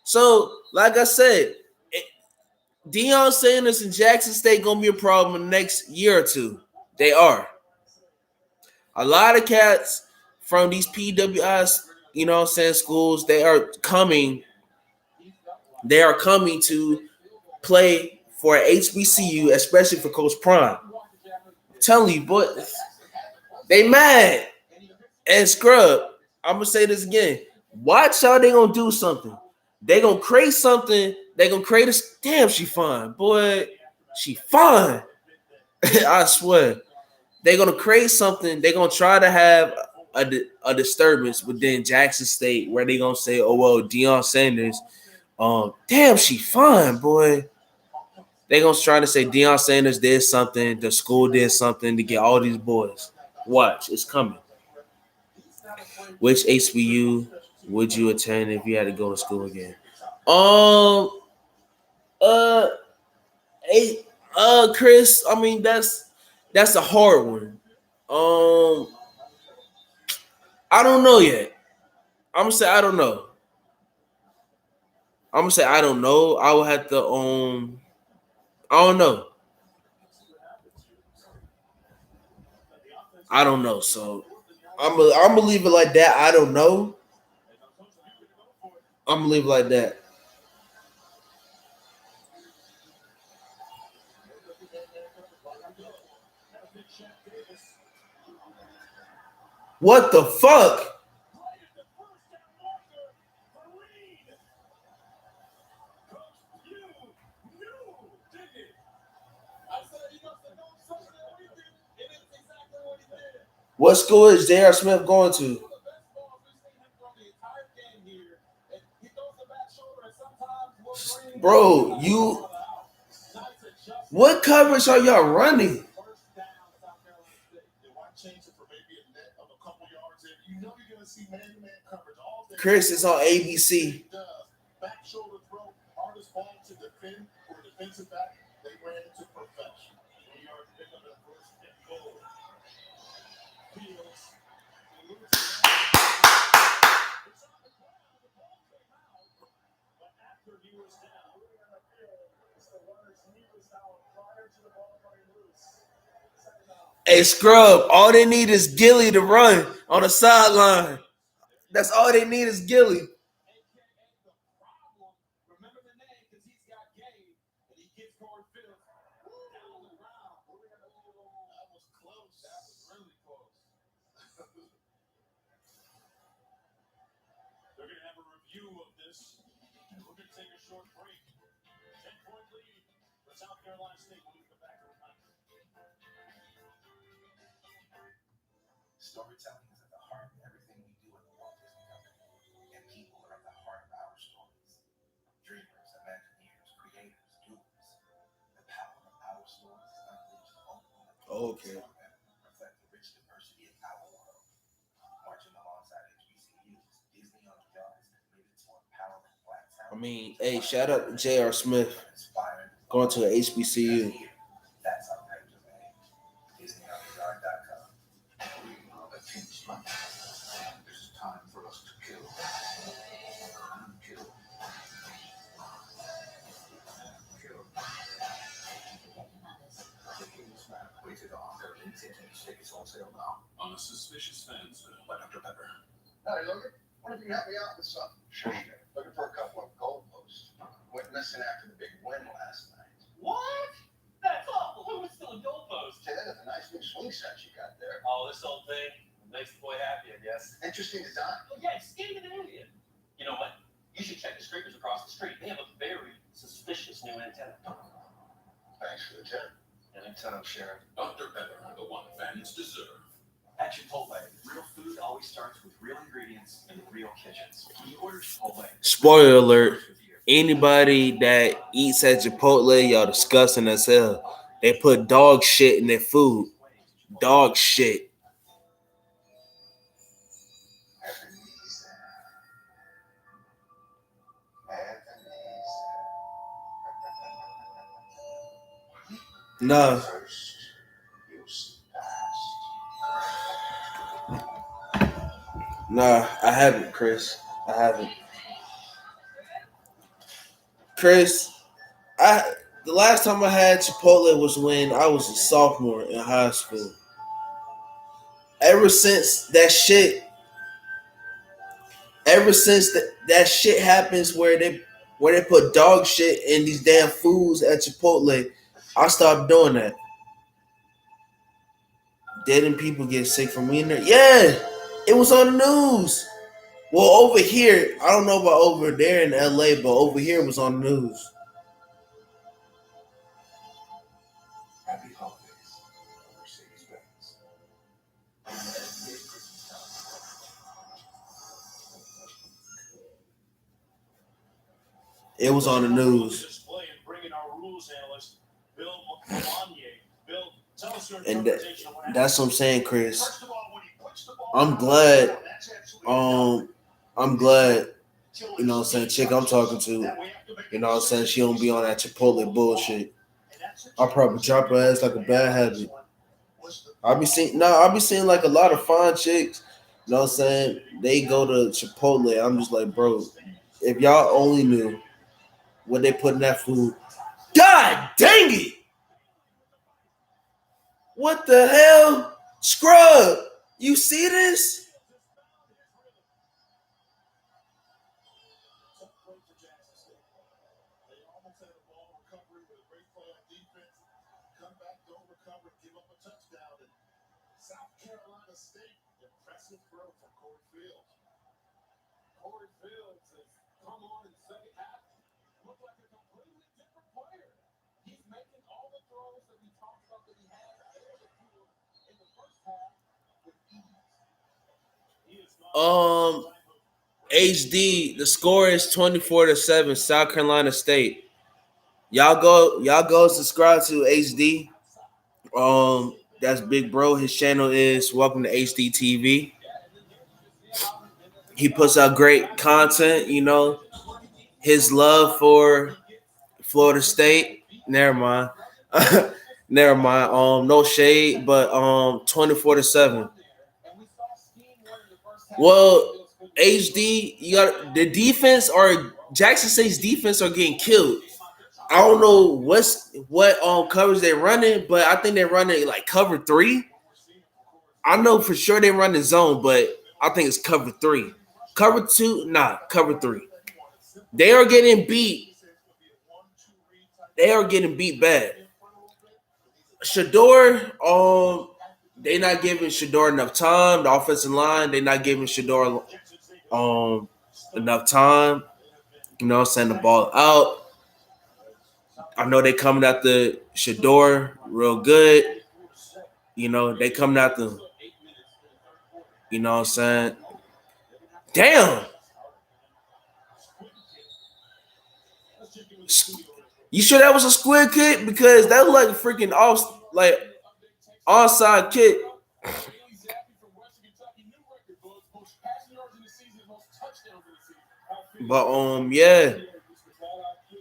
So, like I said, Deion Sanders and Jackson State going to be a problem in the next year or two. They are. A lot of cats from these PWIs, you know what I'm saying, schools, they are coming to play for HBCU, especially for Coach Prime. I'm telling you, boy, they mad. And Scrub, I'm going to say this again. Watch how they going to do something. They going to create something. They going to create a... Damn, she fine. Boy, she fine. I swear. They're going to create something. They're going to try to have a disturbance within Jackson State where they're going to say, oh, well, Deion Sanders, damn, she fine, boy. They're going to try to say Deion Sanders did something. The school did something to get all these boys. Watch. It's coming. Which HBU would you attend if you had to go to school again? Chris, I mean that's a hard one. I don't know yet. I'm gonna say I don't know. I will have to I don't know. I don't know. So I'm gonna leave it like that. I don't know. I'm gonna leave it like that. What the fuck? What school is J.R. Smith going to? Bro, what coverage are y'all running? Chris is on ABC. Back shoulder throw, hardest ball to defend or defensive back. They ran into perfection. 3 yards pick up that first and goal. Hey, Scrub, all they need is Gilly to run on the sideline. That's all they need is Gilly. Remember the name because he's got game and he gets Corey Fields down on the ground. That was close. That was really close. They're going to have a review of this, and we're going to take a short break. 10-point lead for South Carolina State. We'll come back to the time. Storytelling is at the heart of everything we do in the Walt Disney Company, and people are at the heart of our stories. Dreamers, Imagineers, creators, doers. The power of our stories is unleashed only Okay. reflect the rich diversity of our world. Marching alongside HBCUs, Disney on the Yard is committed to empowering Black I talent. mean, hey, shout out to J.R. Smith going to a HBCU. That's our right to name. DisneyOnTheYard.com. Attention. It's time for us to kill. Kill. Kill. Taking this map, rated R. Currently tickets on sale now. On a suspicious fence. By Dr. Pepper. Hey, Logan, why don't you help me out with something? Sure. Looking for a couple of goalposts. Went missing after the big win last night. What? That's awful. Who was stealing goalposts? Ted, a nice new swing set you got there. Oh, this old thing makes the boy happy, I guess. Interesting design. Oh, yeah, it's skinny and alien. You know what? You should check the scrapers across the street. They have a very suspicious new antenna. Thanks for the tip. Anytime, Sharon. Dr. Pepper, the one fans deserve. At Chipotle, real food always starts with real ingredients in real kitchens. When you order Chipotle, Spoiler alert. Anybody that eats at Chipotle, y'all disgusting as hell. They put dog shit in their food. Dog shit. No. First, you see past. Nah, I haven't, Chris. I haven't. Chris, the last time I had Chipotle was when I was a sophomore in high school. Ever since that shit happens where they put dog shit in these damn foods at Chipotle, I stopped doing that. Didn't people get sick from eating there? Yeah, it was on the news. Well, over here, I don't know about over there in LA, but over here it was on the news. happy holidays. Mercedes-Benz. It was on the news. Display and bringing our rules analyst, Bill Melanier. Bill, tell us your And interpretation of what happened. that's what I'm saying, Chris. First of all, when he puts the ball I'm glad, you know what I'm saying, chick I'm talking to, you know what I'm saying, she don't be on that Chipotle bullshit. I'll probably drop her ass like a bad habit. I'll be seeing like a lot of fine chicks, you know what I'm saying, they go to Chipotle. I'm just like, bro, if y'all only knew what they put in that food. God dang it! What the hell? Scrub, you see this? South Carolina State, impressive growth from Corey Fields. Corey Fields has come on in the second half, looked like a completely different player. He's making all the throws that we talked about that he had ahead of the field in the first half with ease. He is not HD, the score is 24-7, South Carolina State. Y'all go subscribe to HD. That's Big Bro. His channel is Welcome to HD TV. He puts out great content, you know. His love for Florida State. Never mind. No shade, but 24-7. Well, HD, you got the defense are Jackson State's defense are getting killed. I don't know what coverage they're running, but I think they're running like cover 3. I know for sure they're running zone, but I think it's cover 3. Cover 2, cover 3. They are getting beat. They are getting beat bad. Shedeur, they're not giving Shedeur enough time. The offensive line, they're not giving Shedeur enough time. You know what I'm saying? The ball out. I know they coming after Shedeur real good. You know, they coming after, you know what I'm saying? Damn. You sure that was a squid kick? Because that looked like a freaking onside kick. But yeah.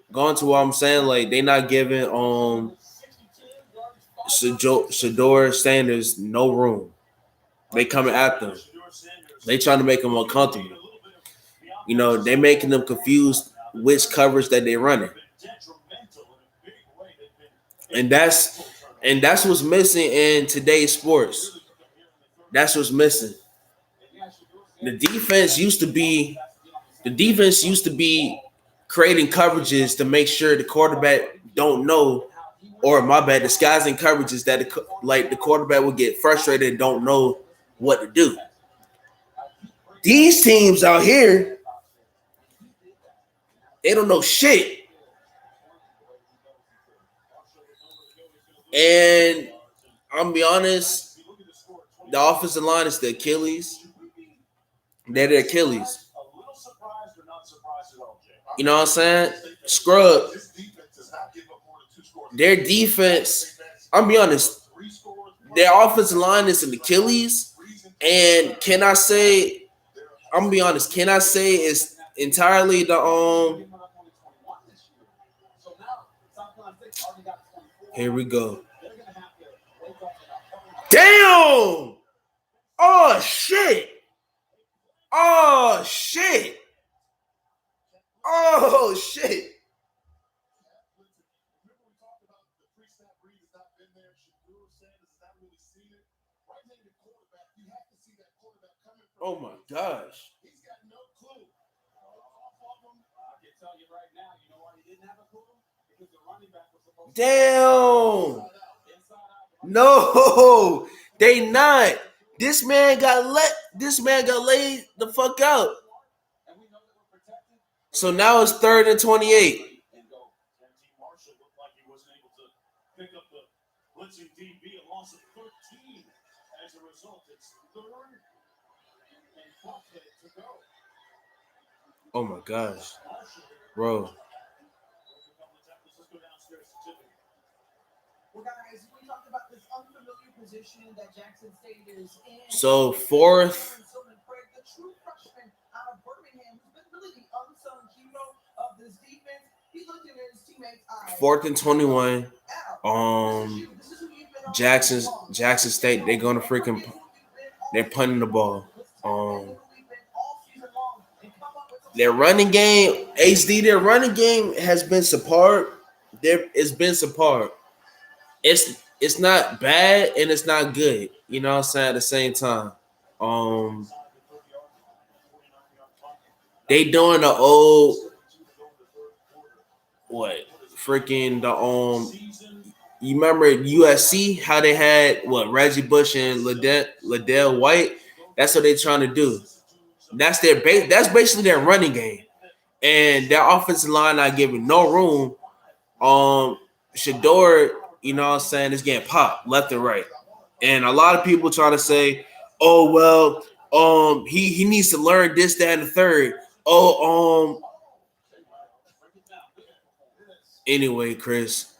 Going to what I'm saying, like they not giving Shedeur Sanders no room. They coming at them. They trying to make them uncomfortable. You know, they making them confused which coverage that they running. And that's what's missing in today's sports. That's what's missing. The defense used to be creating coverages to make sure the quarterback don't know, or disguising coverages that the quarterback will get frustrated and don't know what to do. These teams out here, they don't know shit. And I'm gonna be honest, the offensive line is the Achilles. They're the Achilles. You know what I'm saying? Scrub. Their defense, I'm gonna be honest, their offensive line is an Achilles. And can I say it's entirely the Here we go. Damn! Oh shit! Oh shit! Oh shit! Oh my gosh! Damn! No, they not. This man got laid the fuck out. So now it's 3rd and 28. Oh my gosh, bro. So 4th. Fourth and 21. Jackson State, they're gonna they're punting the ball. Their running game, HD, their running game has been subpar. It's been subpar. It's not bad and it's not good. You know what I'm saying? At the same time. They doing the old you remember USC, how they had Reggie Bush and Liddell White? That's what they're trying to do. That's basically their running game. And their offensive line not giving no room. Shedeur, you know what I'm saying, is getting popped left and right. And a lot of people trying to say, oh, well, he needs to learn this, that, and the third. Anyway, Chris.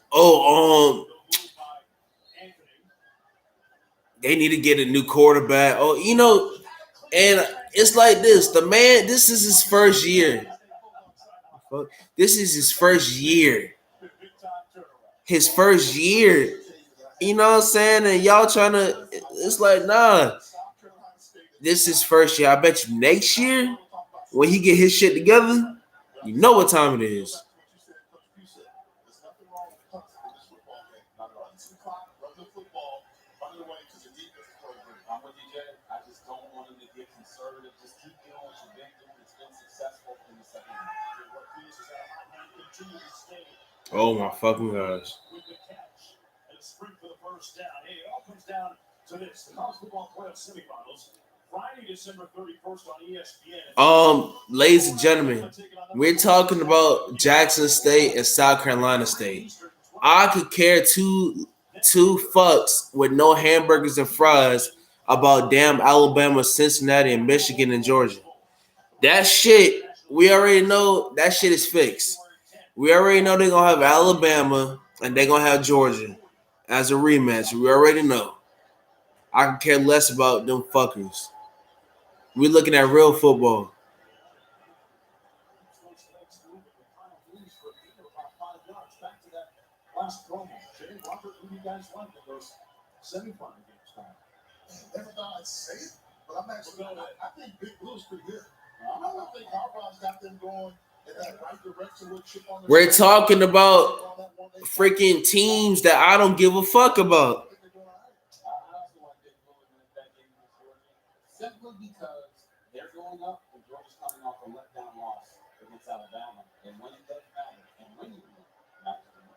They need to get a new quarterback. And it's like this. The man, this is his first year. His first year. You know what I'm saying? And y'all trying to, it's like, nah. This is first year. I bet you next year, when he get his shit together, You know what time it is. That's what you said, Coach P said. There's nothing wrong with punting in this football game. Run some clock, run the football, run it away because the defense is playing great. I'm with you, Jay. I just don't want him to get conservative. Just keep doing what you've been doing. It's been successful in the second half. What feels is that high man continue to stay Oh my fucking gosh. with the catch and a sprint for the first down. Hey, it all comes down to this: the college football playoff semifinals, Friday, December 31st on ESPN. Ladies and gentlemen, we're talking about Jackson State and South Carolina State. I could care two fucks with no hamburgers and fries about damn Alabama, Cincinnati, and Michigan and Georgia. That shit, we already know that shit is fixed. We already know they're gonna have Alabama and they're gonna have Georgia as a rematch. We already know. I can care less about them fuckers. We're looking at real football. Last promo. Jay, Robert, who do you guys like in those semifinal games? Never thought I'd say it, but I'm actually I think Big Blue's pretty good. I think Harbaugh's got them going in that right direction with chip on the We're talking about freaking teams that I don't give a fuck about. Simply because they're going up and Georgia's coming off a letdown loss against Alabama. And when it does matter, and when you win, not to the win.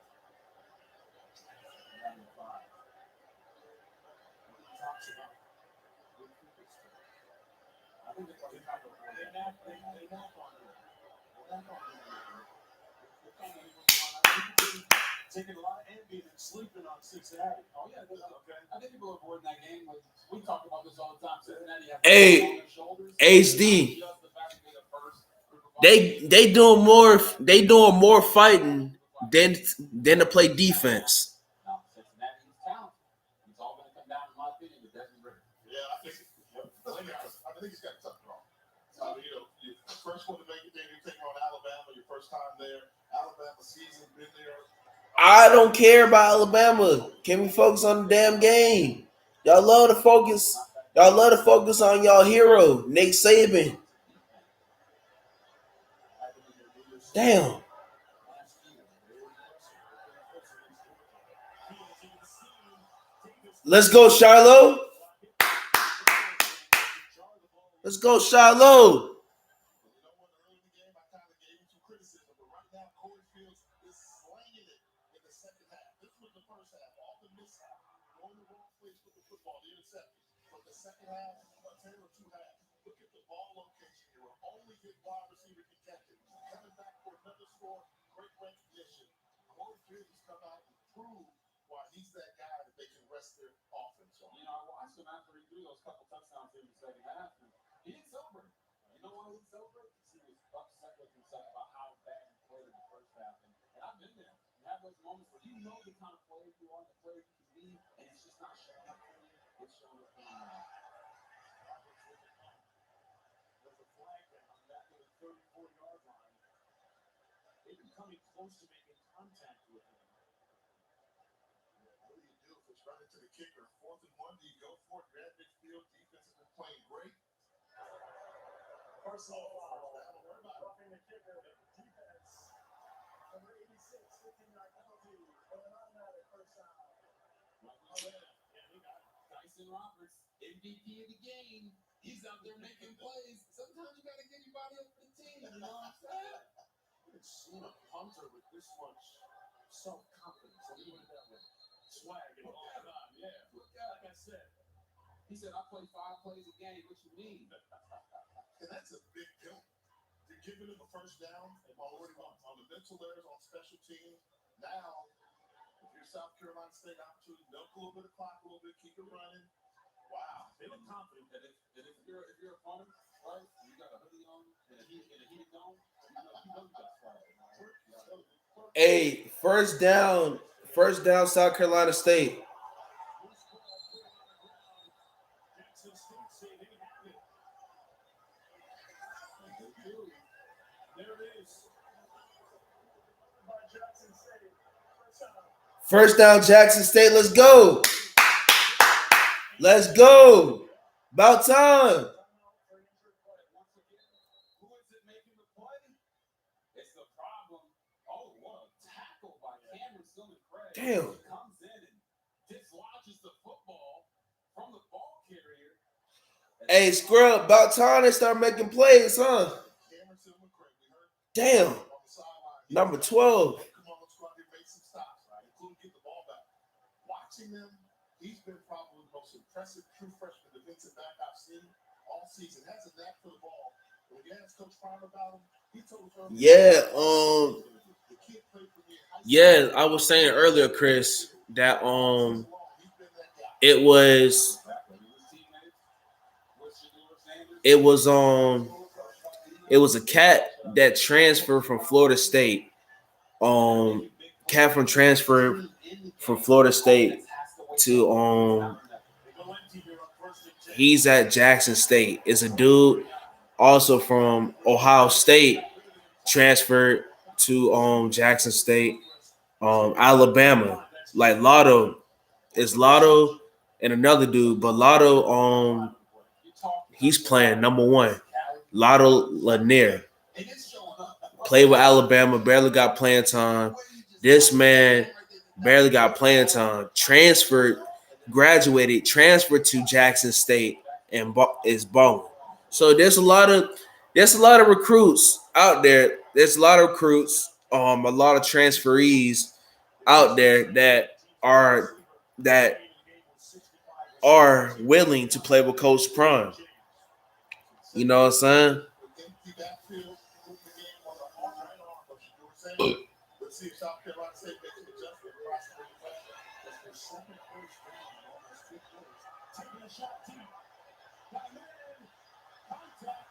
I think they're going to have taking a lot of Ambien and sleeping on Cincinnati. Oh, yeah. Okay. I think people are avoiding that game. We talk about this all the time. Cincinnati have Hey, HD. They doing more fighting than to play defense. Now, Cincinnati's talent. It's all going to come down, in my opinion, to Desmond Ritter. Yeah, I think he's got a tough draw. Your first one to make it there, you're taking on Alabama, your first time there. Alabama season, been there. I don't care about Alabama. Can we focus on the damn game? Y'all love to focus. Y'all love to focus on y'all hero, Nick Saban. Damn. Let's go, Shiloh. Let's go, Shiloh. Second half, a 10 or 2 half. Look at the ball location. You were only hit wide receiver contention. Coming back for another score, great recognition. Corey Fields has come out and proved why he's that guy that they can rest their offense on. You know, I watched him after he threw those couple touchdowns in the second half. And he didn't celebrate. You know why he didn't celebrate? Because he was upset with himself about how bad he played in the first half. And I've been there. You have those moments where you know the kind of player you are, the player you can be, and it's just not showing up for you. It's showing up for you. There's a flag down back to the 34-yard line. They've been coming close to making contact with him. What do you do if it's running to the kicker? 4th and 1, do you go for it? Grab midfield, defense has been playing great. Personal foul. Roughing the kicker. Defense. Number 86, 15-yard penalty. For an automatic first down. Dyson Roberts, MVP of the game. He's out there making plays. Sometimes you got to get your body up for the team. You know what I'm saying? I've seen a punter with this much self-confidence. Let me put it that way. Swag and all the time. Yeah. Like I said. He said, I play 5 plays a game. What you mean? And that's a big deal. You're giving them a first down already on the mental errors on special teams. Now, if you're South Carolina State, opportunity, milk a little bit of clock, a little bit, keep it running. Wow. They look confident. And if you're a punter, right, you got a hoodie on and a heated dome, you know you got swag. Hey, first down, South Carolina State. First down, Jackson State. Let's go. Let's go. About time. Damn. Comes in and dislodges the football from the ball carrier. Hey, Scrub, about time they start making plays, huh? Damn. Number 12. Watching them, he's been probably the most impressive true freshman defensive back I've seen all season. Has a knack for the ball. When you asked Coach Prime about him, he told us Yeah, I was saying earlier, Chris, that it was a cat that transferred from Florida State. Cat from transfer from Florida State to he's at Jackson State. It's a dude also from Ohio State transferred to Jackson State, Alabama. Like Lotto, it's Lotto and another dude, but Lotto he's playing number 1. Lotto Lanier played with Alabama, barely got playing time. This man barely got playing time. Graduated, transferred to Jackson State, and is balling. So there's a lot of recruits out there. There's a lot of recruits, a lot of transferees out there that are willing to play with Coach Prime. You know what I'm saying? Let's see if South Carolina State makes an adjustment across the way. That's their second first down in almost 2 quarters. Taking a shot deep. Got man. Contact.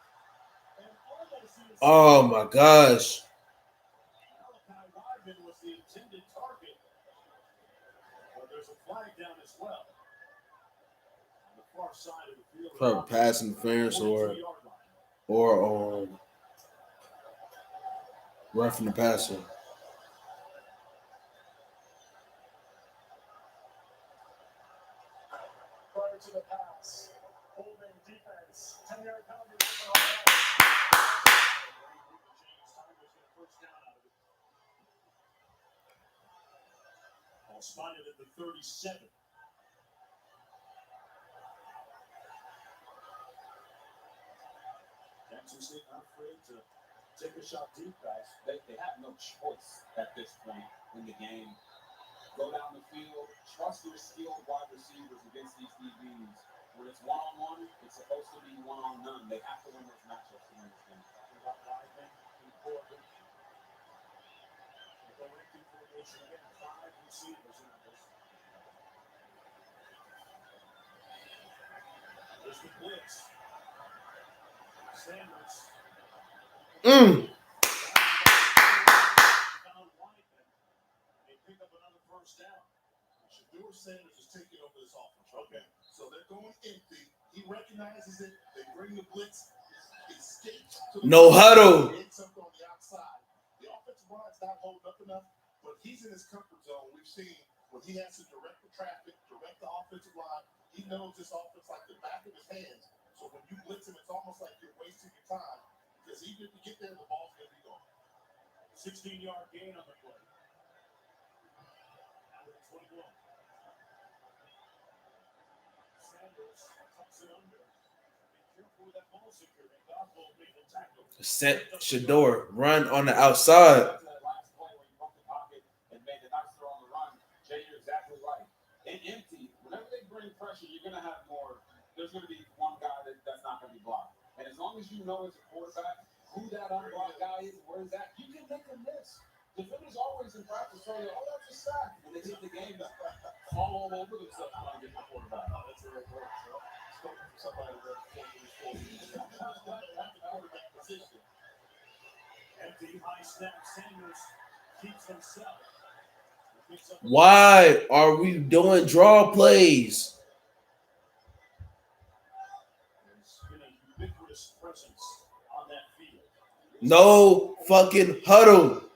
And almost. Oh my gosh. Malachi Wyman was the intended target. But there's a flag down as well. On the far side of the field. Probably pass interference or roughing the passer. Prior to the pass, holding defense, 10-yard penalty. Ball spotted at the 37. Jackson State not afraid to take a shot deep, guys. They have no choice at this point in the game. Go down the field, trust your skilled wide receivers against these DBs. When it's one-on-one, it's supposed to be one-on-none. They have to win those matchups to win this game. About Wyman, important. The empty formation again, 5 receivers in this. There's the blitz. Sanders. They pick up another first down. Shedeur Sanders is taking over this offense. Okay. So they're going empty. He recognizes it. They bring the blitz. Escapes to the No huddle. Ends up on the outside. The offensive line's not holding up enough, but he's in his comfort zone. We've seen when he has to direct the traffic, direct the offensive line. He knows this offense like the back of his hands. So when you blitz him, it's almost like you're wasting your time because even if you get there, the ball's going to be gone. 16-yard gain on the play. Now with 21. Sanders tucks it under. Be careful with that ball security. Godbolt made the tackle. Set Shedeur run on the outside. That last play where you bumped the pocket and made the nice throw on the run. Jay, you're exactly right. And empty, whenever they bring pressure, you're going to have more. There's going to be one guy that's not going to be blocked. And as long as you know as a quarterback who that unblocked guy is, where is that, you can make a miss. Defenders always in practice tell you, oh, that's a sack. When they hit the game, fall all over themselves trying to get the quarterback. Oh, that's very great. So, spoken from somebody that's quarterback position. Empty high snap. Sanders keeps himself. Why are we doing draw plays? There's been a ubiquitous presence on that field. No fucking huddle.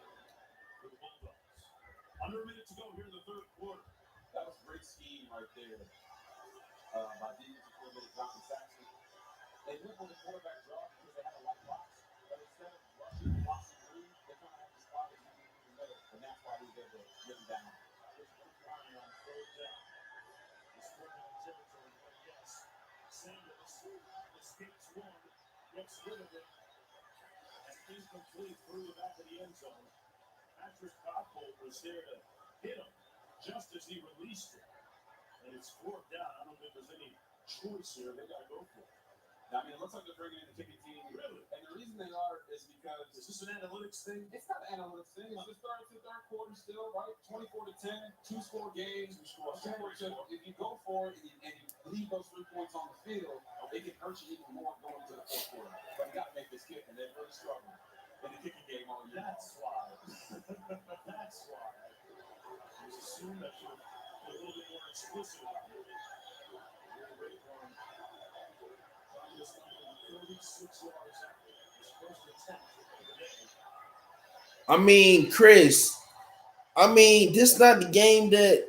Under a minute to go here in the third quarter. That was great scheme right there by defensive coordinator Jonathan Saxon. They went with the quarterback draw because they had a light box. But instead of rushing the box through, they're trying to have the spot in the middle. And that's why he was able to get him down. Sanders escapes one, gets rid of it, and incomplete through the back of the end zone. Patrick Godbolt was there to hit him just as he released it. And it's fourth down. I don't think there's any choice here. They got to go for it. I mean, it looks like they're bringing in the ticket team. Really? And the reason they are is because Is this an analytics thing? it's not an analytics thing. It's just third quarter still, right? 24-10, 2-score games. If you go for it and you leave those 3 points on the field, it can hurt you even more going into the fourth quarter. But you got to make this kick, and they're really struggling in the kicking game all year. That's why. That's why. I was assuming that you're a little bit more explicit about it. Just 36 yards after his first attempt of the game. I mean, Chris, this is not the game that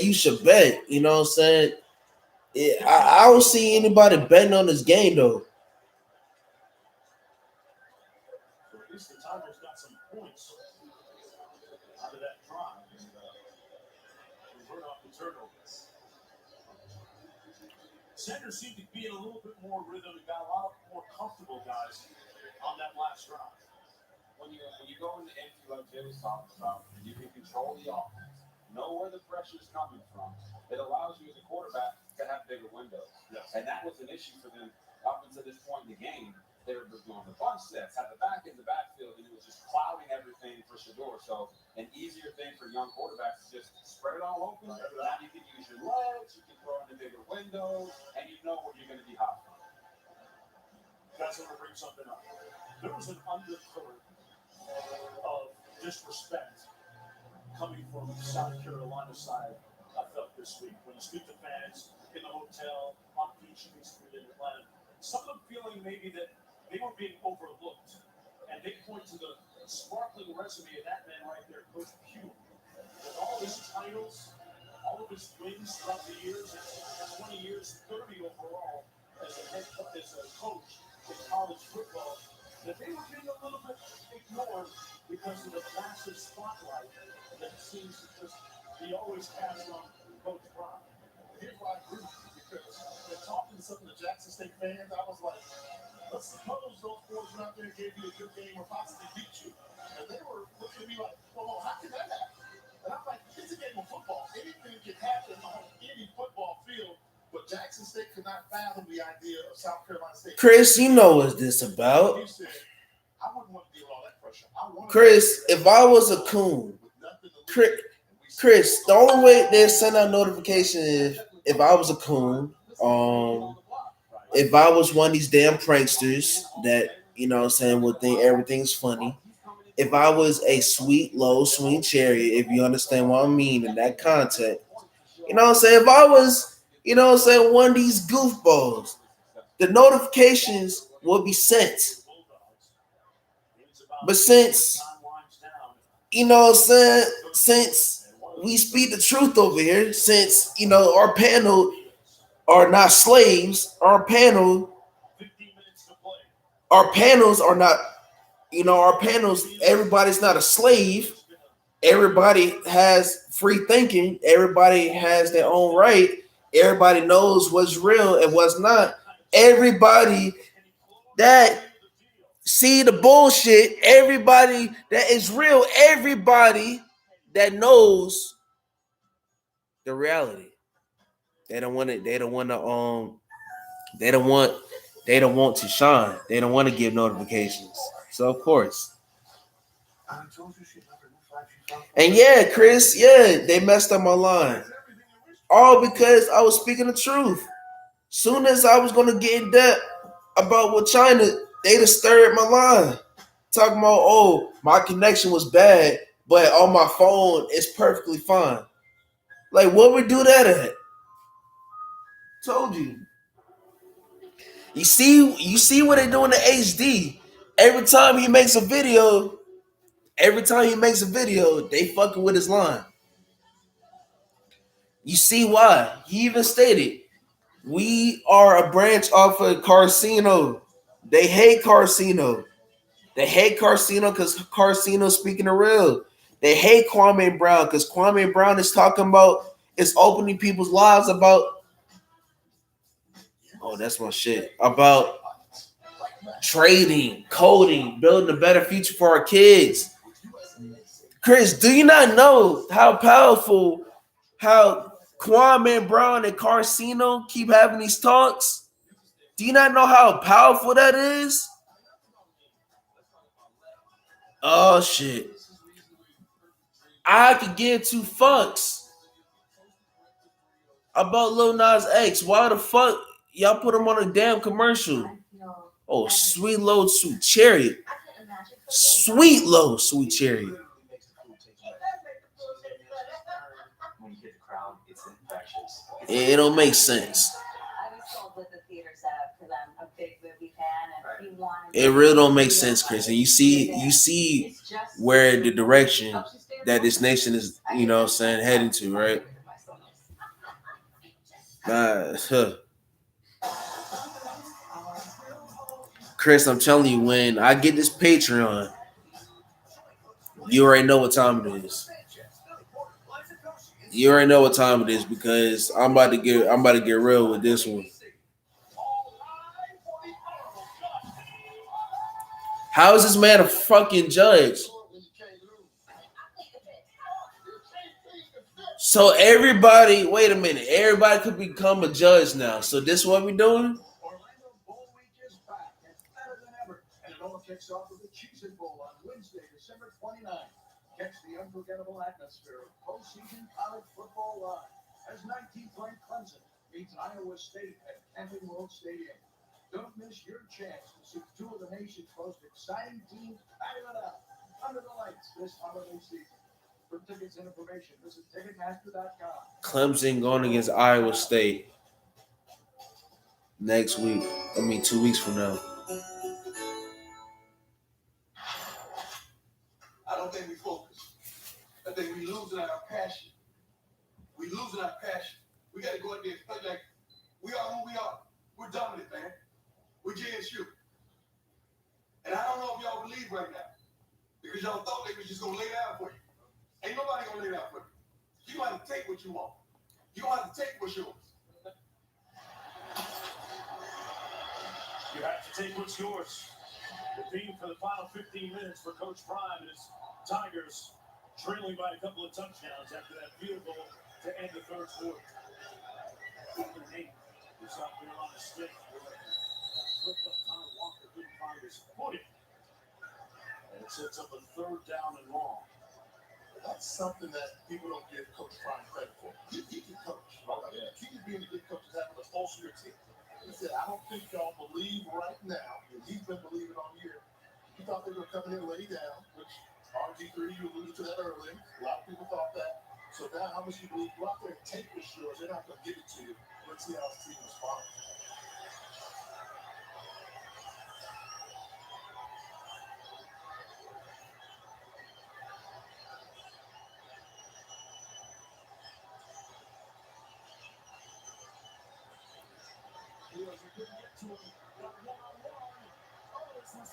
you should bet. You know what I'm saying? I don't see anybody betting on this game, though. So at least the Tigers got some points out of that drive. Revert off the turnovers. Sanders seemed to be in a little bit more rhythm and got a lot more comfortable, guys, on that last drive. When you go into empty like Jay was talking about, you can control the offense, know where the pressure is coming from. It allows you as a quarterback to have bigger windows. Yes. And that was an issue for them up until this point in the game. They were doing the bunch sets, had the back in the backfield, and it was just clouding everything for Shedeur. So an easier thing for young quarterbacks is just spread it all open. Now you can use your legs, you can throw in the bigger windows, and you know where you're going to be hot from. Guys, I want to bring something up. There was an undercurrent of disrespect coming from South Carolina side, I felt this week. When you speak to fans in the hotel on Peachtree Street in Atlanta, some of them feeling maybe that they were being overlooked. And they point to the sparkling resume of that man right there, Coach Pugh. With all his titles, all of his wins throughout the years, and 20 years, 30 overall as a coach in college football, that they were being a little bit ignored because of the massive spotlight that seems to just be always cast on Coach Brown. Here's why I agree with you, because they're talking to some of the Jackson State fans. I was like, let's suppose those boys went out there and gave you a good game or possibly beat you. And they were looking at me like, well, how can that happen? And I'm like, it's a game of football. Anything can happen on any football field. But Jackson State could not fathom the idea of South Carolina State. Chris, you know what this about. You said, I wouldn't want to deal with all that pressure. Chris, if I was a coon, Chris, the only way they send out notification is if I was a coon, if I was one of these damn pranksters that, you know what I'm saying, would think everything's funny. If I was a sweet, low swing chariot, if you understand what I mean in that context, you know what I'm saying? If I was, you know what I'm saying, one of these goofballs, the notifications will be sent. But since, you know what I'm saying, since we speak the truth over here, since, you know, our panel are not slaves, our panels are not, you know, our panels, everybody's not a slave. Everybody has free thinking. Everybody has their own right. Everybody knows what's real and what's not. Everybody that see the bullshit, everybody that is real, everybody that knows the reality. They don't want to shine. They don't want to give notifications. So of course. And yeah, Chris, yeah, they messed up my line. All because I was speaking the truth. Soon as I was gonna get in depth about what China, they disturbed my line. Talking about, oh, my connection was bad, but on my phone it's perfectly fine. Like, what would do that at? Told you. You see what they doing to HD. Every time he makes a video, they fucking with his line. You see why? He even stated, we are a branch off of Carcino. They hate Carcino. They hate Carcino because Carcino's speaking the real. They hate Kwame Brown because Kwame Brown is talking about, is opening people's lives about Oh, that's my shit. About trading, coding, building a better future for our kids. Chris, do you not know how powerful, how Kwame Brown and Carcino keep having these talks? Do you not know how powerful that is? Oh, shit. I could give two fucks about Lil Nas X. Why the fuck y'all put him on a damn commercial? Oh, Sweet Low Sweet Chariot. Sweet Low Sweet Chariot. It don't make sense. It really don't make sense, Chris. And you see where the direction that this nation is, you know what I'm saying, heading to, right? Chris, I'm telling you, when I get this Patreon, you already know what time it is. You already know what time it is because I'm about to get real with this one. How is this man a fucking judge? So everybody, wait a minute, everybody could become a judge now. So this is what we doing? Orlando Bowl Week is back and better than ever. And it all kicks off with the Cheez-It Bowl on Wednesday, December 29th. Catch the unforgettable atmosphere of postseason college football live as 19th ranked Clemson meets Iowa State at Camping World Stadium. Don't miss your chance to see two of the nation's most exciting teams battle it out under the lights this holiday season. For tickets and information, visit Ticketmaster.com. Clemson going against Iowa State next week. 2 weeks from now. I don't think we focus. I think we losing our passion. We losing our passion. We got to go out there and play like we are who we are. We're dominant, man. We're JSU. And I don't know if y'all believe right now because y'all thought they was just going to lay down for you. Ain't nobody going to lay down for you. You don't have to take what you want. You don't have to take what's yours. You have to take what's yours. The theme for the final 15 minutes for Coach Prime is Tigers trailing by a couple of touchdowns after that field goal to end the third quarter. Walker Nate is out there on the stick. Flipped up Tyler Walker, couldn't find his footing. And it sets up a third down and long. That's something that people don't give Coach Prime credit for. He can coach. Right? The key to being a good coach is having a pulse of your team. He said, I don't think y'all believe right now, and he's been believing all year. He thought they were coming in and lay down, which RG3, you alluded to that earlier. A lot of people thought that. So now how much you believe? Go out there and take what's yours. They're not going to give it to you. Let's see how his team responds.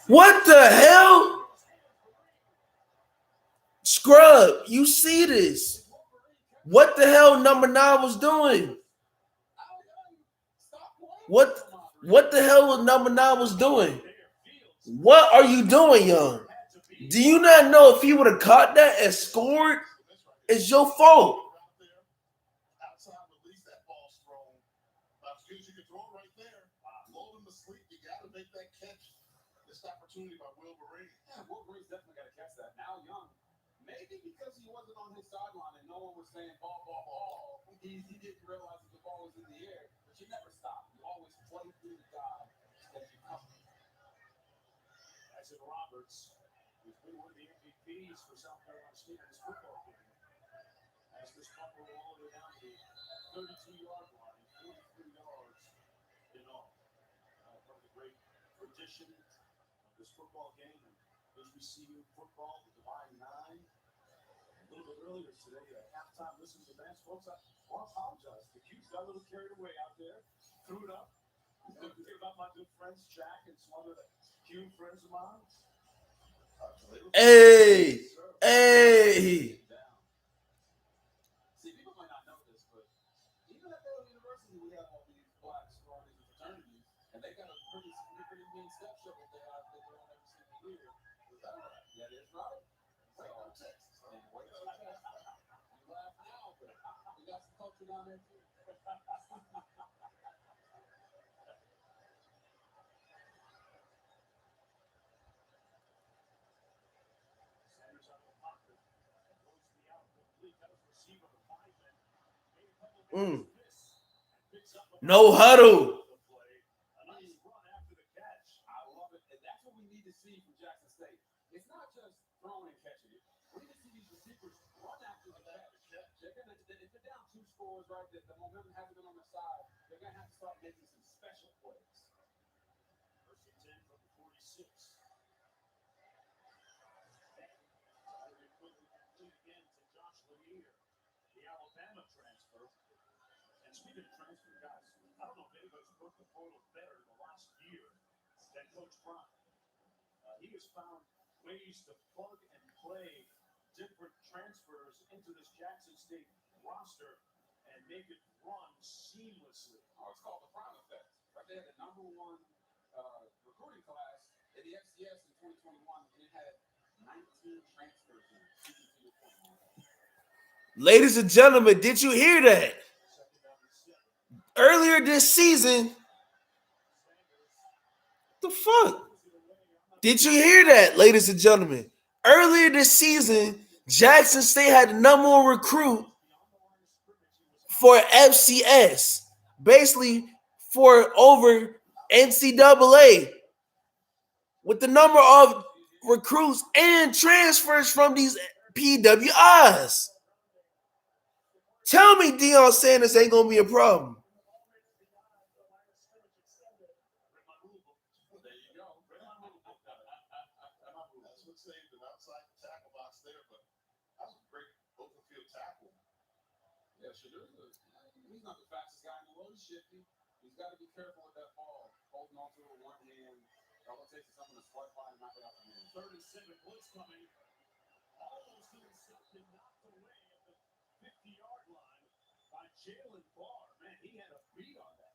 What the hell? Scrub, you see this? What the hell number 9 was doing? What the hell was number 9 was doing? What are you doing, young? Do you not know if he would have caught that and scored? It's your fault. Opportunity by Wilbury. Yeah, Wilbury's definitely got to catch that. Now Young, maybe because he wasn't on his sideline and no one was saying ball, he didn't realize that the ball was in the air. But you never stop. You always play through the guy that you come. As in Roberts, who's been one of the MVPs for South Carolina State in this football game. As this couple all the way down to the 32-yard line, 43 yards in all. From the great tradition this football game, those receiving football, the Divine Nine. A little bit earlier today, halftime listeners advance, folks. I want to apologize. The Q's got a little carried away out there, threw it up. Didn't hear about my good friends Jack and some other Q friends of mine. Hey. See, people might not know this, but even at Baylor University, we have all these black sororities and fraternities. culture down there? Sanders out of the pocket. Goes to the out. Complete. Got his receiver to Wiseman. Made a couple of miss. Picks up a No huddle. play. A nice run after the catch. I love it. And that's what we need to see from Jackson State. It's not just throwing and catching it. We need to see these receivers run after the catch. They're gonna, if they're down 2 scores, right, the momentum hasn't been on their side, they're going to have to start making some special plays. First and 10 from the 46. Complete again to Josh Lanier, the Alabama transfer. And speaking of transfer, guys, I don't know if anybody's worked the portal better in the last year than Coach Prime. He has found ways to plug and play different transfers into this Jackson State roster and make it run seamlessly. Oh, it's called the Prime Effect. Right, they had the #1 recruiting class in the FCS in 2021, and it had 19 transfers in it. Ladies and gentlemen, did you hear that? Earlier this season, the fuck? Did you hear that, ladies and gentlemen? Earlier this season, Jackson State had the #1 recruit for FCS, basically for over NCAA, with the number of recruits and transfers from these PWIs. Tell me Deion Sanders ain't gonna be a problem. That's what saved an outside tackle box there, but that was a great open field tackle. Yeah, Shedeur, he's not the fastest guy in the world. He's shifty. He's got to be careful with that ball, holding on to it with one hand. All it takes is someone to swipe by and knock it out the hand. 37 blitz coming. Almost intercepted, knocked away at the 50-yard line by Jalen Barr. Man, he had a beat on that.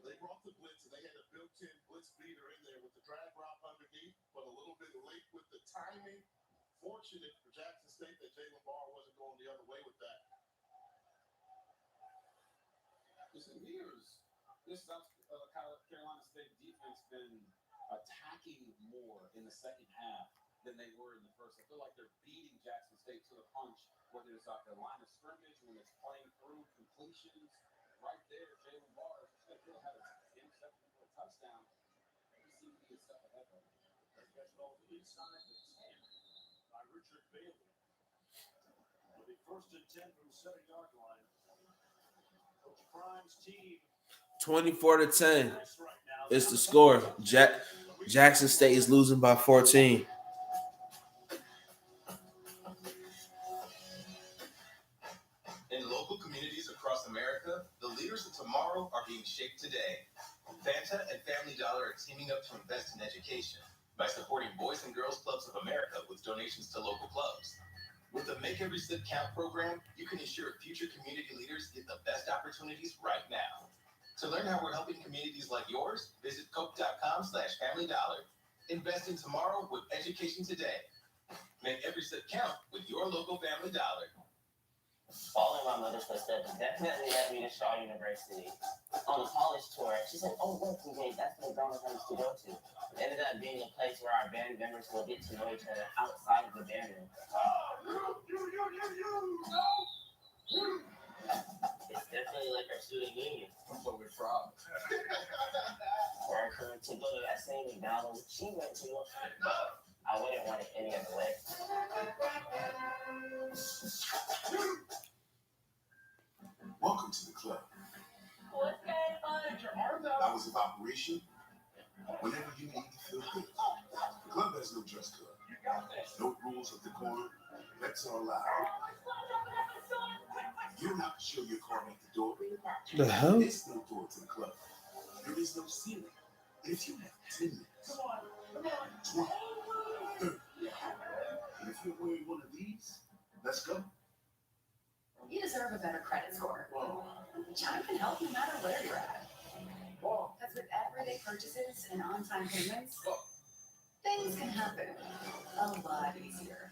They brought the blitz, and they had a built-in blitz beater in there with the drag route underneath, but a little bit late with the timing. Fortunate for Jackson State that Jalen Barr wasn't going the other way with that. Listen, years, this South Carolina State defense been attacking more in the second half than they were in the first. I feel like they're beating Jackson State to the punch, whether it's at the line of scrimmage, when it's playing through completions. Right there, Jalen Barr still had an interception for a touchdown. He seemed to be a step ahead of him. Gets ball inside the 10 by Richard Bailey. With a 1st and 10 from the 7-yard line. Coach Prime's team 24-10 is the score. Jackson State is losing by 14. In local communities across America, the leaders of tomorrow are being shaped today. Fanta and Family Dollar are teaming up to invest in education by supporting Boys and Girls Clubs of America with donations to local clubs. With the Make Every Sip Count program, you can ensure future community leaders get the best opportunities right now. To learn how we're helping communities like yours, visit coke.com/familydollar. Invest in tomorrow with education today. Make every sip count with your local Family Dollar. Following my mother's footsteps definitely led me to Shaw University. On a college tour, she said, "Oh, look, TJ, that's where Brown used to go to." It ended up being a place where our band members will get to know each other outside of the band room. It's definitely like our student union. That's where we're from. For our crew to go to that same McDonald's she went to, I wouldn't want it any other way. Welcome to the club. What's going on? Hours of operation, whenever you need to feel good. The club has no dress code, no rules of decorum. Pets are allowed. You don't have to show your card at the door. The hell? There's no door to the club. There is no ceiling. And if you have 10 minutes, 20, 30, and if you're wearing one of these, let's go. You deserve a better credit score. Chime can help no matter where you're at. Because with everyday purchases and on-time payments, things can happen a lot easier.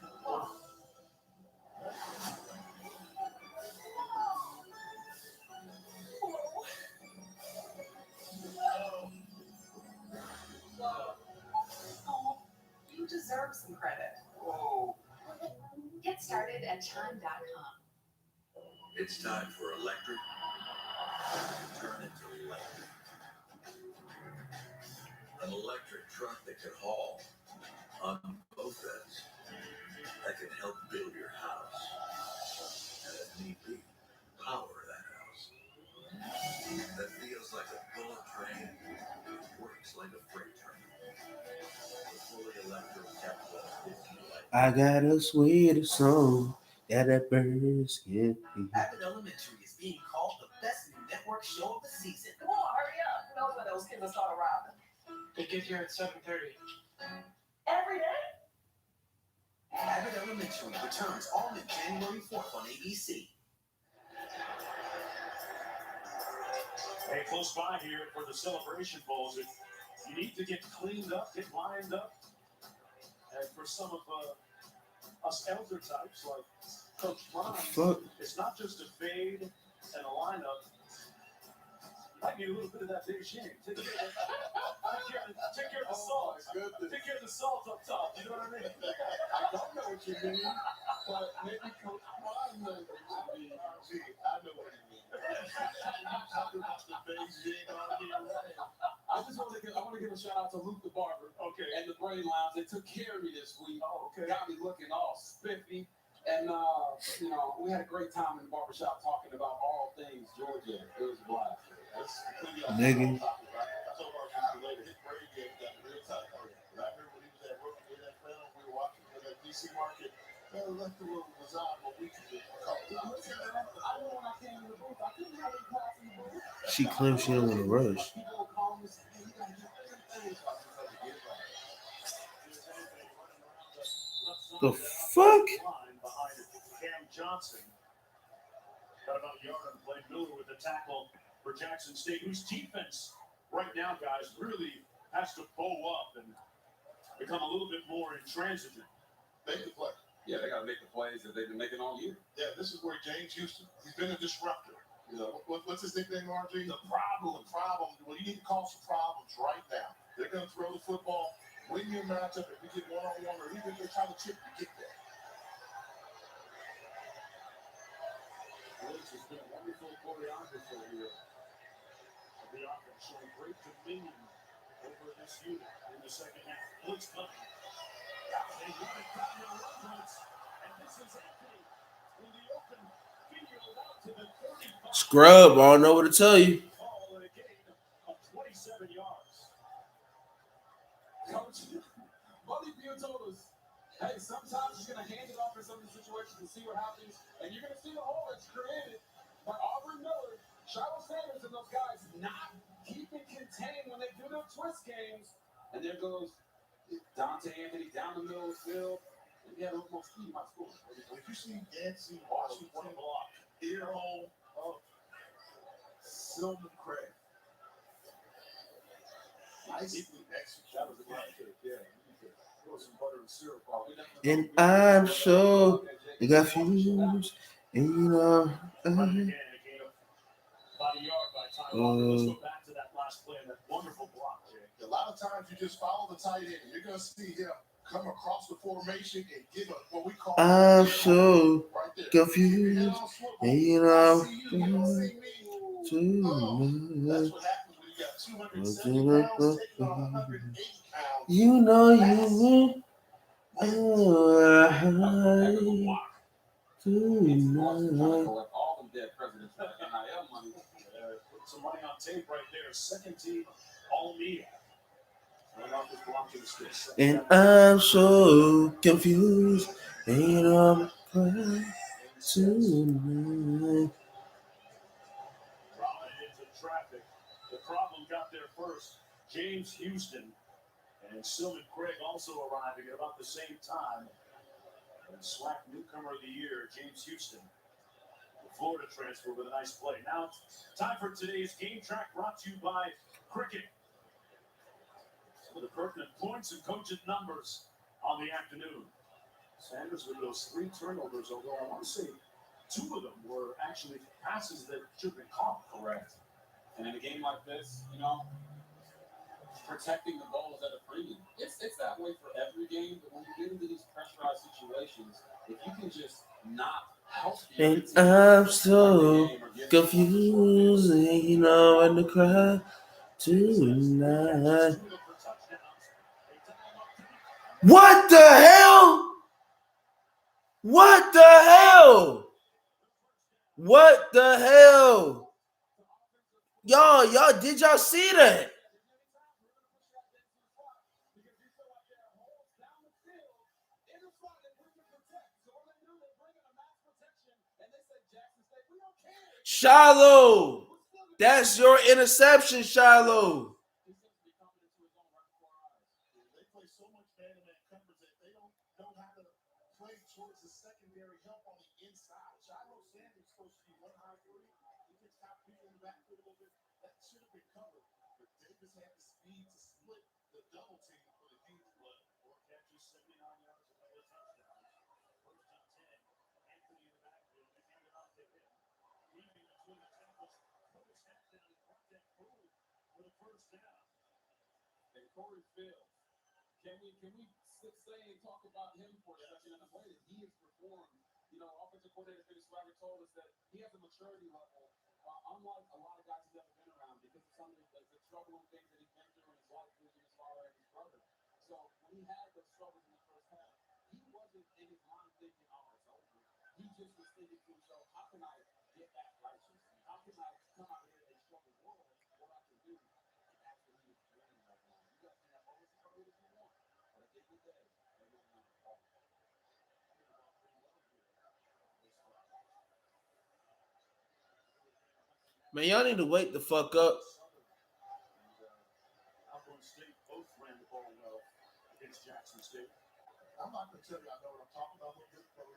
deserve some credit. Whoa. Get started at chime.com. It's time for electric. Turn it to electric. An electric truck that can haul on both ends. That can help build your house. And if need be, power that house. That feels like a bullet train. Works like a freight train. The fully electric Tesla is like I got a sweet song that the birds can hear. Abbott Elementary is being called the best network show of the season. Come on, hurry up. Who knows when those kids will start arriving? They get here at 7:30. Every day? Abbott Elementary returns on January 4th on ABC. Hey, close by here for the Celebration Bowls. If you need to get cleaned up, get lined up, and for some of us elder types like Coach Ron, Fuck. it's not just a fade and a lineup. Might need a little bit of that Beijing. Take care of the salt. Take care of the salt up top. You know what I mean? I don't know what you mean, but maybe Coach Ron knows what you mean. I know what you mean. You talking about the Beijing all year round. I want to give a shout out to Luke the Barber, and the Brain Lounge. They took care of me this week. Got me looking all spiffy, and we had a great time in the barbershop talking about all things Georgia. It was a blast. Nigga. I told our people later, his brain game got real tight. I remember when he was at rookie NFL, we were watching for that DC market. Well, left the room was on, but we could get a couple of times. I know when I came in the booth, I couldn't have any class in the booth. She claims she don't want to rush. People would call me and say, "Hey, you gotta do three things." The fuck? Behind Cam Johnson. Got about a yard on play. Miller with the tackle for Jackson State, whose defense right now, guys, really has to bow up and become a little bit more intransigent. Make the play. Yeah, they gotta make the plays that they've been making all year. Yeah, this is where James Houston, he's been a disruptor. You know, what's his nickname, RG? The problem. The problem. Well, you need to cause some problems right now. They're going to throw the football, win your matchup, if we get one-on-one, or even if they're trying to chip you, get there. Woods has been a wonderful choreographer here. The offense showing great dominion over this unit in the second half. Blitz coming. They run it down the runs, and this is Anthony in the open field out to the 35. Scrub, I don't know what to tell you. Ball and a gain of 27 yards. Coach, Buddy Beal told us, hey, sometimes you're going to hand it off in some of these situations and see what happens, and you're going to see the hole that's created by Aubrey Miller, Shiloh Sanders, and those guys not keeping contained when they do their twist games. And there goes Dante Anthony down the middle of the field. And he had a little more speed in my school. If you see Yancey Washington block, ear hole of Silver Craig. Nicely executed. That was a good kick, yeah. Throw some butter and syrup on it. And I'm sure you got fused. And you know. About a yard by Ty Walker. Let's go back to that last play and that wonderful block, Jay. A lot of times you just follow the tight end. You're going to see him come across the formation and give a what we call I'm so right there. confused. And you know. That's what happens when you got 270 pounds taking on 180 pounds. You know you Collect all them dead presidents for that NIL money. Put some money on tape right there. Second team, Alameda. Right off this block to the sticks. and I'm so confused. And I'm crying tonight. Raleigh into traffic. The problem got there first. James Houston and Silman Craig also arriving at about the same time. And SWAC newcomer of the year, James Houston, the Florida transfer with a nice play. Now, time for today's game track brought to you by Cricket. Some of the pertinent points and cogent numbers on the afternoon. Sanders with those 3 turnovers, although I want to say 2 of them were actually passes that should have been caught. Correct. And in a game like this, protecting the ball is at a premium. It's that way for every game, but when you get into these pressurized situations, if you can just not help the other And team I'm win so the game or get confused, you know, in the crowd tonight. What the hell? What the hell? What the hell? Y'all, did y'all see that? Shiloh, that's your interception, Shiloh. They play so much man-to-man coverage that they don't know how to play towards the secondary help on the inside. Shiloh Sanders is supposed to be 1 high 3. He gets top people in the backfield a little bit. That should have been covered. But Davis had the speed to split the double team for the huge play. 4 catches, 79 yards, and 4 touchdowns. First and 10. Anthony in the backfield. They hand it off to him. Weaving between the tackles. Put his head down and brought that through for the first down. And Corey Fields, can we say and talk about him for a second and the way that he has performed? You know, offensive coordinator Vince Swagger told us that he has a maturity level, unlike a lot of guys he's never been around because of some of the trouble and things that he's been through in his life losing his father and his brother. So when he had those struggles in the first half, he wasn't in his mind thinking, oh, it's over. He just was thinking to himself, how can I get back righteous? How can I come out here in a struggle world? What I can do? And that's what he is doing right now. You guys can have all the struggles if you want, but at the end of the day, they're not going to fall. Man, y'all need to wake the fuck up. Alcorn State both ran the ball well against Jackson State. I'm not going to tell you I know what I'm talking about, but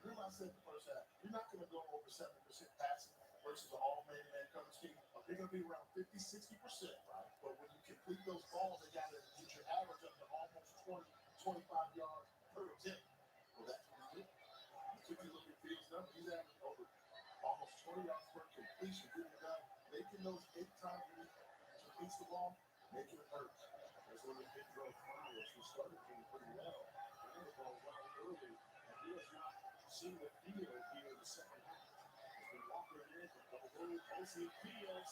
remember I said in the first half, you're not going to go over 70% passing versus an all-man-to-man coverage team. They're going to be around 50, 60%, right? But when you complete those balls, they got to get your average up to almost 20, 25 yards per attempt. Well, that's what he did. You took a look at Fields' number, he's averaging over almost 20 yards per completion, getting it done, making those 8 times when he completes the ball, making it hurt. That's where the big throw Flowers, who started doing pretty well. The ball well early, and he has not seen the field here in the second half. Walker in, double move, Posey Fields.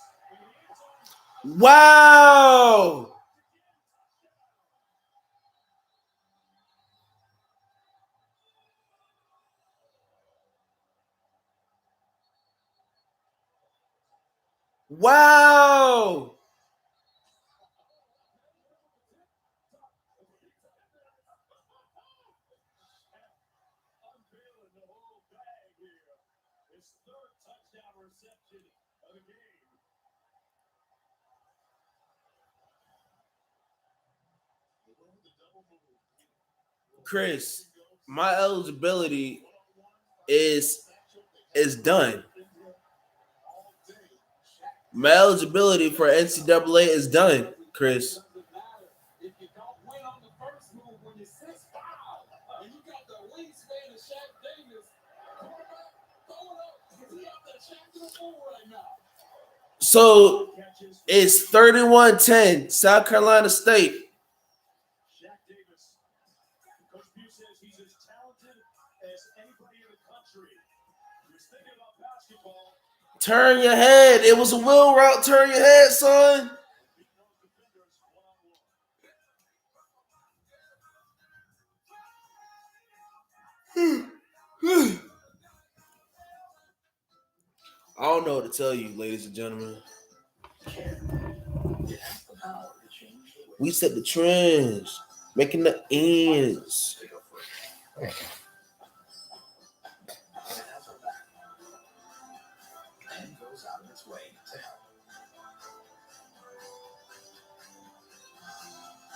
Wow. Wow. Unveiling the whole bag here. His 3rd touchdown reception of the game. Chris, my eligibility is done. My eligibility for NCAA is done, Chris. If you don't win on the first move when you 6'5", and you got the wingspan of Shaq Davis, quarterback, throw it up, because he out there checking the ball right now. So it's 31-10, South Carolina State. Shaq Davis. Coach Pugh says he's as talented as anybody in the country. He's thinking about basketball. Turn your head. It was a wheel route. Turn your head, son. I don't know what to tell you, ladies and gentlemen. We set the trends, making the ends. And goes out of its way to help.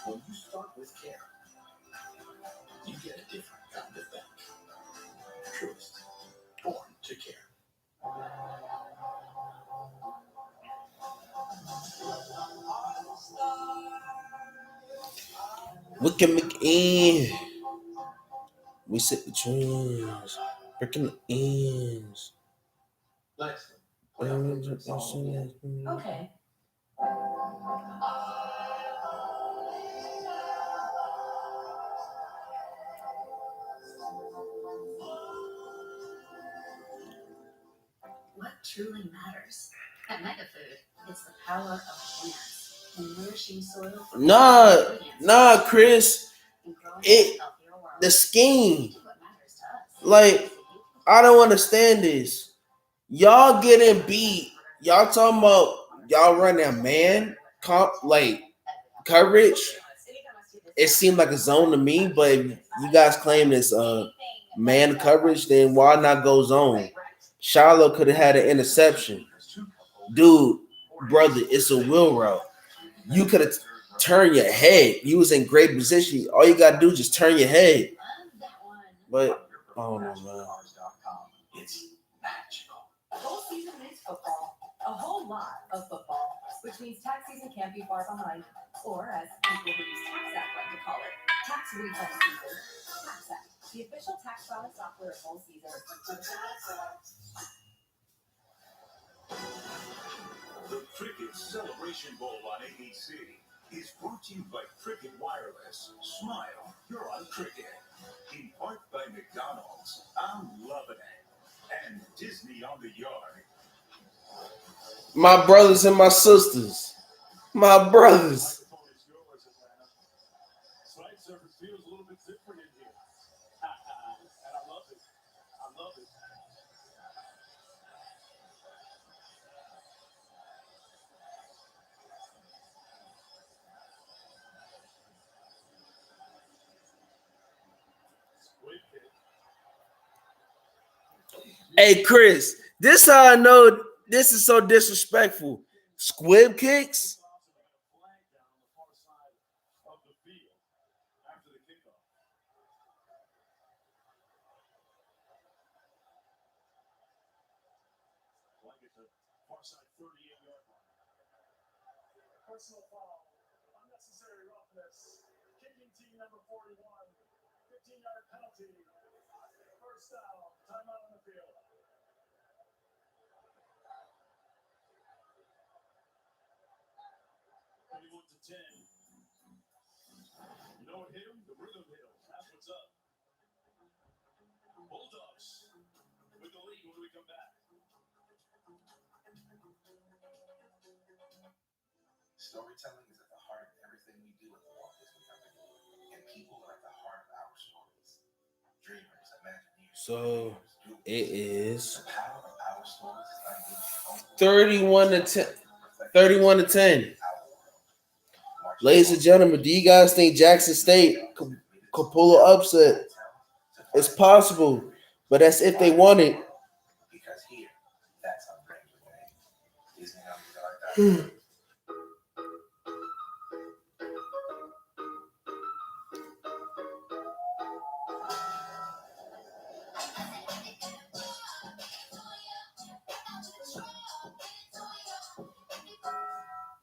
When you start with care, you get a different kind of bank. Truist, born to care. We can make ends. We set the trends, breaking the ends. Nice. Okay. truly matters. At MegaFood, it's the power of plants and nourishing soil. Nah, Chris. The scheme. Like, I don't understand this. Y'all getting beat. Y'all talking about y'all running a man coverage. It seemed like a zone to me, but if you guys claim it's man coverage, then why not go zone? Shiloh could have had an interception. Dude, brother, it's a wheel route. You could have turned your head. You was in great position. All you gotta do is just turn your head. But I don't know, man. It's magical. A whole season is football. A whole lot of football, which means tax season can't be far behind. Or, as people who use Tax Act like to call it, tax refund season. Tax Act, the official tax filing software of whole season. The Cricket Celebration Bowl on ABC is brought to you by Cricket Wireless. Smile, you're on Cricket. In part by McDonald's, I'm loving it. And Disney on the Yard. My brothers and my sisters. My brothers. Slide surface feels a little bit different in here. And I love it. I love it. Hey, Chris, this how I know this is so disrespectful. Squib kicks? Personal foul, unnecessary roughness, kicking team number 41, 15-yard penalty, first down, timeout on the field. 31-10. You know what hit him? The rhythm hit him. That's what's up. Bulldogs with the lead when we come back. Storytelling is at the heart of everything we do at the Walt Disney Company, and people are at the heart of our stories. Dreamers, imagineers. So it is The power of our stories is unleashed. 31-10. 31-10. Ladies and gentlemen, do you guys think Jackson State could pull an upset? It's possible, but that's if they want it. Because here, that's how great we are. Disney on the Yard.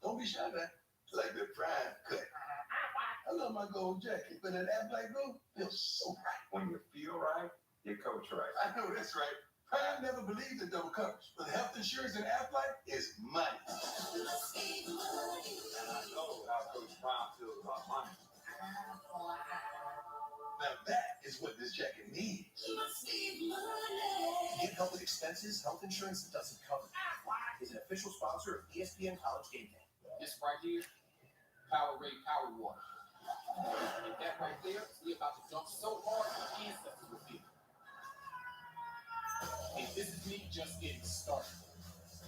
Don't be shy, man. Like the prime cut. I love my gold jacket, but that Aflac Blue feels so right. When you feel right, your coach right. I know that's right. Prime never believed in double coverage, but health insurance in Aflac is money. And I know how Coach Prime feels about money. Now that is what this jacket needs. Get help with expenses, health insurance that doesn't cover. Is an official sponsor of ESPN College Game Day. This right here, Powerade Power Water. And that right there, we about to jump so hard, our ancestors will feel. And this is me just getting started.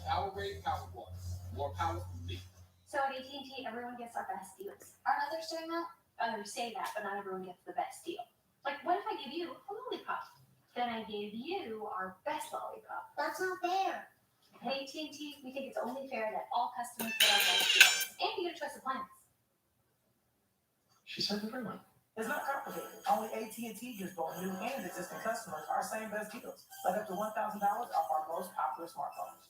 Powerade Power Water. More power from me. So at AT&T, everyone gets our best deals. Aren't others doing that? Others say that, but not everyone gets the best deal. Like, what if I give you a lollipop? Then I give you our best lollipop. That's not fair. At AT&T, we think it's only fair that all customers get our best deals. And you get a choice of plans. She said everyone. It's not complicated. Only AT&T gives both new and existing customers our same best deals, like up to $1,000 off our most popular smartphones.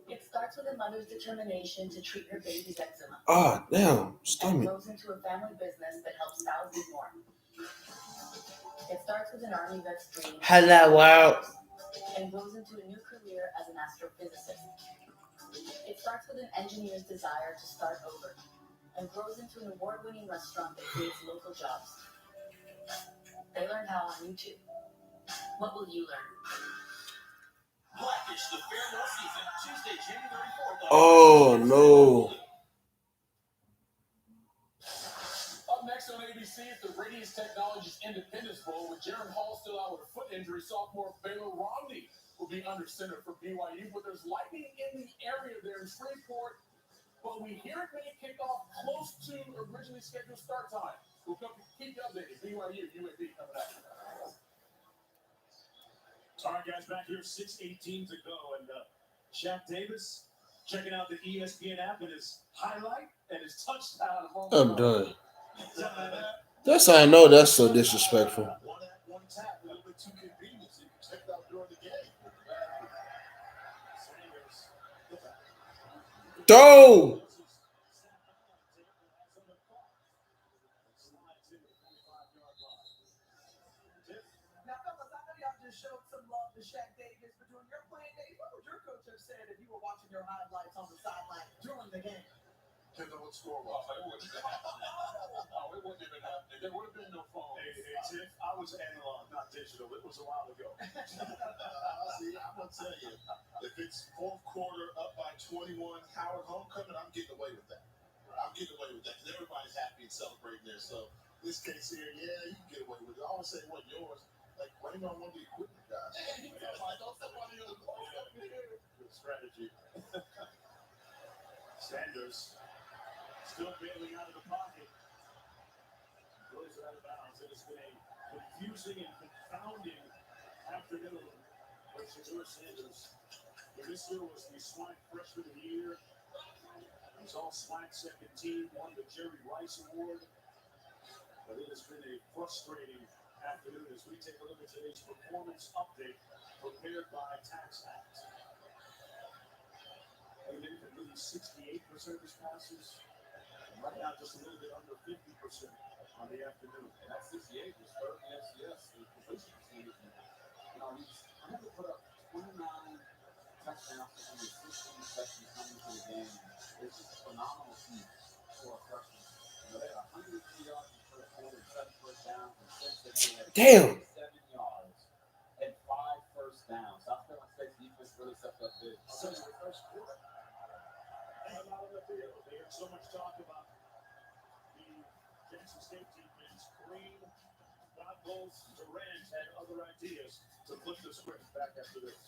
It starts with a mother's determination to treat her baby's eczema. Ah, damn, And stomach. grows into a family business that helps thousands more. It starts with an Army vet's dream. Hello, wow. And grows into a new career as an astrophysicist. It starts with an engineer's desire to start over. And grows into an award-winning restaurant that creates local jobs. They learned how on YouTube. What will you learn? Blackish, the farewell season, Tuesday, January 4th. Oh no. Up next on ABC is the Radius Technologies Independence Bowl with Jaron Hall still out with a foot injury. Sophomore Baylor Romney will be under center for BYU, but there's lightning in the area there in Shreveport. But we hear it may kick off close to originally scheduled start time. We'll keep you updated. BYU, UAB coming up. All right, guys, back here, 6:18 to go. And Shaq Davis checking out the ESPN app and his highlight and his touchdown. I'm done. That's how I know that's so disrespectful. One tap, a little bit too convenient. So you can check it out during the game. Throw! Now, fellas, I know y'all just showed some love to Shaq Davis, but during your playing days, what would your coach have said if you were watching your highlights on the sideline during the game? Depends on what score was. It wouldn't even happen. There would have been no phone. Hey, Tiff, I was analog, not digital. It was a while ago. See, I'm going to tell you, if it's fourth quarter up by 21, Howard homecoming, I'm getting away with that. I'm getting away with that because everybody's happy and celebrating there. So, this case here, yeah, you can get away with it. I always say it wasn't yours. Like, blame it on one of the equipment guys. Don't step on the other ball. Good strategy. Sanders still bailing out of the pocket. Goes out of bounds. It has been a confusing and confounding afternoon for Shedeur Sanders. This year was the SWAC Freshman of the Year. He's all SWAC second team, won the Jerry Rice Award. But it has been a frustrating afternoon as we take a look at today's performance update prepared by Tax Act. He didn't complete 68% of his passes. And right now, just a little bit under 50% on the afternoon. And that 68 was third in FCS. The position percentage. You know, he's had to put up 29 touchdowns in his 16 sessions coming to the game. It's just a phenomenal feat for a freshman. You know, they had 103 yards in the first quarter, 7 first downs, and since then they had Damn. 7 yards and 5 first downs. South Carolina State's defense really stepped up big. So the first quarter. I'm out on the field. They heard so much talk about the Jackson State defense. Green, Both Durant had other ideas to flip the script back after this.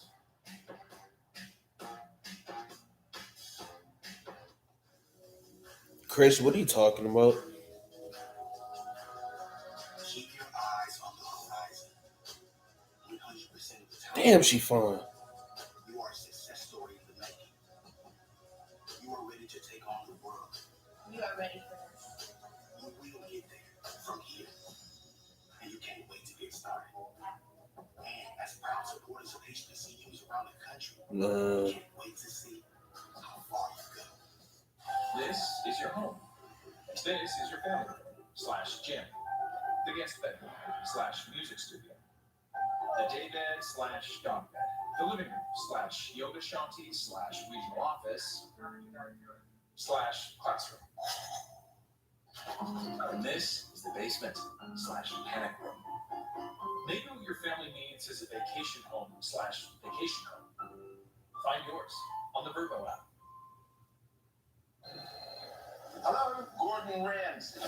Chris, what are you talking about? Keep your eyes on the horizon. 100% of the time. Damn, she fine. You are a success story in the making. You are ready to take on the world. You are ready for this. You will get there from here. And you can't wait to get started. And as proud supporters of HBCUs around the country, we can't wait to see how far you go. This is your home. This is your family room / gym. The guest bedroom / music studio. The daybed / dog bed. The living room / yoga shanty / regional office / classroom. And this is the basement / panic room. Maybe what your family needs is a vacation home / vacation home. Find yours on the Verbo app. Hello, Gordon Ramsay.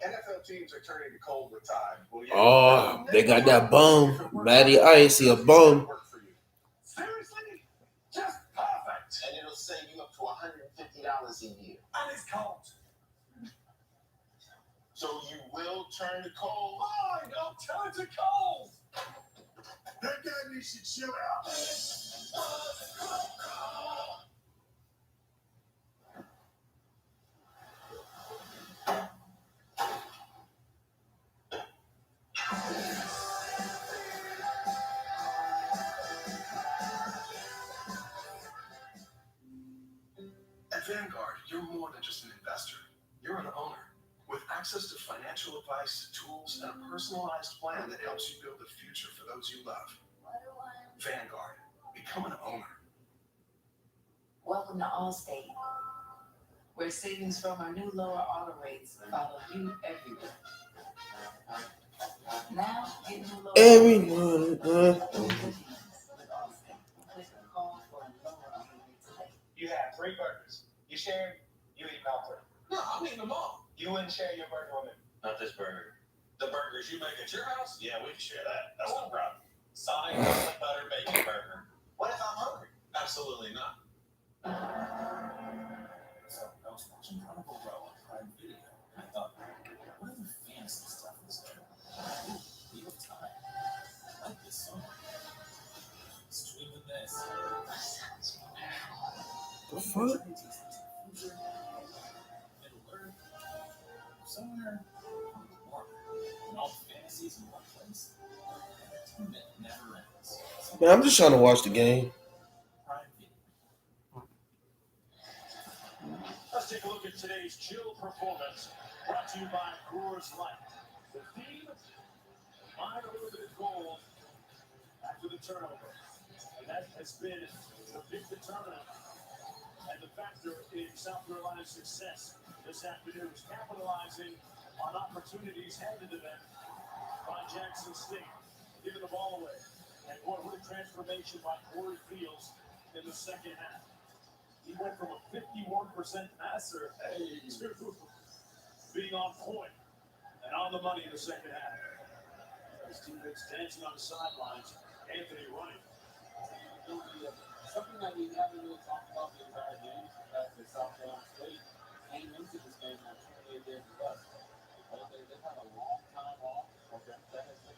NFL teams are turning to cold with time. Will you? Oh, they got that bum. Matty Ice, he a bum. Seriously? Just perfect. And it'll save you up to $150 a year. And it's cold. So you will turn to cold? Fine, I'll turn to cold. That guy needs to chill out. At Vanguard, you're more than just an investor. You're an owner with access to financial advice, tools, and a personalized plan that helps you build a future for those you love. Vanguard, become an owner. Welcome to Allstate, where savings from our new lower auto rates follow you everywhere. Now, get new low Every with morning. Allstate. Click or call for a lower hourly today. You have 3 burgers. You share, you eat all 3. No, I'm eating them all. You wouldn't share your burger with me. Not this burger. The burgers you make at your house? Yeah, we can share that. That's no problem. Sonic garlic butter bacon burger. What if I'm hungry? Absolutely not. So I was watching Carnival Row on Prime Video, and I thought, what other fantasy stuff is there? Ooh, Wheel of Time. I like this song. Streaming this. The fuck? Middle Earth. Somewhere on the water. And all fantasies in one place. Entertainment never ends. So Man, I'm just trying to watch the game. Prime Video. Let's take a look at today's chill performance, brought to you by Coors Light. The theme, minor limited goal after the turnover. And that has been the big determinant and the factor in South Carolina's success this afternoon, is capitalizing on opportunities handed to them by Jackson State, giving the ball away. And boy, what a transformation by Corey Fields in the second half. He went from a 51% passer to being on point and on the money in the second half. His teammates dancing on the sidelines, Anthony running. Something that we haven't really talked about the entire game that the South Carolina State came into this game at 28 days with us. They've had a long time off. Okay.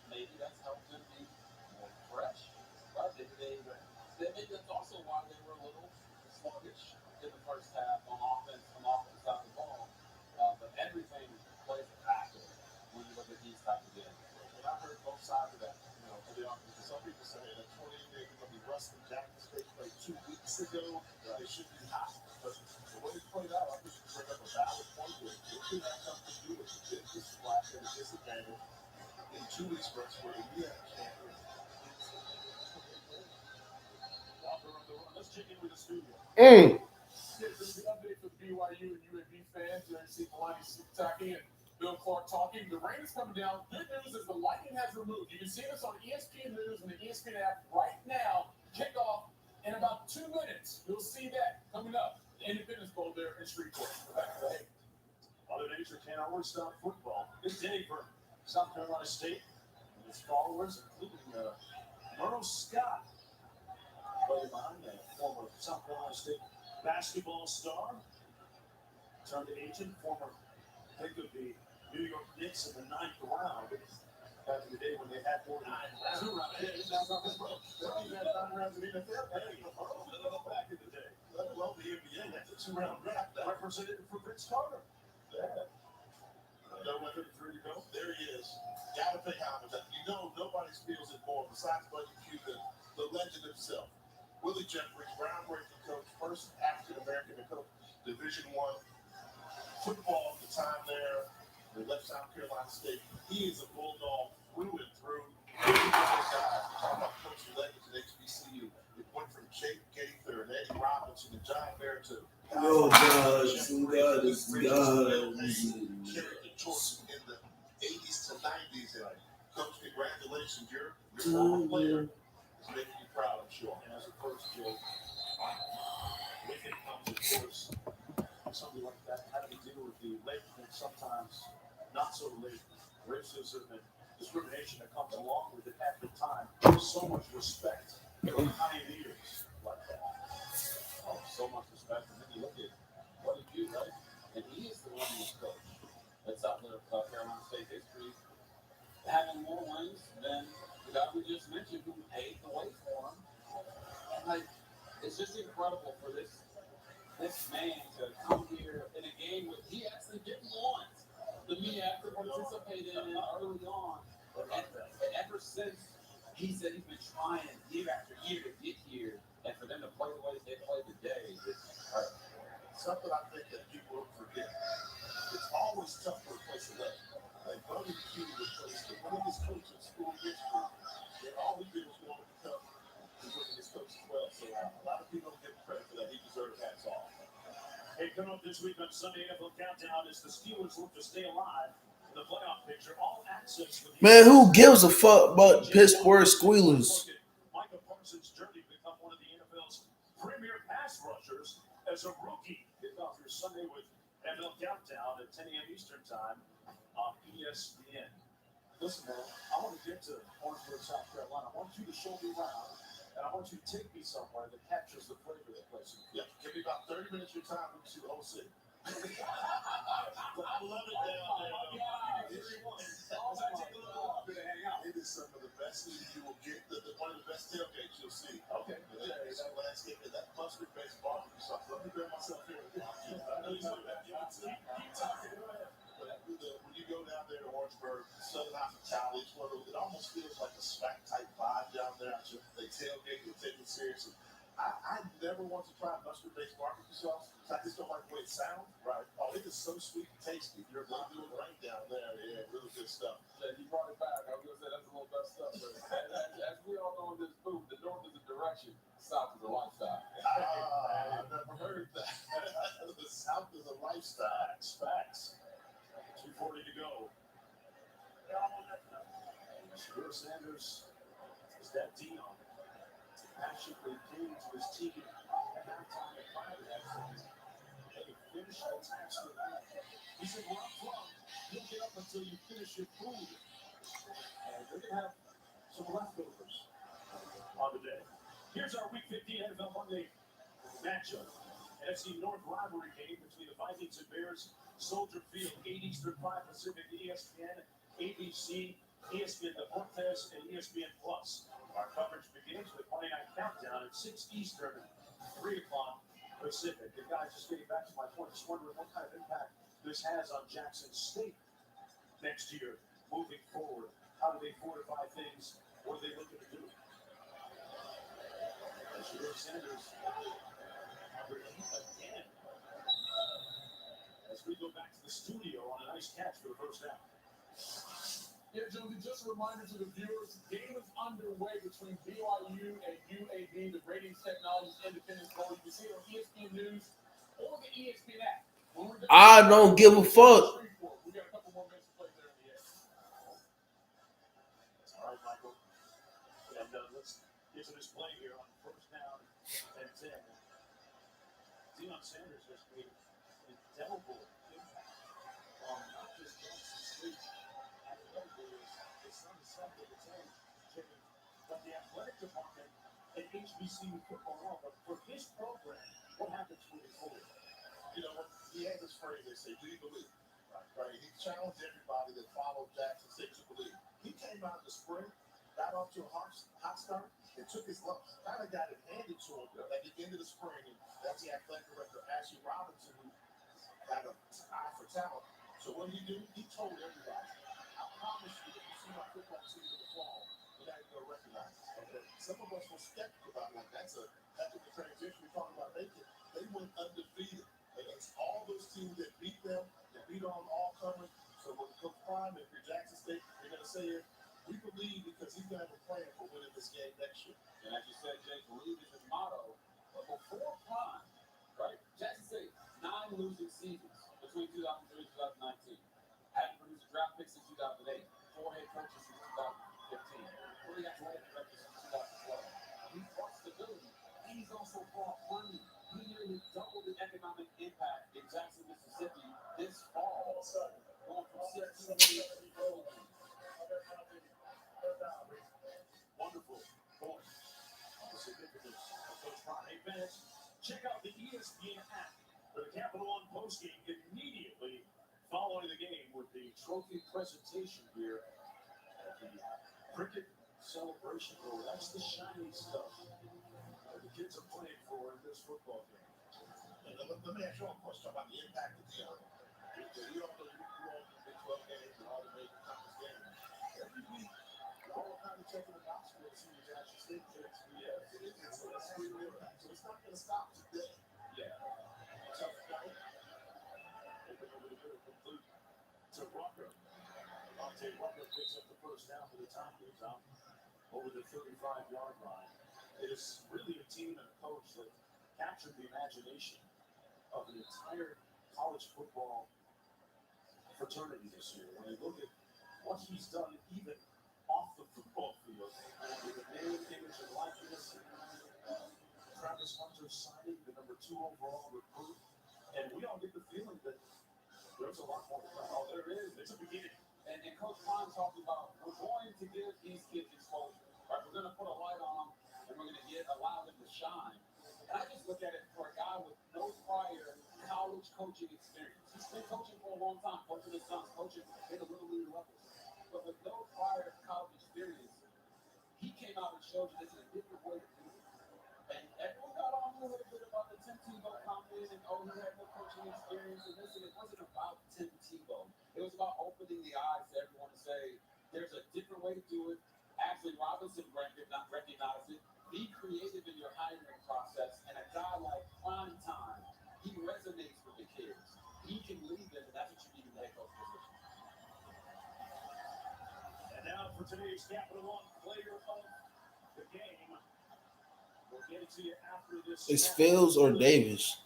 Maybe that's helped them be more fresh. But that's also why they were a little sluggish in the first half on offense side of the ball. But everything plays a factor when you look at these types of games. And I heard both sides of that. You know, some people say that 28 days is going to be rusty. Jackson State played 2 weeks ago. They should be hot. But the way it played out, I think you bring up a valid point where it could have something to do with the slack and the disadvantage in 2 weeks versus where we have a chance. Let's check in with the studio. This is the update for BYU and UAB fans. You see Kalani Sitake and Bill Clark talking. The rain is coming down. Good news is the lightning has removed. You can see this on ESPN News and the ESPN app right now. Kickoff in about 2 minutes. You'll see that coming up. The Independence Bowl there in Shreveport. Back to the hay. Other days are 10 hours stop football. This day for South Carolina State and its followers, including Murrow Scott, player behind that former South Carolina State basketball star, turned agent, former pick of the New York Knicks in the 9th round. Back in the day when they had more than 9 rounds. 2 rounds. Yeah, he's not talking about. He had 9 rounds in the NFL. Hey, back in the day. Let alone the NBA. That's a 2-round draft. Represented for Vince Carter. Yeah. No weapon for you go. There he is. Gotta pay homage. You know, nobody feels it more besides Buddy Q than the legend himself. Willie Jeffries, groundbreaking coach, first African American to coach Division I football at the time there. They left South Carolina State. He is a bulldog through and through. Talk about coaching legends at HBCU. It went from Jake Gaither and Eddie Robinson and John Bear to Oh, God, God is God. Carried the torch in the 80s to 90s. And Coach, congratulations. Your former player is making you proud, I'm sure. And as a first, Joe, with it comes, of course, something like that, having to deal with the late and sometimes not so late racism and discrimination that comes along with it at the time. There's so much respect for pioneers like that. Oh, so much respect. And then you look at what he did, right? And he is the one who's coach at South Carolina State history, having more wins than the guy we just mentioned who paved the way for him. And like, it's just incredible for this man to come here in a game where he actually didn't want the media to participate in it early on. And ever since, he said he's been trying year after year to get here, and for them to play the way they play today, it's incredible. Something I think that people forget. It's always tough for a place to live. Like Buddy Q replaced the one of his coaches in school history. And all he did was want to become the winningest coach as well. So a lot of people don't give credit for that. He deserves hats off. Hey, coming up this week on Sunday NFL Countdown is the Steelers look to stay alive The playoff picture, all access with Man, who gives a fuck about Pittsburgh Squealers? Micah Parsons' journey to become one of the NFL's premier pass rushers as a rookie. Kicked off your Sunday with NFL Countdown at 10 a.m. Eastern Time on ESPN. Listen, man, I want to get to Orangeburg, South Carolina. I want you to show me around, and I want you to take me somewhere that captures the flavor of that place. Yeah, give me about 30 minutes of your time to see the whole city. But I love it down there. It is some of the best things you will get. One of the best tailgates you'll see. Okay. That landscape, that mustard-based barbecue sauce. Let me grab myself here. I know you know that. Keep talking. Go ahead. But when you go down there to Orangeburg, Southern Hospitality, it almost feels like a SWAC type vibe down there. They tailgate, they take it seriously. I never want to try mustard-based barbecue sauce. I just don't like the way it sounds. Right. Oh, it is so sweet and tasty. You're going to do it right down there. Yeah, really good stuff. Yeah, you brought it back. I was going to say that's a little best stuff. But as we all know in this booth, the north is a direction, south is a lifestyle. I've never heard that. The south is a lifestyle. Facts. 2:40 to go. Shedeur Sanders is that Dion. Passionately came to his team at halftime at 5.5 seconds. And he finished the task with that. He said, where I'm from, you'll get up until you finish your food. And they're going to have some leftovers on the day. Here's our Week 15 NFL Monday matchup. NFC North rivalry game between the Vikings and Bears. Soldier Field, 8 Eastern, 5 Pacific, ESPN, ABC, ESPN Deportes, and ESPN Plus. Our coverage begins with Monday Night Countdown at 6 Eastern, 3 o'clock Pacific. And guys, just getting back to my point, just wondering what kind of impact this has on Jackson State next year, moving forward. How do they fortify things? What are they looking to do? Shedeur Sanders, number 8 again. As we go back to the studio on a nice catch for the first down. Yeah, Jonesy, just a reminder to the viewers, game is underway between BYU and UAB, the Ratings Technologies Independence Bowl. You can see it on ESPN News or the ESPN app. I don't give a fuck. We got a couple more minutes to play there in the end. All right, Michael. And let's get to this play here on first down and 10. Deion Sanders has made indelible impact on not just Jackson State athletically, it's not the stuff that it's in, Chicken, but the athletic department at HBCU football, but for his program, what happens moving forward? You know, he has this phrase, they say, do you believe? Right. He challenged everybody that followed Jackson State to believe. He came out in the spring, got off to a hot start, and took his lumps. Kind of got it handed to him at the end of the spring. And that's the athletic director, Ashley Robinson, who had an eye for talent. So what did he do? He told everybody, I promise you, if you see my football team in the fall, you're not going to recognize it. Okay? Some of us were skeptical about it. Like, that's a transition we're talking about making. They went undefeated against all those teams that beat them, that beat on all comers. So when Coach Prime, if you're Jackson State, you're going to say it. We believe because he's going to have a plan for winning this game next year. And as you said, Jake, believe is his motto. But before Prime, right, Jackson State, 9 losing seasons between 2003 and 2019. Hadn't produced a draft pick since 2008. 4 head coaches since 2015. 3 athletic directors since 2012. He's brought stability, and he's also brought money. He nearly doubled the economic impact in Jackson, Mississippi this fall. Going from 16 million to 12 million. Wonderful point on the significance of Coach Prime. Hey, fans, check out the ESPN app for the Capital One postgame immediately following the game with the trophy presentation here at the Cricket Celebration Bowl. That's the shiny stuff that the kids are playing for in this football game. And let me ask you a question about the impact of Deion. You all know you all the Big 12 games and all the major conference games. Every week, y'all are kind of checking the box score to see what Jackson State gets. It's a real impact. So it's not going to stop today. Yeah. Tough fight. Open over the middle, complete to Rucker. Monte Rucker picks up the first down for the Tigers out over the 35-yard line. It is really a team and a coach that captured the imagination of the entire college football fraternity this year. When you look at what he's done, even off the football field, with the name, image, and likeness, Travis Hunter signing the number 2 overall recruit, and we all get the feeling that there's a lot more to come. Oh, there is. It's a beginning. And Coach Klein talked about we're going to give these kids exposure. Right? We're going to put a light on them, and we're going to allow them to shine. And I just look at it for a guy with no prior college coaching experience. He's been coaching for a long time, coaching his sons, coaching at the little league levels. But with no prior college experience, he came out and showed you this is a different way to do it. And everyone got on a little bit about the Tim Tebow comment and he had no coaching experience and this, and it wasn't about Tim Tebow. It was about opening the eyes to everyone to say there's a different way to do it. Actually, Robinson recognized it. Be creative in your hiring process, and a guy like Prime Time, he resonates with the kids. He can lead them, and that's what you need in the head coach position. And now for today's Capital One player of the game. We'll get it to you after this. It's Fields or Davis.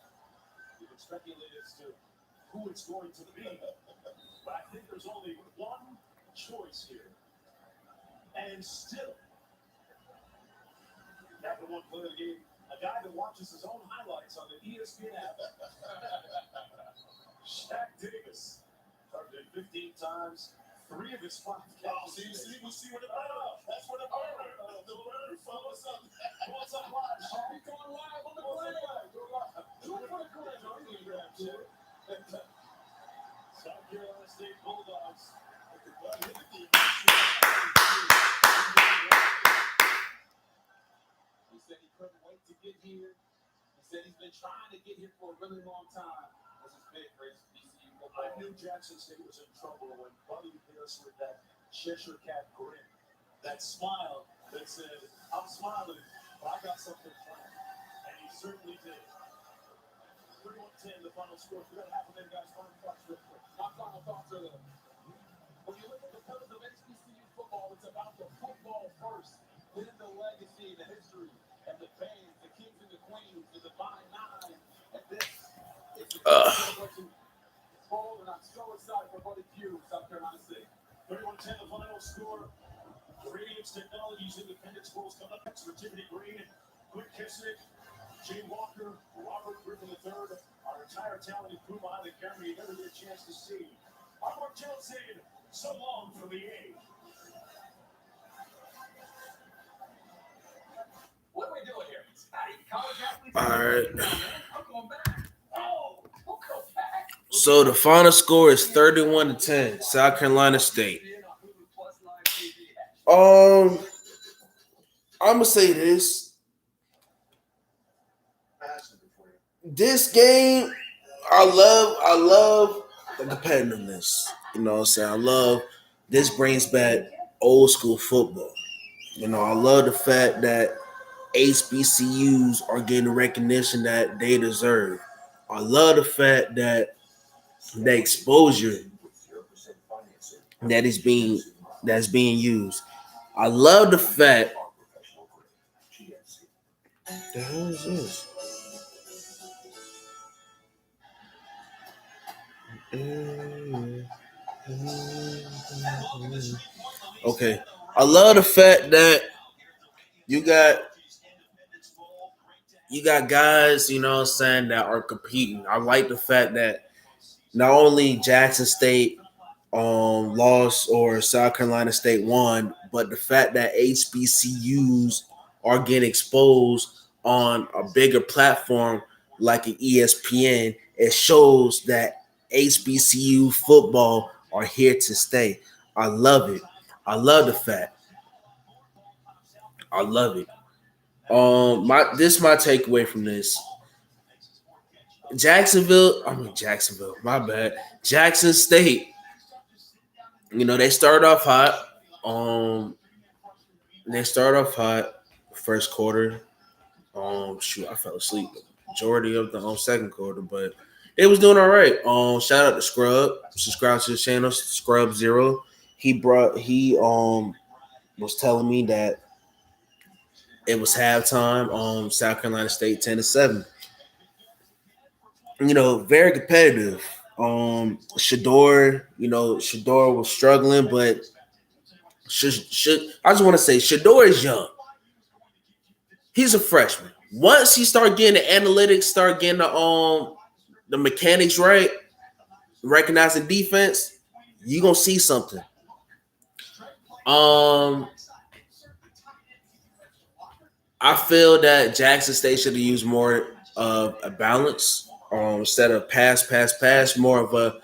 You can speculate as to who it's going to be, but I think there's only one choice here. And still, Capital One player of the game, a guy that watches his own highlights on the ESPN app. Shaq Davis targeted 15 times, 3 of his 5 catches. We'll see where the burner. That's where the burner follows up. What's up, live? Shaq going live on the play. Do it for the courage. South Carolina State Bulldogs. He said he couldn't wait to get here. He said he's been trying to get here for a really long time. This is big for his VCU football. I knew Jackson State was in trouble when Buddy hit us with that Cheshire Cat grin, that smile that said, "I'm smiling, but I got something planned," and he certainly did. 31-10, the final score. We got half a minute, guys. Final thoughts real quick. My final thoughts are that when you look at the pillars of HBCU football, it's about the football first, then the legacy, the history, and the fans, the kings and the queens, the Divine Nine, and this. It's a celebration. Bowl, and I'm so excited for Buddy Pugh, South Carolina State. 31-10, the final score. Radiance Technologies Independence Bowls coming up next for Tiffany Green, Quick Kissick, Jay Walker, Robert Griffin III, our entire talented crew behind the camera you never get a chance to see. I'm Mark Jones saying so long from the A. What are we doing here? College athletes? All right. I'm going back. Oh, we'll go back. So the final score is 31-10, South Carolina State. I'm gonna say this. This game, I love the competitiveness. You know what I'm saying? I love this brings back old school football. You know, I love the fact that HBCUs are getting the recognition that they deserve. I love the fact that the exposure that's being used. I love the fact. The hell is this? Okay, I love the fact that you got guys, you know what I'm saying, that are competing. I like the fact that not only Jackson State lost or South Carolina State won, but the fact that HBCUs are getting exposed on a bigger platform like an ESPN, it shows that HBCU football are here to stay. I love it. I love the fact. I love it. My takeaway from this. Jackson, my bad. Jackson State. You know, they start off hot. First quarter. I fell asleep majority of the second quarter, but it was doing all right. Shout out to Scrub. Subscribe to the channel, Scrub Zero. He was telling me that it was halftime. South Carolina State 10-7. You know, very competitive. Shador, Shador was struggling, but I just want to say Shador is young. He's a freshman. Once he start getting the analytics, start getting the mechanics right, recognizing defense, you're gonna see something. I feel that Jackson State should have used more of a balance instead of pass, more of a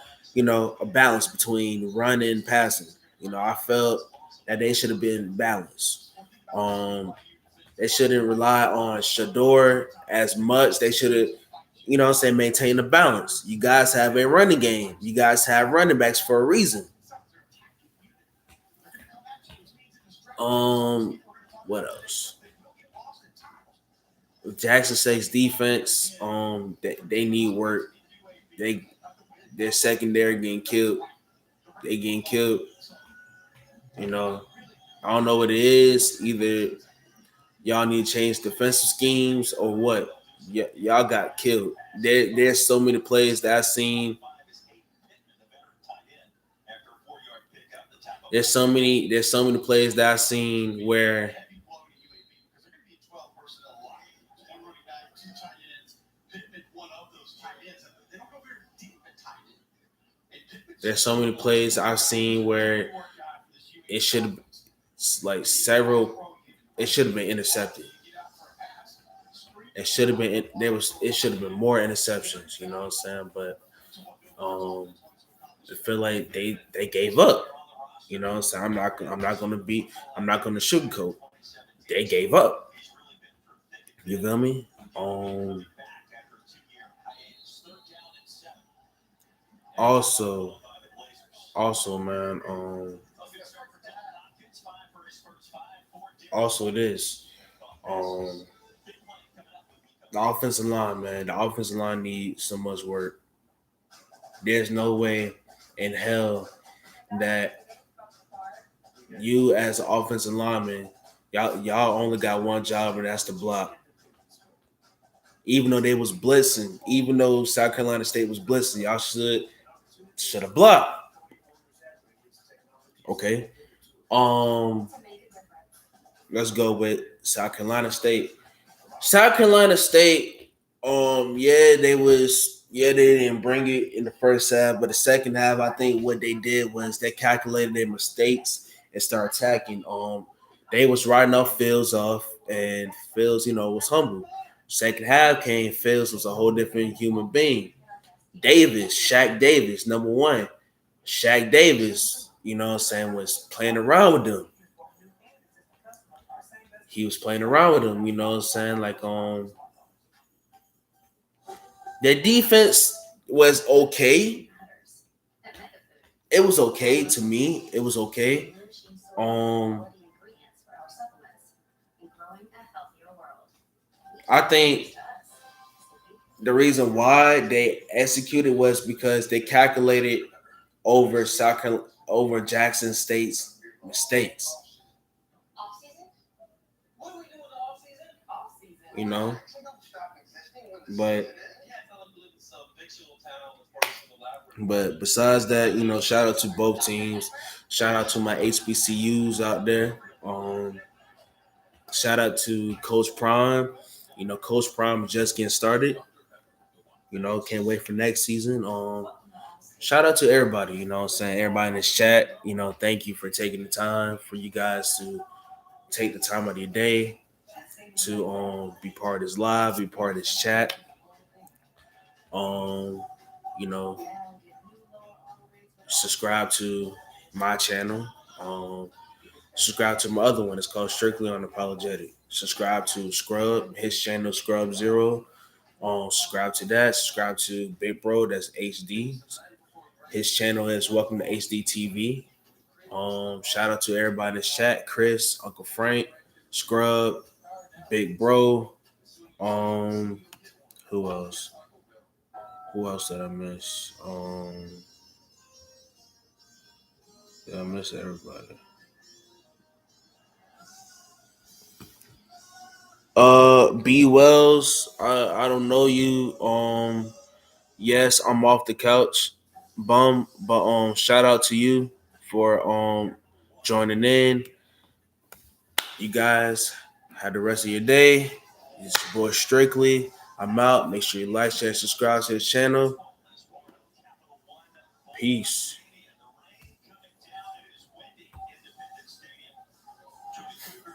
balance between run and passing. I felt that they should have been balanced. They shouldn't rely on Shador as much. They should have, maintain the balance. You guys have a running game. You guys have running backs for a reason. What else? Jackson State's defense, they need work. Their secondary getting killed. They getting killed. I don't know what it is. Either y'all need to change defensive schemes or what. Y'all got killed. There's so many plays that I've seen. There's so many plays that I've seen where it should have been intercepted. It should have been more interceptions, you know what I'm saying? But I feel like they gave up. You know what I'm saying? I'm not gonna sugarcoat. They gave up. You feel me? Also, man, this the offensive line, man. The offensive line needs so much work. There's no way in hell that you as an offensive lineman, y'all only got one job, and that's to block. Even though they was blitzing, even though South Carolina State was blitzing, y'all should have blocked. Okay. Let's go with South Carolina State. South Carolina State, they didn't bring it in the first half, but the second half, I think what they did was they calculated their mistakes and started attacking. They was riding off Fields off, and Fields, was humble. Second half came, Fields was a whole different human being. Shaq Davis, number one. Shaq Davis, was playing around with them. He was playing around with them, like their defense was okay. It was okay to me. It was okay. I think the reason why they executed was because they calculated over Jackson State's mistakes. But besides that, shout out to both teams. Shout out to my HBCUs out there. Shout out to Coach Prime. Coach Prime just getting started. Can't wait for next season. Shout out to everybody, everybody in this chat. Thank you for taking the time for you guys to take the time out of your day to be part of this live, be part of this chat. Subscribe to my channel. Subscribe to my other one. It's called Strictly Unapologetic. Subscribe to Scrub, his channel Scrub Zero. Subscribe to that. Subscribe to Big Bro, that's HD. His channel is Welcome to HD TV. Shout out to everybody in this chat: Chris, Uncle Frank, Scrub, Big Bro. Who else? Who else did I miss? Did I miss everybody? B Wells, I don't know you. Yes, I'm off the couch. bum, but shout out to you for joining in. You guys have the rest of your day. It's your boy Strictly. I'm out. Make sure you like, share, subscribe to the channel. Peace.